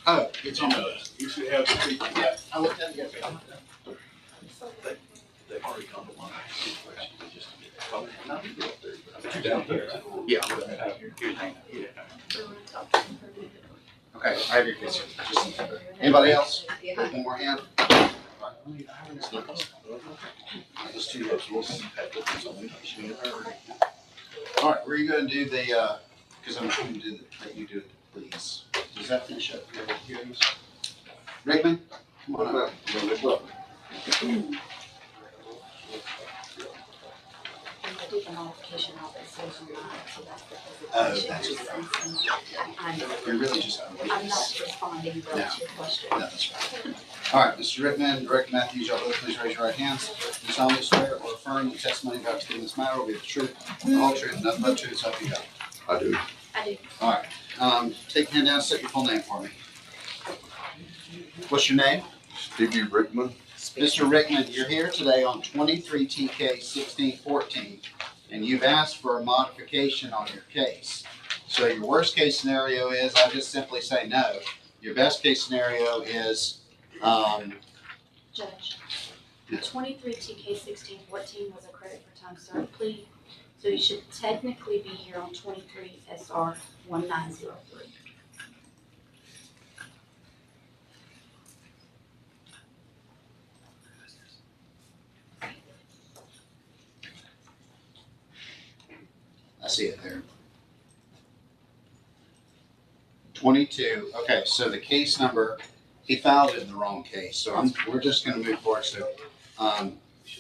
Oh, it's on the list. You should have the people. Yeah, I looked at it yesterday. They've already come to mind. Yeah. Okay, I have your case. Just- Anybody else? One more hand? Let's do that. All right, we're gonna do the, because I'm going to do let you do it, please. Does that finish up your hearings? Rickman, come on up. I did the modification of it, so it's not, so that's the. Oh, that's You're really just. I'm not responding though to your question. No, that's right. All right, Mr. Rickman, Director Matthews, y'all both please raise your right hands. You solemnly swear or affirm the testimony about to give in this matter will be the truth, the whole truth, nothing but the truth, so help you God. I do. I do. All right, take your hand down, set your full name for me. What's your name? Stevie Rickman. Mr. Rickman, you're here today on 23 TK 1614, and you've asked for a modification on your case. So your worst case scenario is, I just simply say no. Your best case scenario is, Judge, Yes. 23 TK 1614 was a credit for time served plea, so you should technically be here on 23 SR 1903. I see it there. 22, okay, so the case number, he filed it in the wrong case, so we're just gonna move forward, so,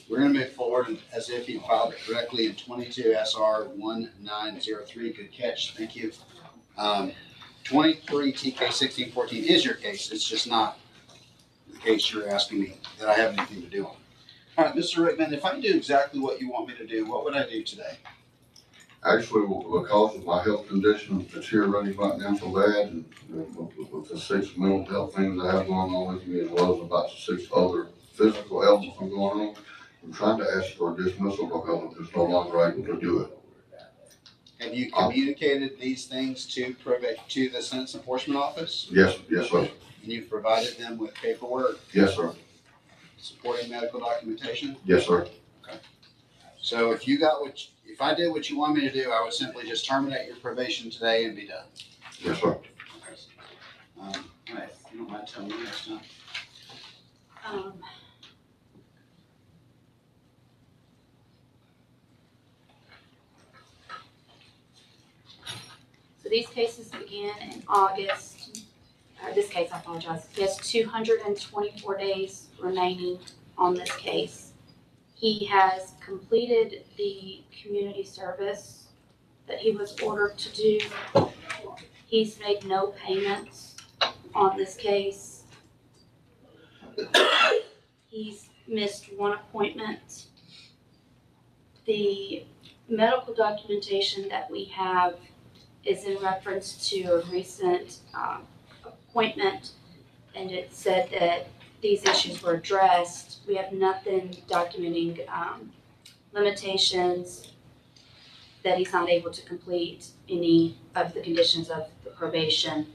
we're gonna move forward as if he filed it correctly in 22 SR 1903, good catch, thank you. 23 TK 1614 is your case, it's just not the case you're asking me that I have anything to do on. All right, Mr. Rickman, if I do exactly what you want me to do, what would I do today? Actually, because of my health condition, it's here running right now so bad, and with the 6 mental health things I have going on with me, as well as about 6 other physical ailments I'm going on, I'm trying to ask for a dismissal because I'm just no longer able to do it. Have you communicated these things to the Sentence Enforcement Office? Yes, sir. And you've provided them with paperwork, Yes, sir. supporting medical documentation? Yes, sir. So if I did what you want me to do, I would simply just terminate your probation today and be done. Yes, sir. All right, you don't mind telling me next time? So these cases began in August, this case, I apologize, he has 224 days remaining on this case. He has completed the community service that he was ordered to do. He's made no payments on this case. He's missed one appointment. The medical documentation that we have is in reference to a recent appointment, and it said that these issues were addressed. We have nothing documenting limitations, that he's not able to complete any of the conditions of the probation.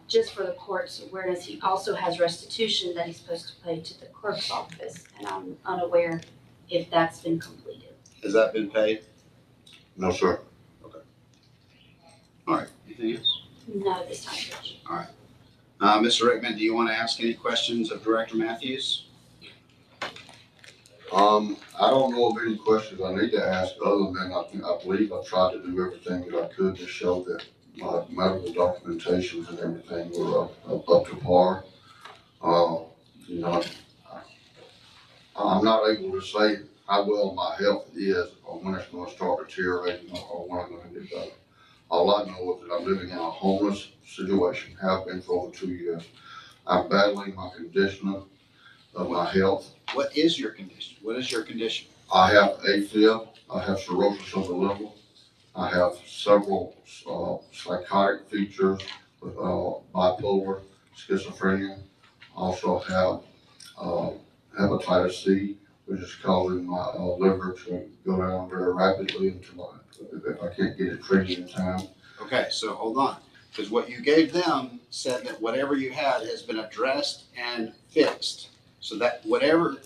Just for the court's awareness, he also has restitution that he's supposed to pay to the clerk's office, and I'm unaware if that's been completed. Has that been paid? No, sir. All right, anything else? Not at this time, Judge. All right. Mr. Rickman, do you want to ask any questions of Director Matthews? I don't know of any questions I need to ask other than I believe I tried to do everything that I could to show that my medical documentations and everything were up to par. You know, I'm not able to say how well my health is or when it's going to start deteriorating or when I'm going to get better. All I know is that I'm living in a homeless situation, have been for over 2 years. I'm battling my condition of my health. What is your condition? What is your condition? I have AFib, I have cirrhosis of the liver, I have several psychotic features with bipolar, schizophrenia. I also have hepatitis C, which is causing my liver to go down very rapidly until if I can't get it treated in time. Okay, so hold on, because what you gave them said that whatever you had has been addressed and fixed. So that whatever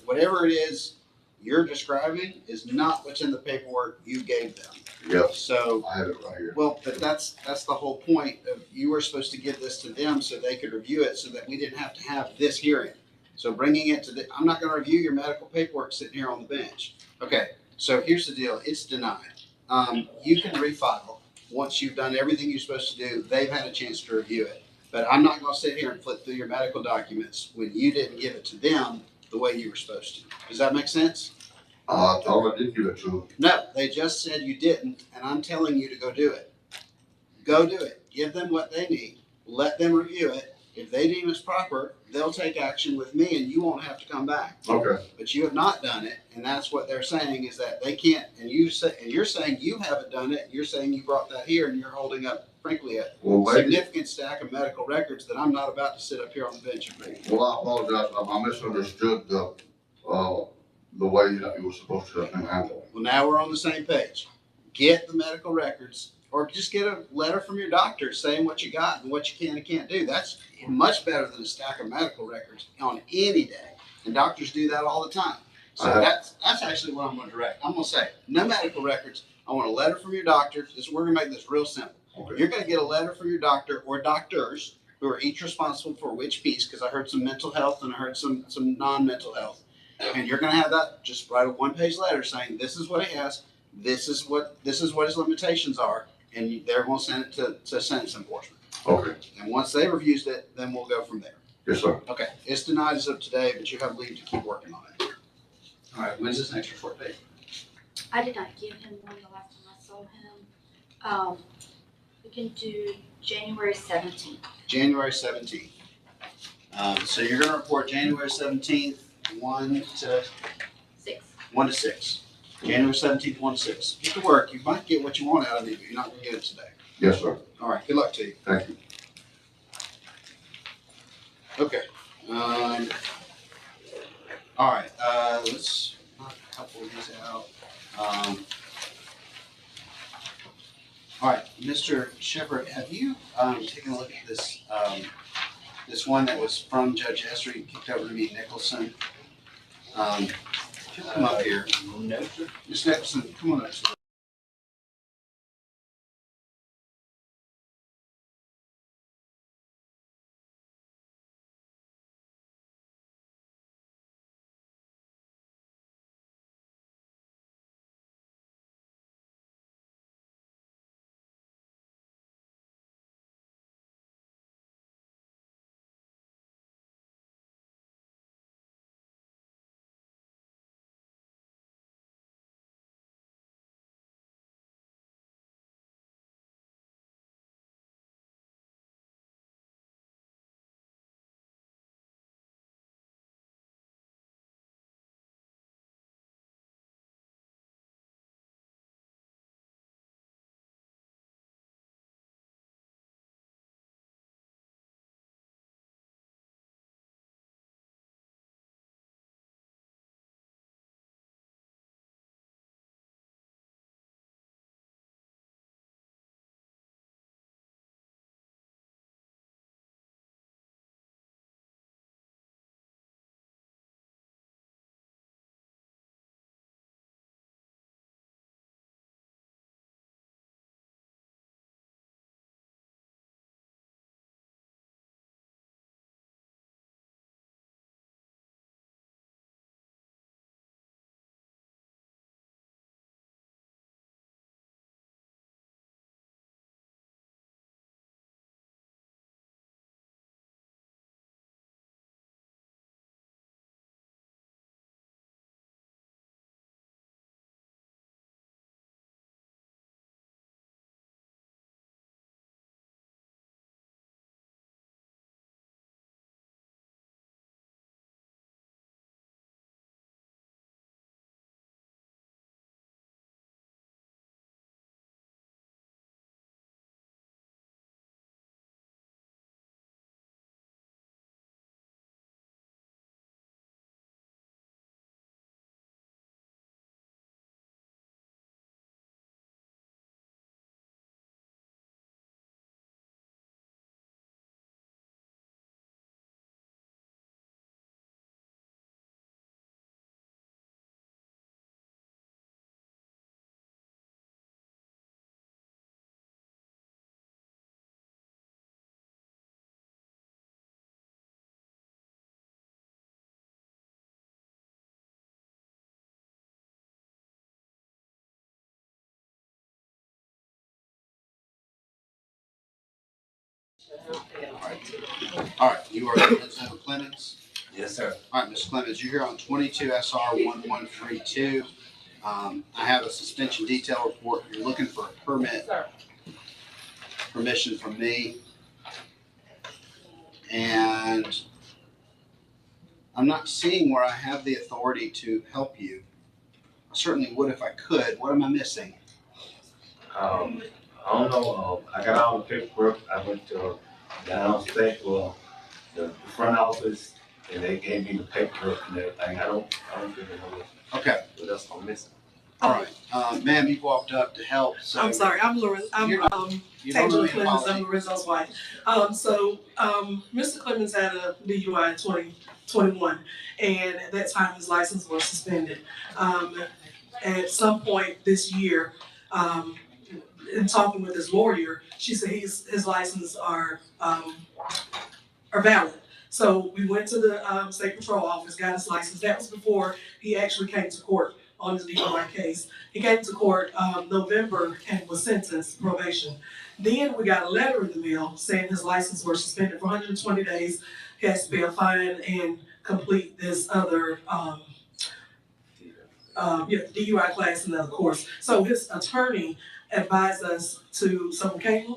it is you're describing is not what's in the paperwork you gave them. Yep. So I have it right here. well, but that's the whole point of you were supposed to give this to them so they could review it so that we didn't have to have this hearing. So bringing it to I'm not going to review your medical paperwork sitting here on the bench. Okay, so here's the deal. It's denied. You can refile once you've done everything you're supposed to do. They've had a chance to review it. But I'm not going to sit here and flip through your medical documents when you didn't give it to them the way you were supposed to. Does that make sense? I thought I did give it to them. No, they just said you didn't, and I'm telling you to go do it. Go do it. Give them what they need. Let them review it. If they deem it's proper, they'll take action with me and you won't have to come back. Okay. But you have not done it, and that's what they're saying is that they can't, and you're saying you haven't done it, you're saying you brought that here and you're holding up, frankly, a significant stack of medical records that I'm not about to sit up here on the bench and read. Well, I apologize. I misunderstood the way that it was supposed to have been handled. Well, now we're on the same page. Get the medical records, or just get a letter from your doctor saying what you got and what you can and can't do. That's much better than a stack of medical records on any day. And doctors do that all the time. So that's actually what I'm going to direct. I'm going to say, no medical records. I want a letter from your doctor. We're going to make this real simple. Okay. You're going to get a letter from your doctor or doctors who are each responsible for which piece, because I heard some mental health and I heard some non-mental health. And you're going to have that, just write a one-page letter saying, this is what he has, this is what his limitations are, and they're going to send it to sentence enforcement. Okay. And once they've reviewed it, then we'll go from there. Yes, sir. Okay. It's denied as of today, but you have leave to keep working on it. All right. When's this next report date? I did not give him one the last time I saw him. We can do January 17th. January 17th. So you're going to report January 17th, 1 to 6. January 17th, 1 to 6. Get to work. You might get what you want out of me, but you're not going to get it today. Yes, sir. All right. Good luck to you. Thank you. Okay. All right. Let's knock a couple of these out. All right, Mr. Shepherd, have you taken a look at this this one that was from Judge Esser, kicked over to me, Nicholson? If you'll come up here. No, sir. Ms. Nicholson, come on up, sir. All right, you are Ms. Clemens? Yes, sir. All right, Ms. Clemens, you're here on 22 SR 1132. I have a suspension detail report. You're looking for a permission from me. And I'm not seeing where I have the authority to help you. I certainly would if I could. What am I missing? I don't know. I got all the paperwork. I went to downstate, well, the front office, and they gave me the paperwork and everything. I don't really know Okay. what else I'm missing. All right. Ma'am, you walked up to help. So I'm sorry, I'm Lorenz, you don't Tangela owe me an Clemens, apology. I'm Lorenzo's wife. Mr. Clemens had a DUI in 2021, and at that time his license was suspended. At some point this year, in talking with his lawyer, she said his license are valid. So we went to the state patrol office, got his license. That was before he actually came to court on his DUI case. He came to court November and was sentenced probation. Then we got a letter in the mail saying his license was suspended for 120 days. He has to pay a fine and complete this other DUI class, another course. So his attorney advised us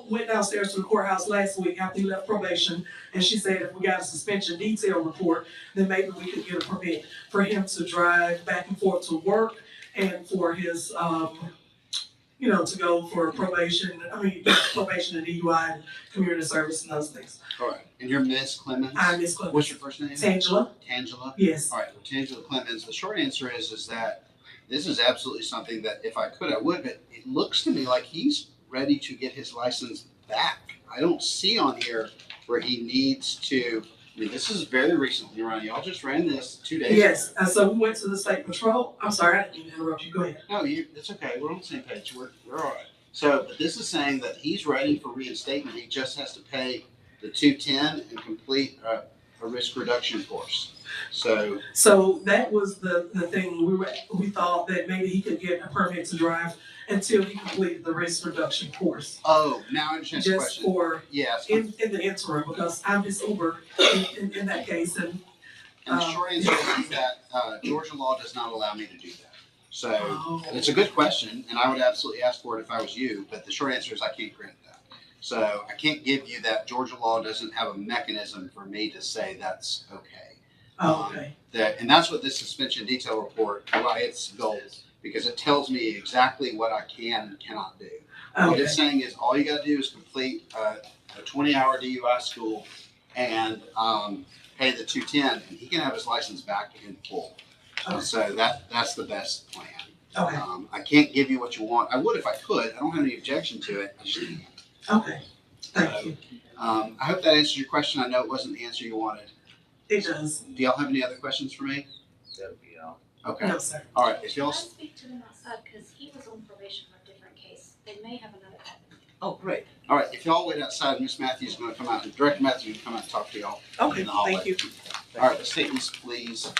went downstairs to the courthouse last week after he left probation, and she said if we got a suspension detail report, then maybe we could get a permit for him to drive back and forth to work and for his, to go for probation and DUI and community service and those things. All right. And you're Miss Clemens? I'm Miss Clemens. What's your first name? Tangela. Tangela? Yes. All right. Well, Tangela Clemens, the short answer is that this is absolutely something that if I could, I would, but it looks to me like he's ready to get his license back. I don't see on here where he needs to. I mean, this is very recently run. Y'all just ran this 2 days ago. Yes, so we went to the state patrol. I'm sorry, I didn't mean to interrupt you. Go ahead. No, it's okay. We're on the same page. We're all right. So, but this is saying that he's ready for reinstatement. He just has to pay the $210 and complete a risk reduction course. So that was the thing. We thought that maybe he could get a permit to drive until he completed the risk reduction course. Oh, now I understand the Just question. for Yes. in the interim, because I'm his Uber in that case, and the short answer is that Georgia law does not allow me to do that. So it's a good question, and I would absolutely ask for it if I was you. But the short answer is I can't grant that. So I can't give you that. Georgia law doesn't have a mechanism for me to say that's okay. Okay. And that's what this suspension detail report, why it's gold, because it tells me exactly what I can and cannot do. What it's saying is all you got to do is complete a 20-hour DUI school and pay the $210, and he can have his license back in full. Okay. So that's the best plan. Okay. I can't give you what you want. I would if I could. I don't have any objection to it. I just can't. Okay. Thank you. I hope that answers your question. I know it wasn't the answer you wanted. It does. Do y'all have any other questions for me? That'll be all. Okay. No, sir. All right. If Can I y'all. speak to them outside, because he was on probation for a different case. They may have another avenue. Oh, great. All right. If y'all wait outside, Miss Matthews is going to come out, and Director Matthews is going to come out and talk to y'all. Okay. In the hallway. Thank you. All right. Let's take these, please.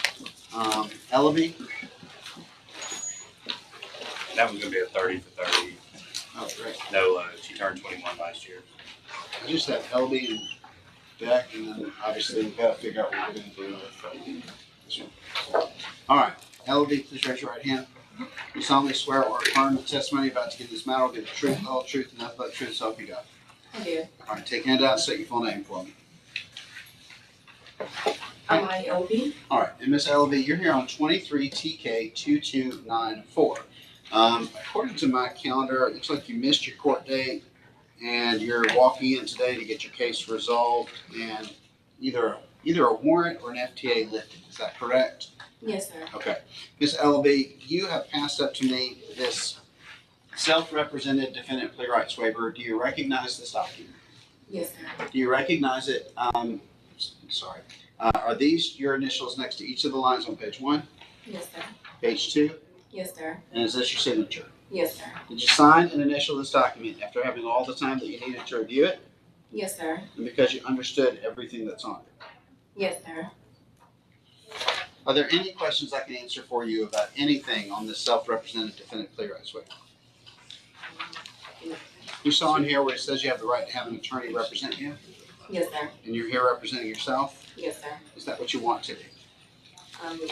Ellaby. That was gonna be a 30 for 30. Oh, great. No, she turned 21 last year. I just have Ellaby and Beck, and then obviously we've got to figure out what we're going to do with this one. All right. Ellaby, please raise your right hand. You solemnly swear or affirm the testimony about to give this matter will be the truth, the whole truth, and nothing but the truth, so help you God. I do. All right. Take your hand down and state your full name for me. LB. All right. And Miss Ellaby, you're here on 23 TK 2294. According to my calendar, it looks like you missed your court date and you're walking in today to get your case resolved and either a warrant or an FTA lifted. Is that correct? Yes, sir. Okay. Ms. Ellaby, you have passed up to me this self-represented defendant plea rights waiver. Do you recognize this document? Yes, sir. Do you recognize it? Sorry. Are these your initials next to each of the lines on page 1? Yes, sir. Page 2? Yes, sir. And is this your signature? Yes, sir. Did you sign and initial this document after having all the time that you needed to review it? Yes, sir. And because you understood everything that's on it? Yes, sir. Are there any questions I can answer for you about anything on this self-represented defendant plea rights waiver? You saw in here where it says you have the right to have an attorney represent you, Yes, sir. and you're here representing yourself? Yes, sir. Is that what you want to do?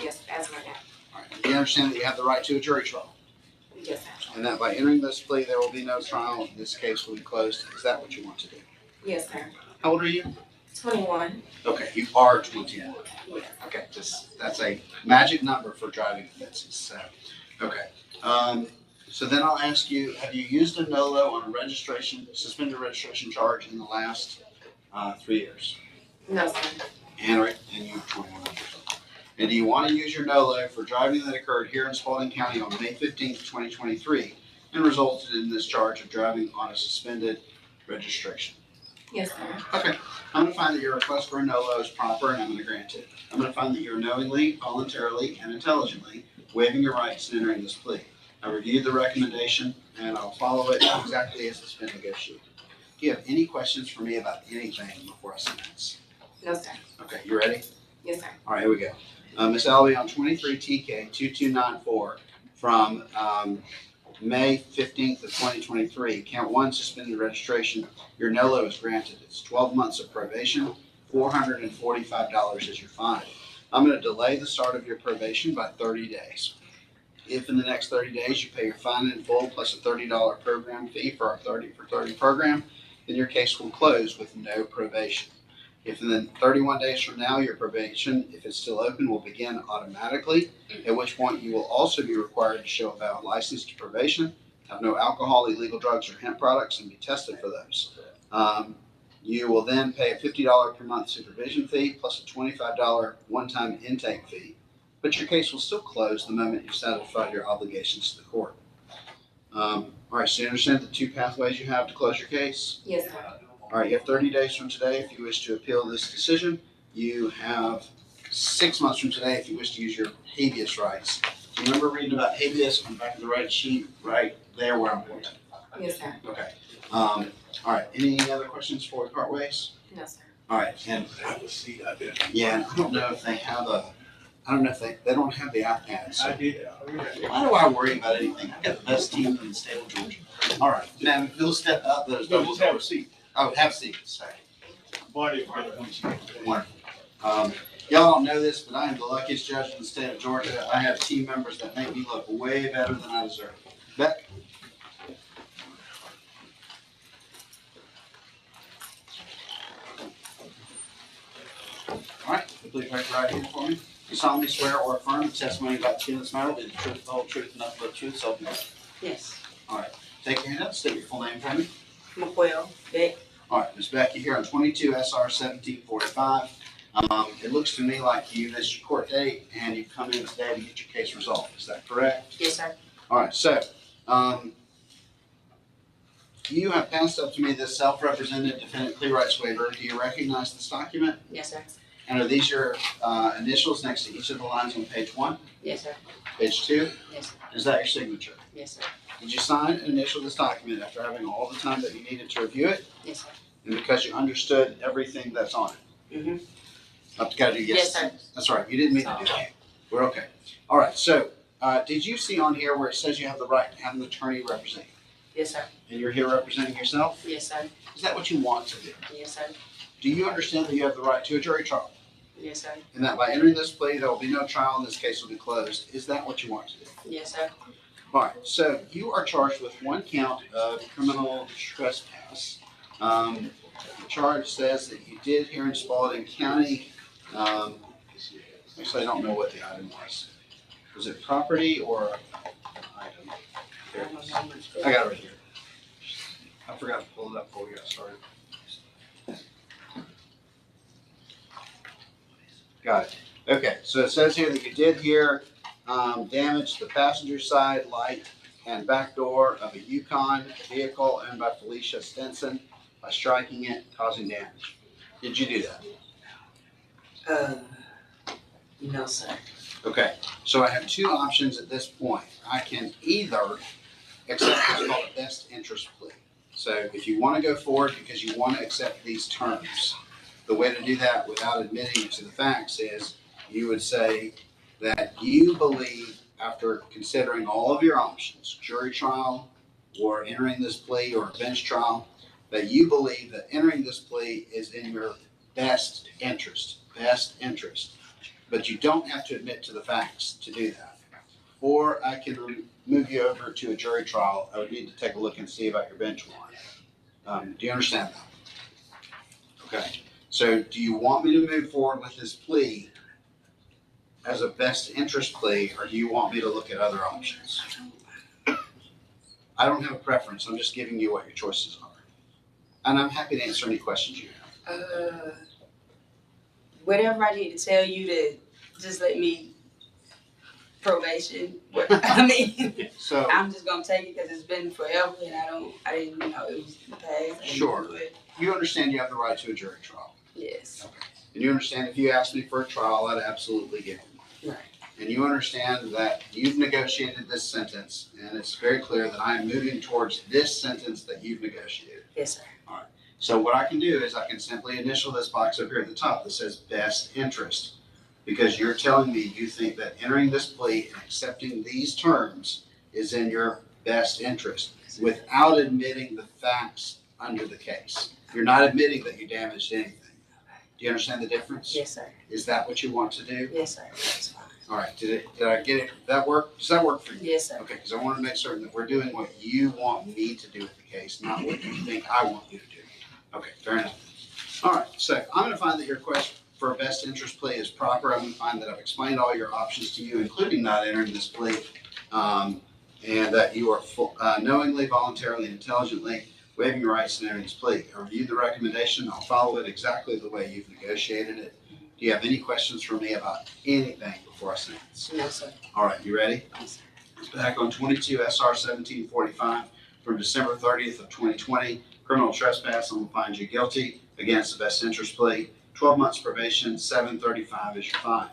Yes, as of right now. All right. Do you understand that you have the right to a jury trial? Yes, sir. And that by entering this plea, there will be no trial. This case will be closed. Is that what you want to do? Yes, sir. How old are you? 21. Okay, you are 21. Yes. Okay, that's a magic number for driving offenses. So, okay. So then I'll ask you, have you used a NOLO on a suspended registration charge in the last 3 years? No, sir. And you're 21 years old. And do you want to use your NOLO for driving that occurred here in Spalding County on May 15th, 2023, and resulted in this charge of driving on a suspended registration? Yes, sir. Okay. I'm going to find that your request for a NOLO is proper, and I'm going to grant it. I'm going to find that you're knowingly, voluntarily, and intelligently waiving your rights in entering this plea. I reviewed the recommendation, and I'll follow it exactly as it's been negotiated. Do you have any questions for me about anything before I sentence? No, sir. Okay, you ready? Yes, sir. All right, here we go. Ms. Albee, on 23 TK 2294 from May 15th of 2023, count 1, suspended registration. Your NOLO is granted. It's 12 months of probation, $445 is your fine. I'm going to delay the start of your probation by 30 days. If in the next 30 days you pay your fine in full plus a $30 program fee for our 30 for 30 program, then your case will close with no probation. If in the 31 days from now your probation, if it's still open, will begin automatically, at which point you will also be required to show a valid license to probation, have no alcohol, illegal drugs, or hemp products, and be tested for those. You will then pay a $50 per month supervision fee plus a $25 one-time intake fee. But your case will still close the moment you've satisfied your obligations to the court. All right, so you understand the 2 pathways you have to close your case? Yes, sir. All right, you have 30 days from today if you wish to appeal this decision. You have 6 months from today if you wish to use your habeas rights. Do you remember reading about habeas on the back of the right sheet, right there where I'm pointing? Yes, sir. Okay. All right, any other questions before we part ways? No, sir. All right, and Have a seat out there. yeah, I don't know if they have I don't know if they don't have the iPad. So I did. why do I worry about anything? I've got the best team in the state of Georgia. All right, now if you'll step up, there's No, just have a seat. Oh, have a seat. Sorry. Marty, Wonderful. Y'all don't know this, but I am the luckiest judge in the state of Georgia. I have team members that make me look way better than I deserve. Beck? All right, please raise your right hand for me. You solemnly swear or affirm the testimony about the this matter will be the truth, the whole truth, and nothing but the truth, so help you God. Yes. All right, take your hand up, state your full name for me. McQuail, Beck. All right, Ms. Becky here on 22 SR 1745. It looks to me like you missed your court date and you've come in today to get your case resolved. Is that correct? Yes, sir. All right, so you have passed up to me this self-represented defendant plea rights waiver. Do you recognize this document? Yes, sir. And are these your initials next to each of the lines on page 1? Yes, sir. Page 2? Yes, sir. Is that your signature? Yes, sir. Did you sign and initial this document after having all the time that you needed to review it? Yes, sir. And because you understood everything that's on it? Mm-hmm. I've got to do yes. Yes, sir. That's right. You didn't mean to do that. We're okay. All right. So, did you see on here where it says you have the right to have an attorney represent you? Yes, sir. And you're here representing yourself? Yes, sir. Is that what you want to do? Yes, sir. Do you understand that you have the right to a jury trial? Yes, sir. And that by entering this plea, there will be no trial and this case will be closed. Is that what you want to do? Yes, sir. All right. So, you are charged with 1 count of criminal trespass. The charge says that you did here in Spalding County. Actually, I don't know what the item was. Was it property or item? Here it is. I got it right here. I forgot to pull it up before we got started. Got it. Okay, so it says here that you did here damage the passenger side light and back door of a Yukon vehicle owned by Felicia Stinson by striking it, causing damage. Did you do that? No, sir. Okay, so I have 2 options at this point. I can either accept what's called a best interest plea. So if you want to go forward because you want to accept these terms, the way to do that without admitting to the facts is you would say that you believe, after considering all of your options, jury trial, or entering this plea or a bench trial, that you believe that entering this plea is in your best interest, but you don't have to admit to the facts to do that. Or I can move you over to a jury trial. I would need to take a look and see about your bench warrant. Do you understand that? Okay. So do you want me to move forward with this plea as a best interest plea, or do you want me to look at other options? I don't have a preference. I'm just giving you what your choices are. And I'm happy to answer any questions you have. Whatever I need to tell you to just let me probation. I mean, So I'm just gonna take it because it's been forever and I didn't know it was the past. sure. You understand you have the right to a jury trial. Yes. Okay. And you understand if you asked me for a trial, I'd absolutely give you one. Right. And you understand that you've negotiated this sentence, and it's very clear that I'm moving towards this sentence that you've negotiated. Yes, sir. All right. So what I can do is I can simply initial this box up here at the top that says best interest, because you're telling me you think that entering this plea and accepting these terms is in your best interest without admitting the facts under the case. You're not admitting that you damaged anything. Do you understand the difference? Yes, sir. Is that what you want to do? Yes, sir. That's fine. All right, did I get it? Did that work? Does that work for you? Yes, sir. Okay, because I want to make certain that we're doing what you want me to do with the case, not what you think I want you to do. Okay, fair enough. All right, so I'm going to find that your request for a best interest plea is proper. I'm going to find that I've explained all your options to you, including not entering this plea, and that you are knowingly, voluntarily, and intelligently waiving your rights in entering this plea. I reviewed the recommendation. I'll follow it exactly the way you've negotiated it. Do you have any questions for me about anything before I sentence? No, sir. All right, you ready? Yes, sir. It's back on 22 SR 1745 from December 30th of 2020. Criminal trespass, I'm gonna find you guilty. Again, it's the best interest plea. 12 months probation, $735 is your fine.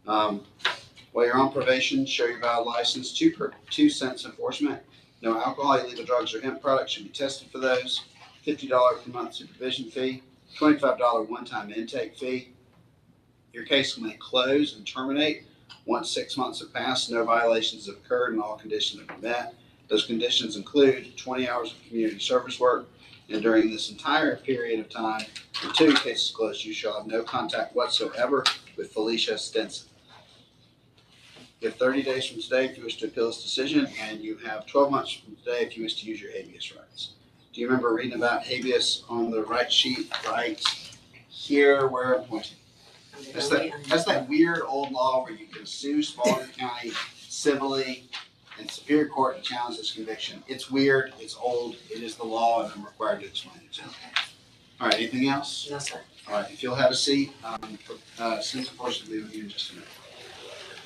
While you're on probation, show your valid license, 2 cents enforcement. No alcohol, illegal drugs, or hemp products should be tested for those. $50 per month supervision fee, $25 one-time intake fee. Your case may close and terminate once 6 months have passed, no violations have occurred, and all conditions have been met. Those conditions include 20 hours of community service work, and during this entire period of time, until your case is closed, you shall have no contact whatsoever with Felicia Stinson. You have 30 days from today if you wish to appeal this decision, and you have 12 months from today if you wish to use your habeas rights. Do you remember reading about habeas on the right sheet, right here where I'm pointing? That's that weird old law where you can sue Spalding County civilly in Superior Court to challenge this conviction. It's weird, it's old, it is the law, and I'm required to explain it to you. All right, anything else? No, sir. All right, if you'll have a seat, since of course we'll be with you in just a minute.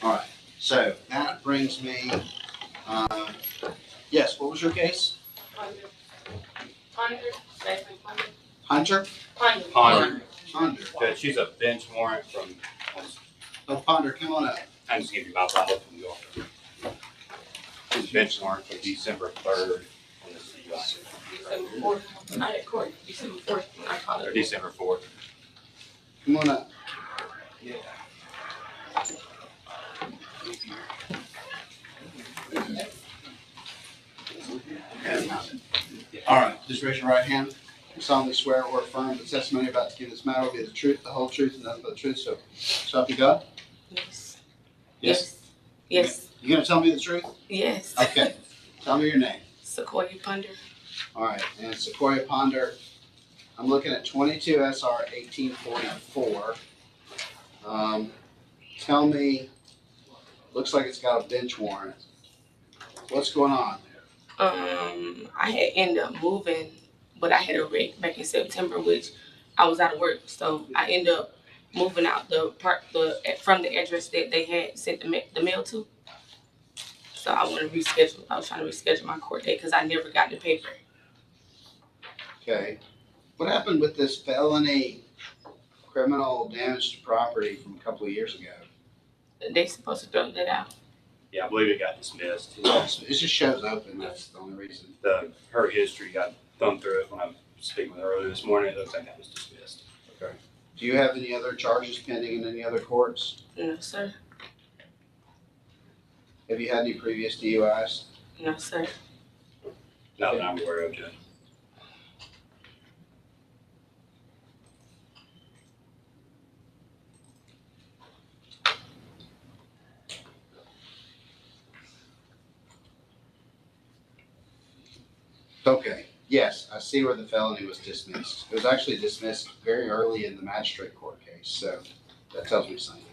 All right, so that brings me, yes, what was your case? Hunter? Ponder. Judge, she's a bench warrant from, Oh, Ponder, come on up. I just give you my file from York. She's a bench warrant from December 3rd. December 4th, not at court, December 4th, I call Or it. December 4th. Come on up. All right, just raise your right hand. You solemnly swear or affirm the testimony about to give this matter will be the truth, the whole truth, and nothing but the truth, so help you God? Yes. Yes? Yes. You gonna tell me the truth? Yes. Okay. Tell me your name. Sequoia Ponder. All right, and Sequoia Ponder, I'm looking at 22 SR 1844. Tell me, looks like it's got a bench warrant. What's going on? I had ended up moving, but I had a wreck back in September, which I was out of work, so I ended up moving out from the address that they had sent the mail to. So I want to reschedule. I was trying to reschedule my court date because I never got the paper. Okay. What happened with this felony criminal damage to property from a couple of years ago? They supposed to throw that out. Yeah, I believe it got dismissed. It just shows open, that's the only reason. Her history got thumbed through it when I was speaking with her earlier this morning. It looks like that was dismissed. Okay. Do you have any other charges pending in any other courts? No, sir. Have you had any previous DUIs? No, sir. Not that I'm aware of, Judge. Okay, yes, I see where the felony was dismissed. It was actually dismissed very early in the magistrate court case, so that tells me something.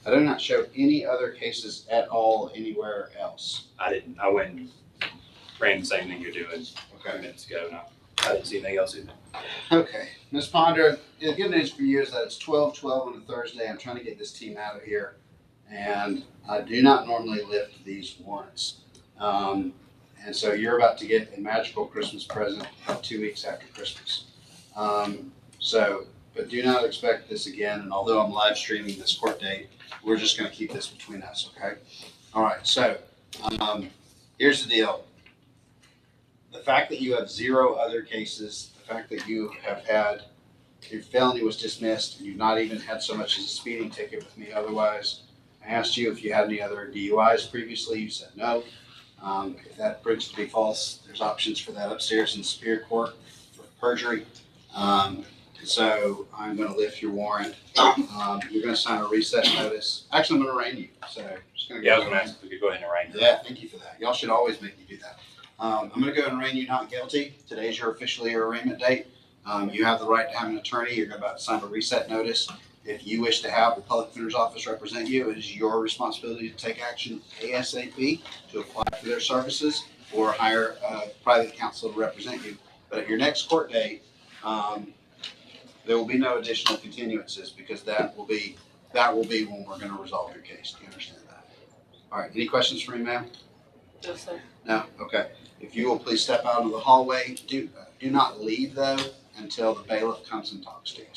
I do not show any other cases at all anywhere else. I didn't. I went and ran the same thing you're doing a few minutes ago, and I didn't see anything else either. Okay, Ms. Ponder, the good news for you is that it's 12:12 on a Thursday. I'm trying to get this team out of here, and I do not normally lift these warrants. And so you're about to get a magical Christmas present about 2 weeks after Christmas. But do not expect this again. And although I'm live streaming this court date, we're just going to keep this between us, okay? All right, so here's the deal. The fact that you have 0 other cases, the fact that you have had, your felony was dismissed, and you've not even had so much as a speeding ticket with me otherwise. I asked you if you had any other DUIs previously, you said no. If that proves to be false, there's options for that upstairs in Superior Court for perjury. So I'm gonna lift your warrant. You're gonna sign a reset notice. Actually, I'm gonna arraign you, so I'm just gonna go. Yeah, I was gonna ask if we could go ahead and arraign you. Yeah, thank you for that. Y'all should always make me do that. I'm gonna go and arraign you not guilty. Today's your officially your arraignment date. You have the right to have an attorney. You're about to sign a reset notice. If you wish to have the public defender's office represent you, it is your responsibility to take action ASAP to apply for their services or hire a private counsel to represent you. But at your next court date, there will be no additional continuances because that will be when we're gonna resolve your case. Do you understand that? All right, any questions for me, ma'am? No, sir. No? Okay. If you will please step out of the hallway. Do not leave though until the bailiff comes and talks to you.